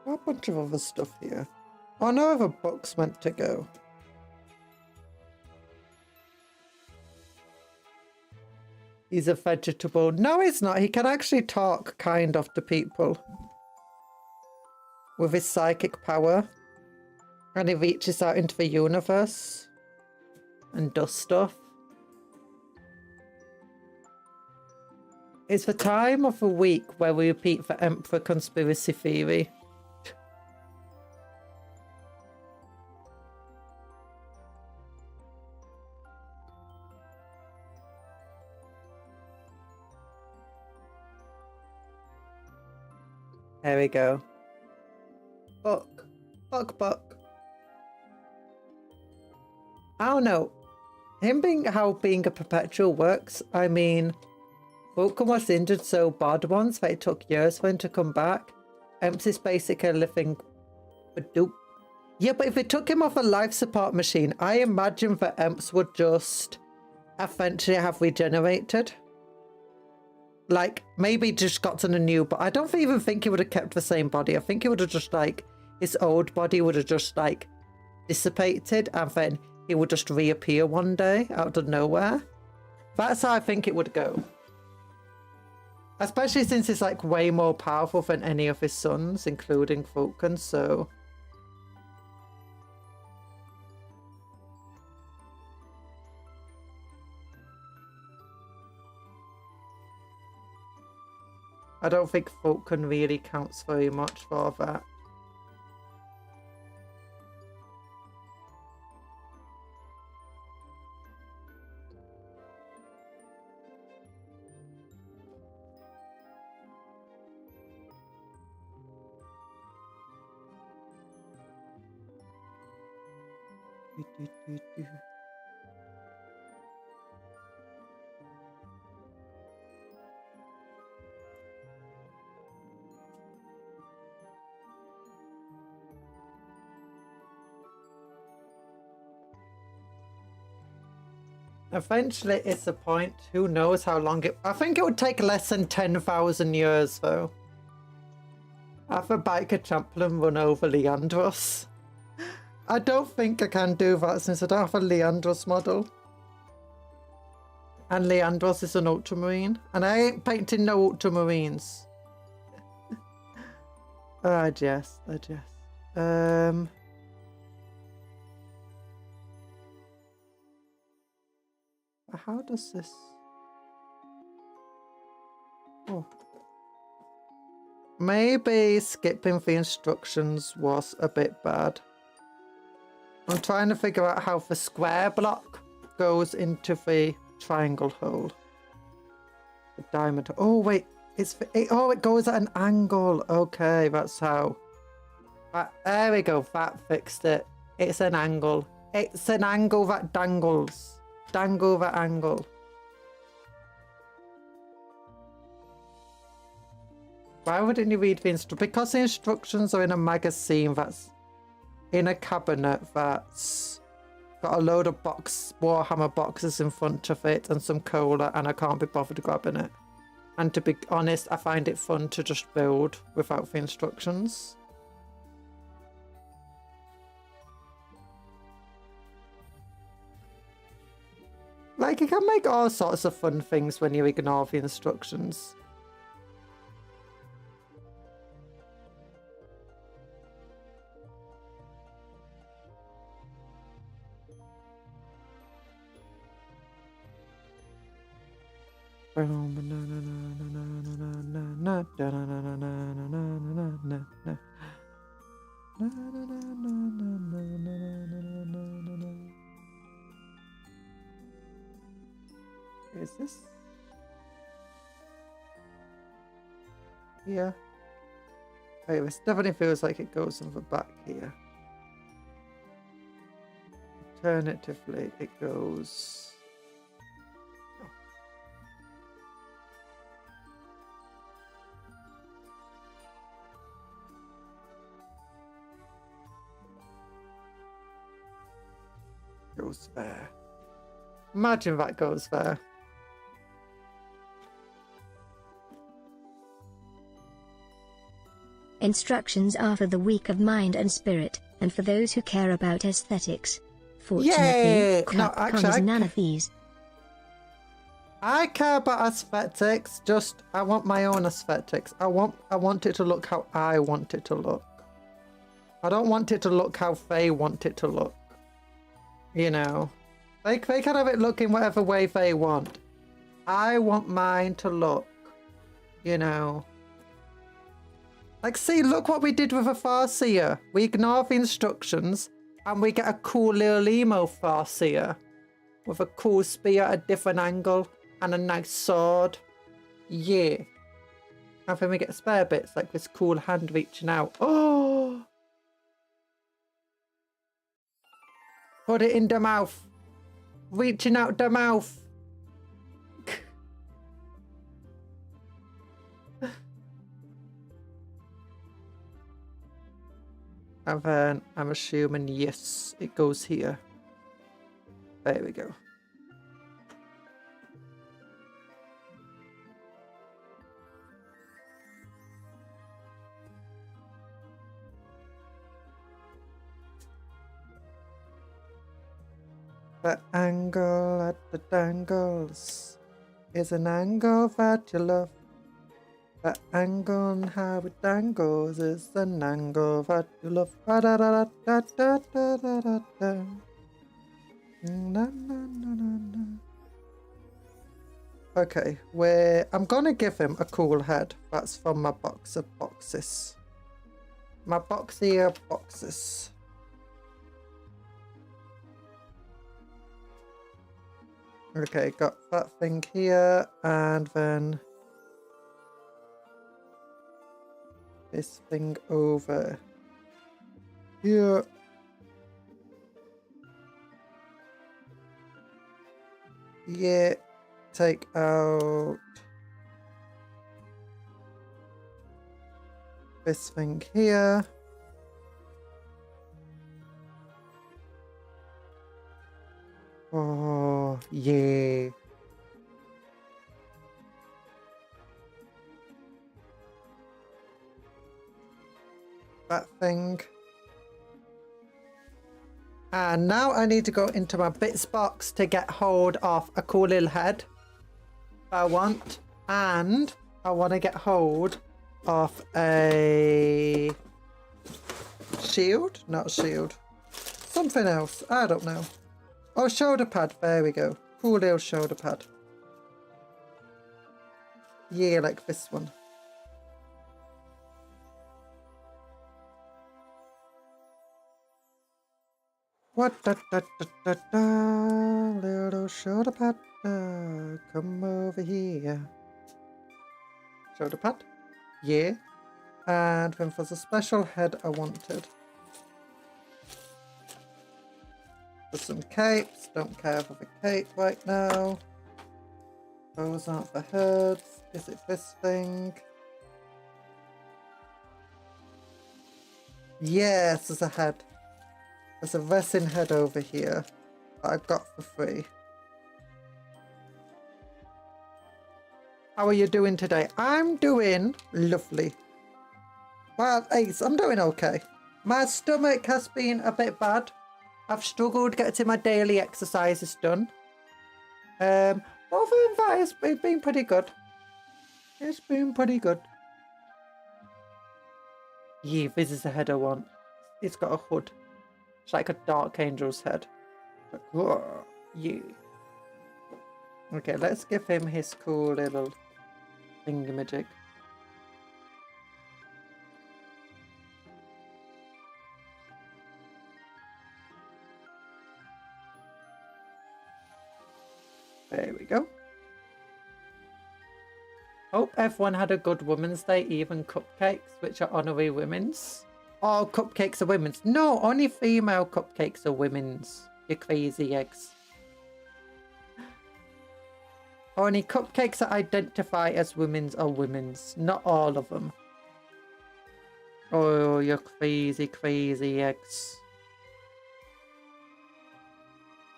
A bunch of other stuff here. Oh, no other books meant to go. He's a vegetable. No, he's not. He can actually talk kind of to people. With his psychic power. And he reaches out into the universe. And does stuff. It's the time of the week where we repeat the Emperor conspiracy theory. There we go. Book. Book. I don't know. How being a perpetual works, I mean, Vulcan was injured so bad once that it took years for him to come back. Emps is basically living a dope. Yeah, but if it took him off a life support machine, I imagine that Emps would just eventually have regenerated. Like, maybe just gotten a new, but I don't even think he would have kept the same body. I think he would have just, like, his old body would have just, like, dissipated, and then he would just reappear one day out of nowhere. That's how I think it would go. Especially since he's, like, way more powerful than any of his sons, including Vulcan, so... I don't think Vulcan really counts very much for that. Eventually, it's a point. Who knows how long it... I think it would take less than 10,000 years, though. Have a biker champion run over Leandros. I don't think I can do that since I don't have a Leandros model. And Leandros is an ultramarine. And I ain't painting no ultramarines. I jest. How does this... Oh. Maybe skipping the instructions was a bit bad. I'm trying to figure out how the square block goes into the triangle hole. The diamond... Oh, wait. it goes at an angle. Okay, that's how. There we go. That fixed it. It's an angle. It's an angle that dangles. Dangle that angle. Why wouldn't you read the instructions? Because the instructions are in a magazine that's in a cabinet that's got a load of Warhammer boxes in front of it and some cola, and I can't be bothered grabbing it. And to be honest, I find it fun to just build without the instructions. Like, you can make all sorts of fun things when you ignore the instructions. Is this? Yeah. Wait, this definitely feels like it goes on the back here. Alternatively, it goes... goes there. Imagine that goes there. Instructions are for the weak of mind and spirit, and for those who care about aesthetics. Fortunately, comes none of these. I care about aesthetics, just I want my own aesthetics. I want it to look how I want it to look. I don't want it to look how they want it to look. You know, they can have it looking whatever way they want. I want mine to look, you know. Like, see, look what we did with a Farseer. We ignore the instructions and we get a cool little emo Farseer with a cool spear at a different angle and a nice sword. Yeah. And then we get spare bits like this cool hand reaching out. Oh! Put it in the mouth. Reaching out the mouth. And then I'm assuming, yes, it goes here. There we go. The angle at the dangles is an angle that you love. The angle and how it dangles is an angle that you love. Da da da da da da da da da. Na, na, na, na, na. Okay, I'm gonna give him a cool head. That's from my box of boxes. My boxier boxes. Okay, got that thing here, and then this thing over here. Yeah, take out this thing here. Oh, yeah. That thing. And now I need to go into my bits box to get hold of a cool little head I want. And I want to get hold of a shield. Not a shield. Something else. I don't know. Oh, shoulder pad. There we go. Cool little shoulder pad. Yeah, like this one. What da da da da da, little shoulder pad, come over here. Shoulder pad, yeah. And then for the special head I wanted. For some capes, don't care for the cape right now. Those aren't the heads. Is it this thing? Yes, there's a head. There's a resin head over here that I got for free. How are you doing today? I'm doing lovely. Well, Ace, I'm doing okay. My stomach has been a bit bad. I've struggled getting my daily exercises done. Other than that, it's been pretty good. It's been pretty good. Yeah, this is the head I want. It's got a hood. It's like a dark angel's head. Like, whoa, yeah. Okay, let's give him his cool little thingamajig. There we go. Hope everyone had a good Women's Day, even cupcakes, which are honorary women's. All cupcakes are women's. No, only female cupcakes are women's. You crazy eggs. Only cupcakes that identify as women's are women's. Not all of them. Oh, you crazy, crazy eggs.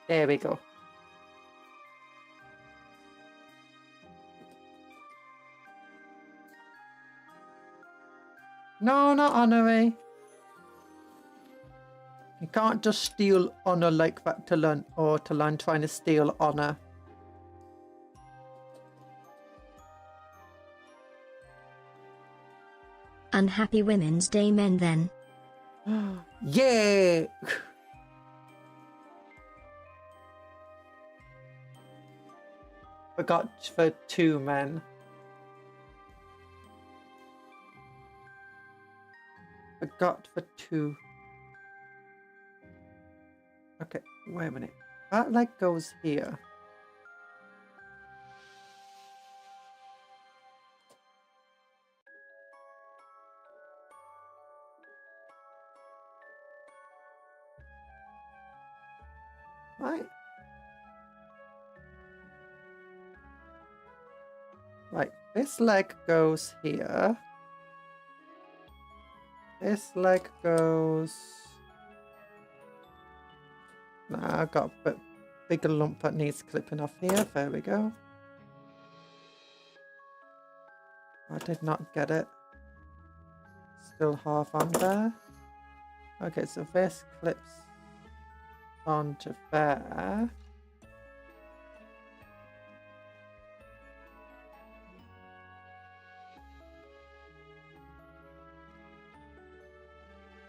There we go. No, not honorary. You can't just steal honor like that to learn, or to learn trying to steal honor. Unhappy Women's Day men then. Yeah! Forgot for 2 men. Forgot for 2. Okay, wait a minute. That leg goes here. Right. Right, this leg goes here. This leg goes... Nah, I've got a bit bigger lump that needs clipping off here. There we go. I did not get it. Still half on there. Okay, so this clips onto there.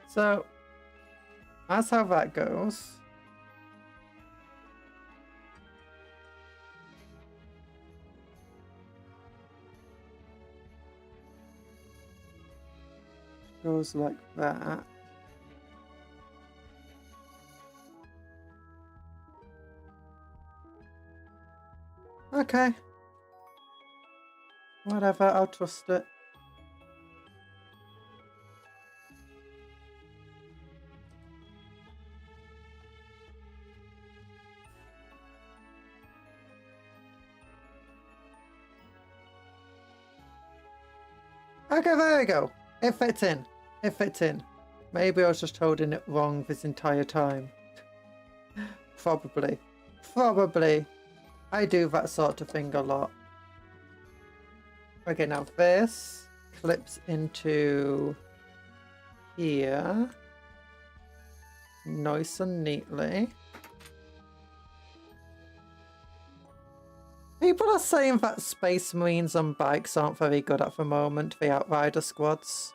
So, that's how that goes. Goes like that. Okay. Whatever, I'll trust it. Okay, there we go. It fits in. It fits in. Maybe I was just holding it wrong this entire time. Probably. Probably. I do that sort of thing a lot. Okay, now this clips into here. Nice and neatly. People are saying that Space Marines on bikes aren't very good at the moment, the Outrider squads.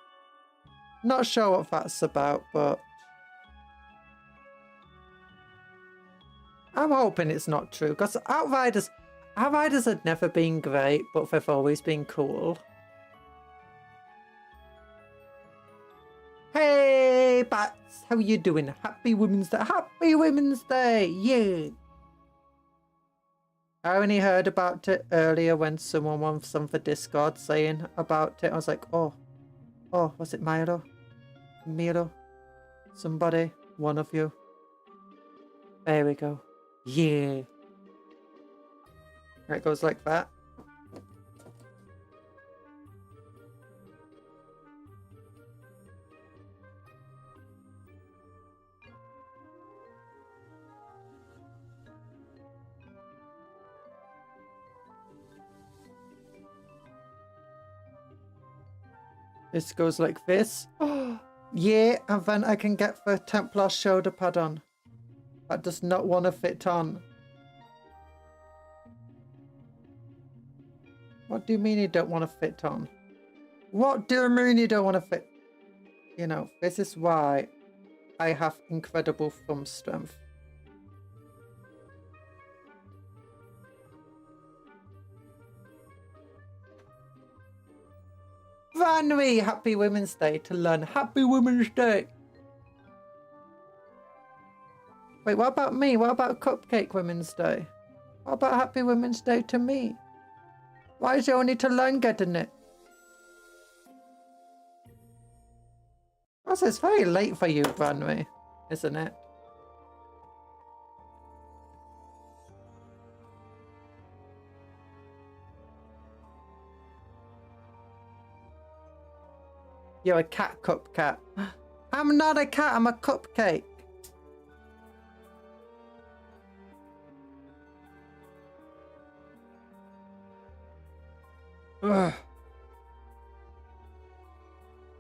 Not sure what that's about, but I'm hoping it's not true, because Outriders had never been great, but they've always been cool. Hey, Bats, how you doing? Happy Women's Day! Happy Women's Day! Yeah! I only heard about it earlier when someone was on the Discord saying about it. I was like, oh, was it Milo? Milo? Somebody? One of you? There we go. Yeah. It goes like that. This goes like this. Oh, yeah, and then I can get the Templar shoulder pad on. That does not want to fit on. What do you mean you don't want to fit on? What do you mean you don't want to fit? You know, this is why I have incredible thumb strength. Vanry, happy Women's Day to learn. Happy Women's Day. Wait, what about me? What about Cupcake Women's Day? What about Happy Women's Day to me? Why is it only to learn getting it? Also, it's very late for you, Vanry, isn't it? You're a cat cupcat. I'm not a cat, I'm a cupcake. Ugh.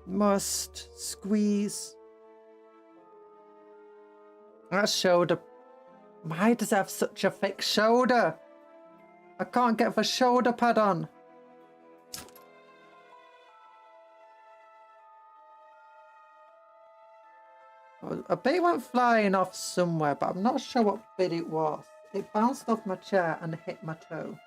Must squeeze. That shoulder. Why does it have such a thick shoulder? I can't get the shoulder pad on. A bit went flying off somewhere, but I'm not sure what bit it was. It bounced off my chair and hit my toe.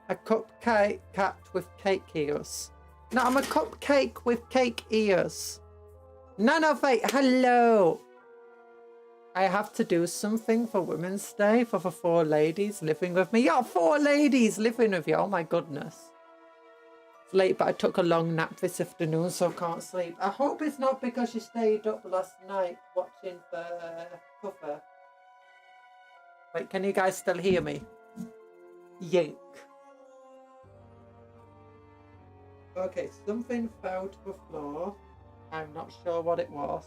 A cupcake cat with cake ears. No, I'm a cupcake with cake ears. None of it. Hello. I have to do something for Women's Day for the 4 ladies living with me. Yeah, 4 ladies living with you. Oh my goodness. It's late, but I took a long nap this afternoon, so I can't sleep. I hope it's not because you stayed up last night watching the cover. Wait, can you guys still hear me? Yank. Okay, something fell to the floor. I'm not sure what it was.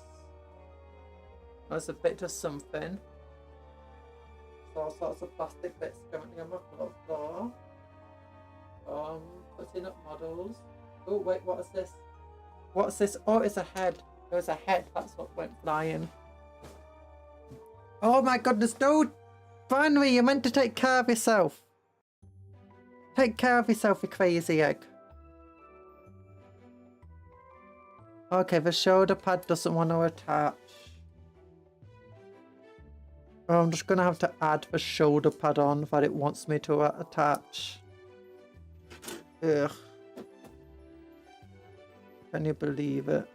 There's a bit of something. All sorts of plastic bits currently on my floor. Putting up models. Oh wait, what is this? What's this? Oh, it's a head. It was a head. That's what went flying. Oh my goodness, no! Finally, you're meant to take care of yourself. Take care of yourself, you crazy egg. Okay, the shoulder pad doesn't want to attach. Oh, I'm just going to have to add the shoulder pad on that it wants me to attach. Ugh. Can you believe it?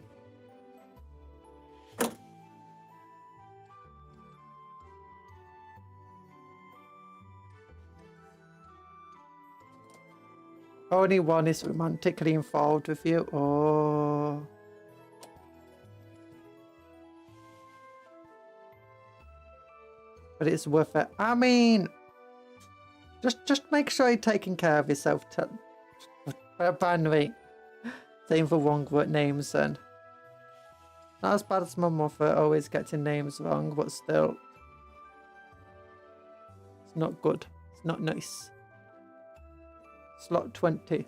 Only one is romantically involved with you. Oh. But it's worth it. I mean, just make sure you're taking care of yourself. Finally, saying the wrong names then. Not as bad as my mother, always getting names wrong, but still. It's not good. It's not nice. Slot 20.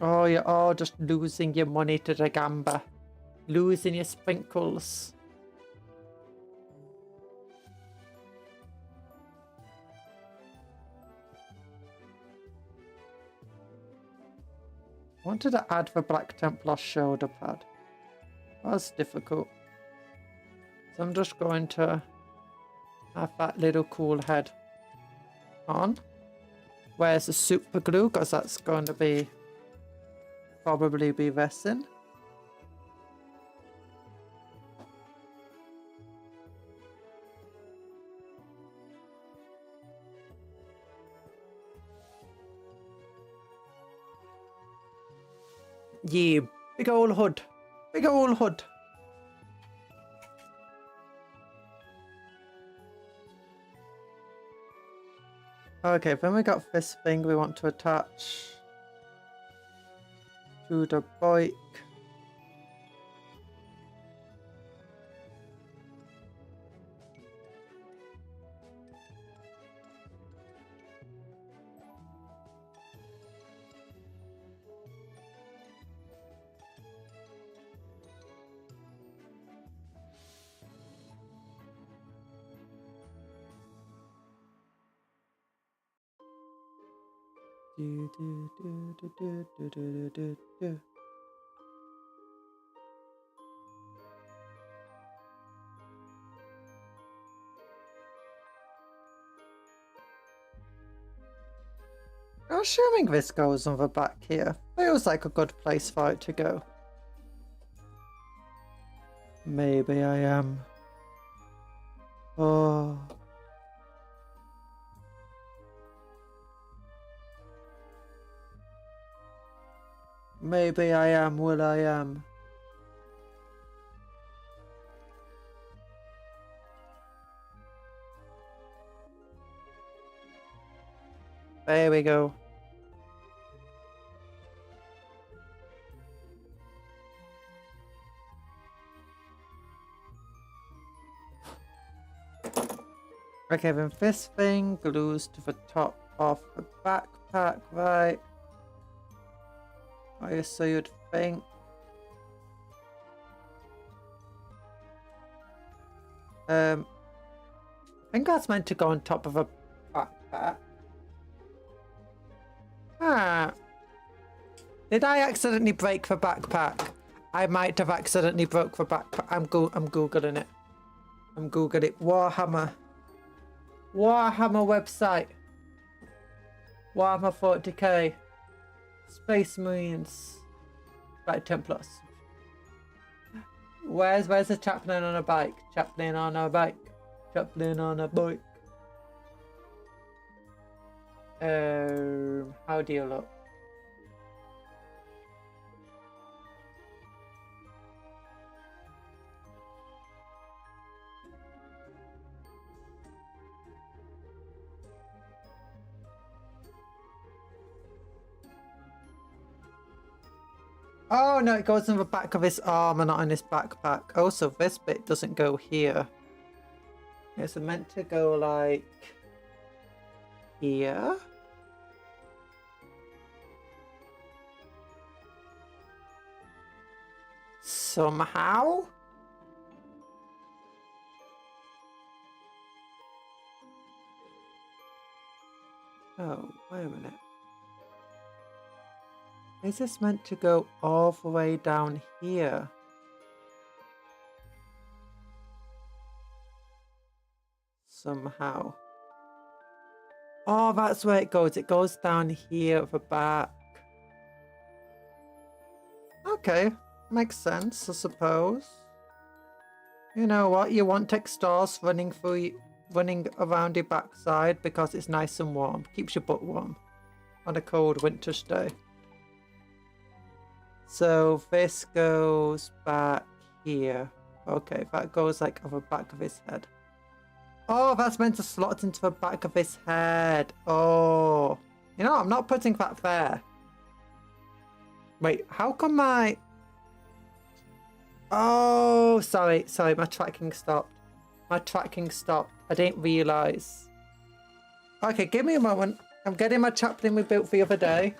Oh, you're all just losing your money to the gamba. Losing your sprinkles. I wanted to add the Black Templar shoulder pad. That's difficult. So I'm just going to have that little cool head on. Where's the super glue? Because that's going to probably be resin. Yeah, big old hood. Big old hood. Okay, then we got this thing we want to attach to the bike. Assuming this goes on the back here, feels like a good place for it to go. Maybe I am. Oh. Maybe I am, will I am. There we go. Okay, then this thing glues to the top of the backpack, right? I so you'd think. I think that's meant to go on top of a backpack. Ah. Did I accidentally break the backpack? I might have accidentally broke the backpack. I'm googling it. I'm googling it. Warhammer website. Warhammer 40k. Space Marines. Right, Templars. Where's the chaplain on a bike? Chaplain on a bike. Chaplain on a bike. How do you look? Oh no, it goes in the back of his arm and not in his backpack. Also, this bit doesn't go here. It's meant to go like here. Somehow. Oh, wait a minute. Is this meant to go all the way down here? Somehow. Oh, that's where it goes. It goes down here at the back. Okay, makes sense, I suppose. You know what? You want exhaust running around your backside because it's nice and warm. Keeps your butt warm on a cold winter's day. So this goes back here. Okay, that goes like over the back of his head. Oh, that's meant to slot into the back of his head. Oh, you know, I'm not putting that there. Wait, how come my... Oh, sorry, my tracking stopped. My tracking stopped. I didn't realise. Okay, give me a moment. I'm getting my chaplain we built the other day.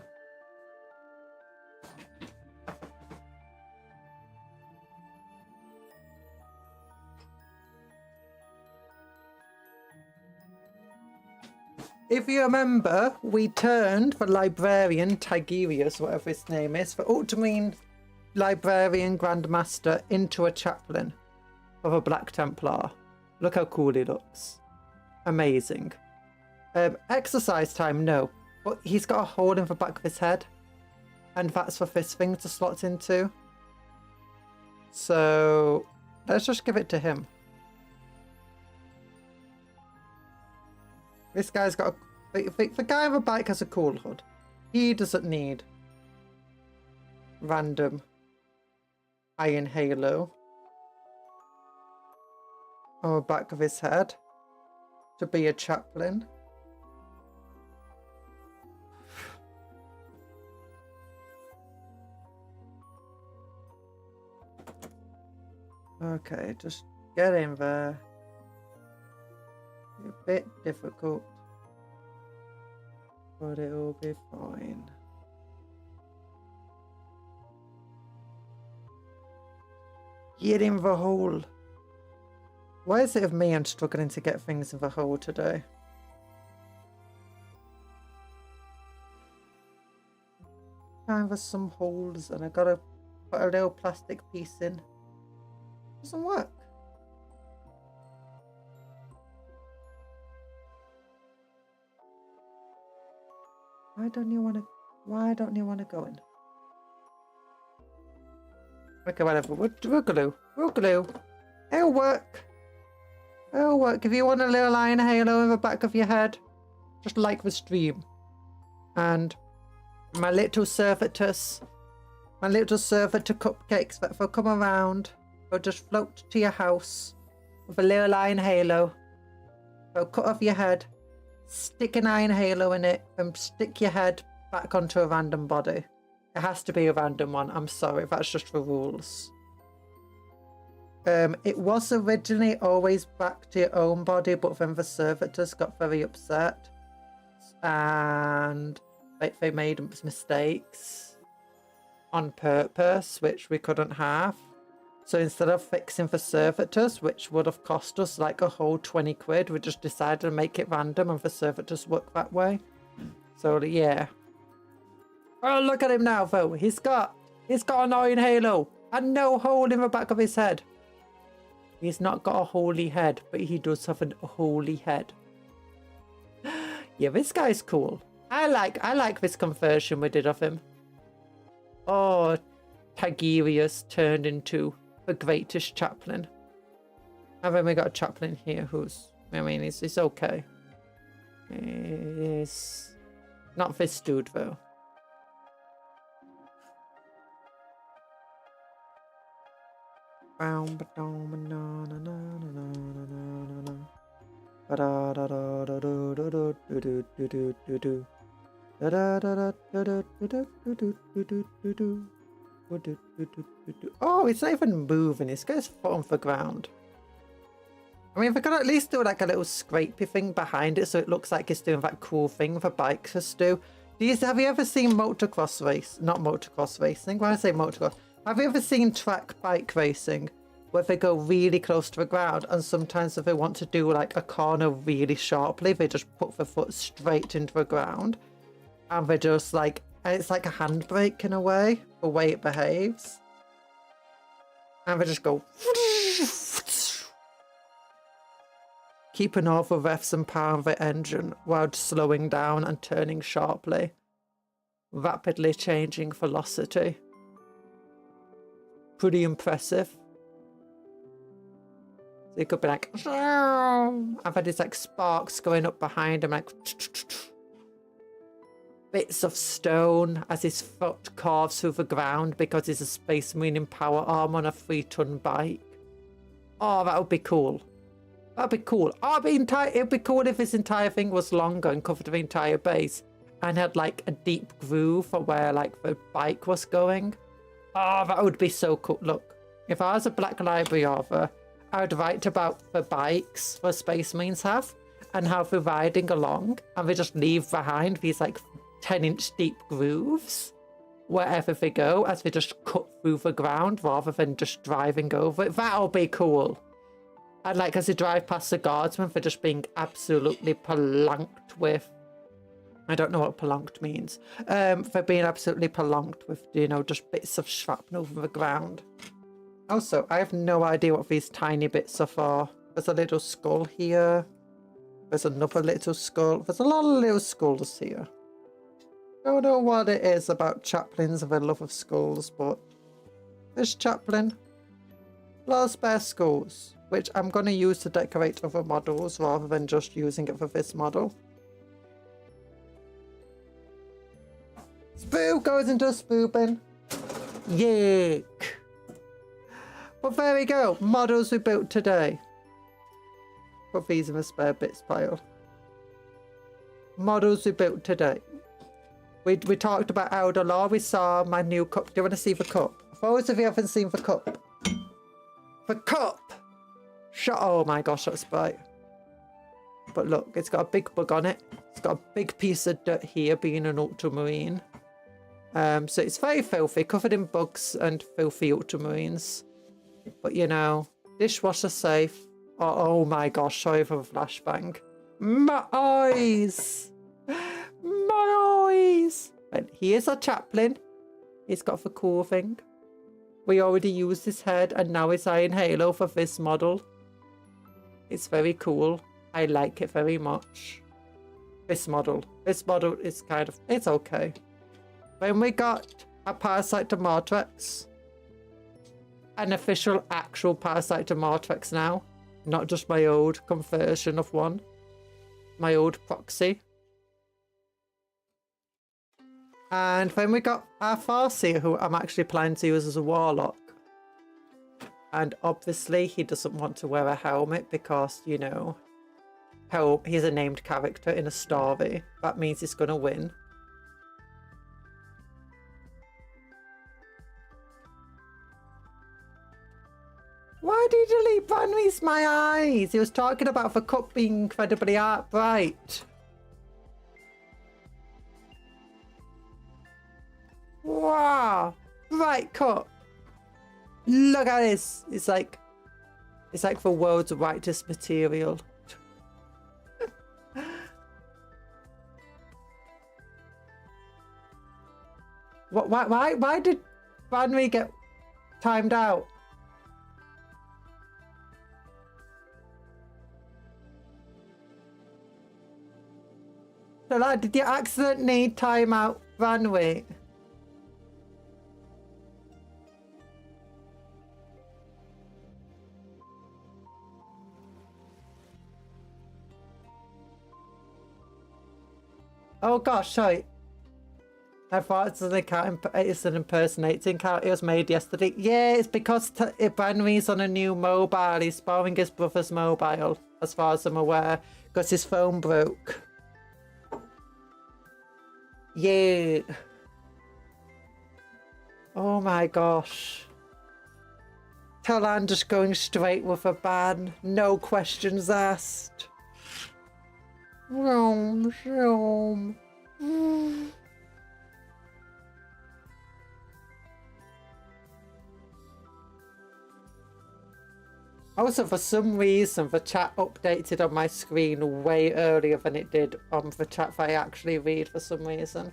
If you remember, we turned the librarian, Tigerius, whatever his name is, the Ultramarine librarian Grandmaster into a chaplain of a Black Templar. Look how cool he looks. Amazing. Exercise time, no. But he's got a hole in the back of his head. And that's for this thing to slot into. So, let's just give it to him. This guy's got a... The guy on the bike has a cool hood. He doesn't need random iron halo on the back of his head to be a chaplain. Okay, just get in there. A bit difficult, but it'll be fine. Get in the hole. Why is it of me I'm struggling to get things in the hole today? And there's some holes and I gotta put a little plastic piece in. Doesn't work. Why don't you want to go in? Okay, whatever. We'll glue. It'll work. It'll work. If you want a little iron halo in the back of your head, just like the stream. And my little servitors, cupcakes that will come around, will just float to your house with a little iron halo. They'll cut off your head, stick an iron halo in it, and stick your head back onto a random body. It has to be a random one. I'm sorry, that's just the rules. It was originally always back to your own body, but then the servitors got very upset and they made mistakes on purpose, which we couldn't have. So instead of fixing the servitors, which would have cost us like a whole 20 quid, we just decided to make it random and the servitors work that way. So yeah. Oh, look at him now though. He's got an iron halo and no hole in the back of his head. He's not got a holy head, but he does have a holy head. Yeah, this guy's cool. I like this conversion we did of him. Oh, Tigerius turned into the greatest chaplain. And then we got a chaplain here who's, I mean, he's okay. He's Not this dude, though. Oh, it's not even moving. It's got his foot on the ground. I mean, they could at least do like a little scrapey thing behind it so it looks like it's doing that cool thing the bikers do. Have you ever seen motocross race? Not motocross racing. Why do I say motocross? Have you ever seen track bike racing where they go really close to the ground and sometimes if they want to do like a corner really sharply, they just put their foot straight into the ground and they just like, and it's like a handbrake in a way, the way it behaves. And they just go keeping all the revs and power of the engine while slowing down and turning sharply. Rapidly changing velocity. Pretty impressive. So it could be like, I've had these like sparks going up behind him, like bits of stone as his foot carves through the ground because he's a Space Marine in power arm on a 3-ton bike. Oh, that would be cool. That'd be cool. Oh, it'd be cool if this entire thing was longer and covered the entire base and had like a deep groove for where like the bike was going. Oh, that would be so cool. Look, if I was a Black Library author, I would write about the bikes the Space Marines have and how they're riding along and they just leave behind these like 10-inch deep grooves wherever they go as they just cut through the ground rather than just driving over it. That'll be cool. And like as they drive past the guardsmen for just being absolutely pelanked with, I don't know what pelanked means, for being absolutely pelanked with, you know, just bits of shrapnel from the ground. Also, I have no idea what these tiny bits are for. There's a little skull here. There's another little skull. There's a lot of little skulls here. I don't know what it is about chaplains and their love of skulls, but this chaplain, a lot of spare skulls, which I'm going to use to decorate other models rather than just using it for this model. Spoo goes into a spoo bin. Yuck. But there we go. Models we built today. Put these in the spare bits pile. Models we built today. We talked about Elder Law. We saw my new cup. Do you want to see the cup? For those of you who haven't seen the cup. The cup! Oh my gosh, that's bright. But look, it's got a big bug on it. It's got a big piece of dirt here, being an ultramarine. So it's very filthy, covered in bugs and filthy ultramarines. But you know, dishwasher safe. Oh my gosh, sorry for the flashbang. My eyes! My eyes! And he is a chaplain. He's got the cool thing. We already used his head and now it's Iron Halo for this model. It's very cool. I like it very much. This model is kind of, it's okay. When we got a Parasite to Mortrex, an official actual Parasite to Mortrex now, not just my old conversion of one, my old proxy. And then we got our Farseer, who I'm actually planning to use as a warlock. And obviously he doesn't want to wear a helmet because, you know, he's a named character in a story. That means he's going to win. Why did you delete Banwy's my eyes? He was talking about the cup being incredibly bright. Wow, bright cup. Look at this. It's like the world's brightest material. Why did Banwy get timed out? So like, did you accidentally time out Banwy? Oh gosh, sorry. I thought it's an account. It's an impersonating account. It was made yesterday. Yeah, it's because Banwy's on a new mobile. He's borrowing his brother's mobile, as far as I'm aware, because his phone broke. Yeah. Oh my gosh. Talan just going straight with a ban. No questions asked. Vroom, vroom. Also, for some reason, the chat updated on my screen way earlier than it did on the chat that I actually read for some reason.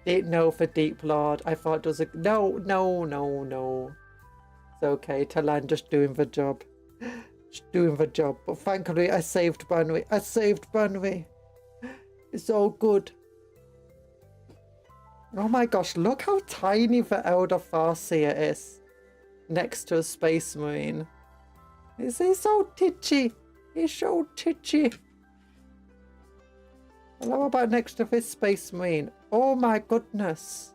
Didn't know for Deep Lord. I thought it was a... No. It's okay. Talan just doing the job. Just doing the job. But thankfully, I saved Banwy. It's all good. Oh my gosh, look how tiny the Elder Farseer is next to a Space Marine. Is he so titchy? He's so titchy. Hello, about next to this Space Marine? Oh my goodness.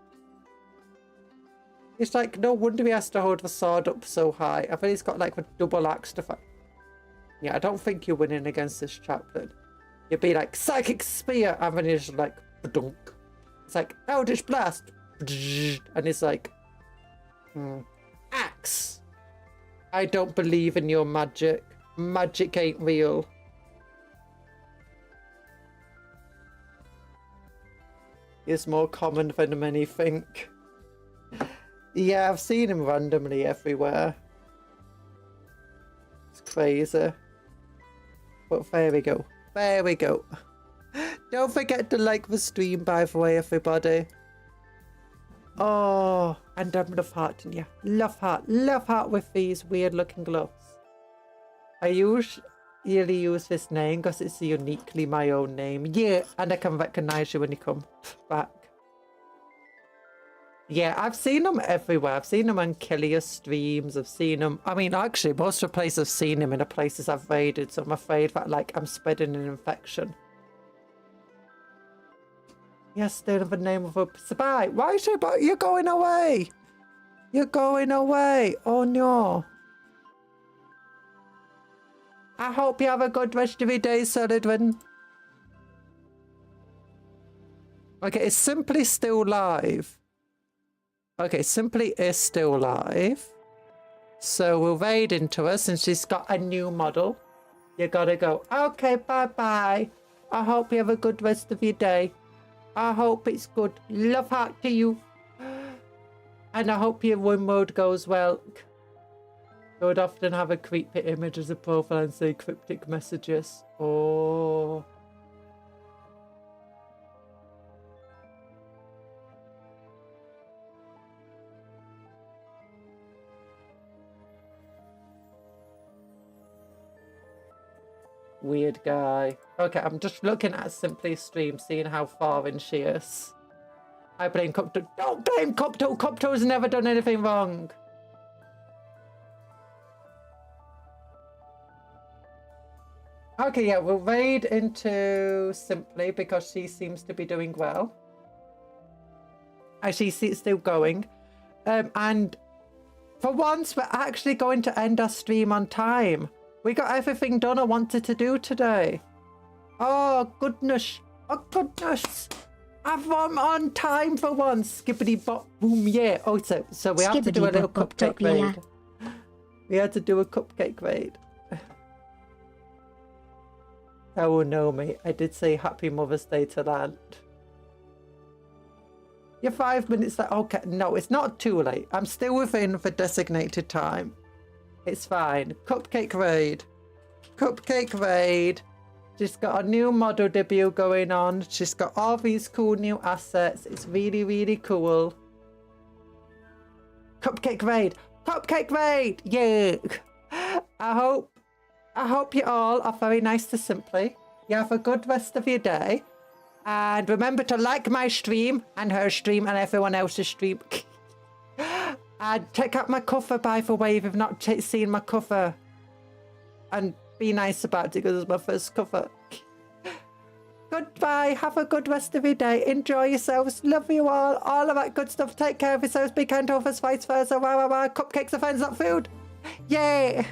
It's like, no wonder he has to hold the sword up so high. I bet he's got like the double axe to fight. Yeah, I don't think you're winning against this chaplain. You'd be like, Psychic Spear, and then he's like, ba-dunk. It's like, Eldritch Blast. And it's like, Axe. I don't believe in your magic. Magic ain't real. It's more common than many think. Yeah, I've seen him randomly everywhere. It's crazy. But there we go. There we go. Don't forget to like the stream, by the way, everybody. Oh, and I'm love hearting you. Love heart with these weird looking gloves. I usually use this name because it's uniquely my own name. Yeah, and I can recognize you when you come back. Yeah, I've seen them everywhere. I've seen them on Killia's streams. I've seen them. I mean, actually, most of the places I've seen them in the places I've raided. So I'm afraid that, like, I'm spreading an infection. Yes, they have the name of a spy. Why is it? But you're going away. You're going away. Oh no. I hope you have a good rest of your day, Solidwin. Okay, it's Simply still live. Okay, Simply is still live. So we'll raid into her since she's got a new model. You gotta go. Okay, bye-bye. I hope you have a good rest of your day. I hope it's good. Love heart to you. And I hope your win mode goes well. I would often have a creepy image as a profile and say cryptic messages. Oh. Weird guy. Okay, I'm just looking at Simply's stream, seeing how far in she is. I blame Cuptle. Don't blame Cuptle! Cuptle's never done anything wrong. Okay, yeah, we'll raid into Simply because she seems to be doing well. And she's still going. And for once, we're actually going to end our stream on time. We got everything done I wanted to do today. Oh, goodness. Oh, goodness. I'm on time for once. Skippity bop boom, yeah. Oh, so we have to do a little cupcake raid. We had to do a cupcake raid. Oh, no, mate. I did say Happy Mother's Day to Land. You're 5 minutes late. Okay, no, it's not too late. I'm still within the designated time. It's fine. Cupcake raid. Cupcake raid. She's got a new model debut going on. She's got all these cool new assets. It's really, really cool. Cupcake raid. Cupcake raid. Yeah. I hope you all are very nice to Simply. You have a good rest of your day. And remember to like my stream and her stream and everyone else's stream. And check out my cover, by the way, if you've not seen my cover. And be nice about it because it's my first cover. Goodbye. Have a good rest of your day. Enjoy yourselves. Love you all of that good stuff. Take care of yourselves. Be kind to others, vice versa. Cupcakes are friends, not food. Yay.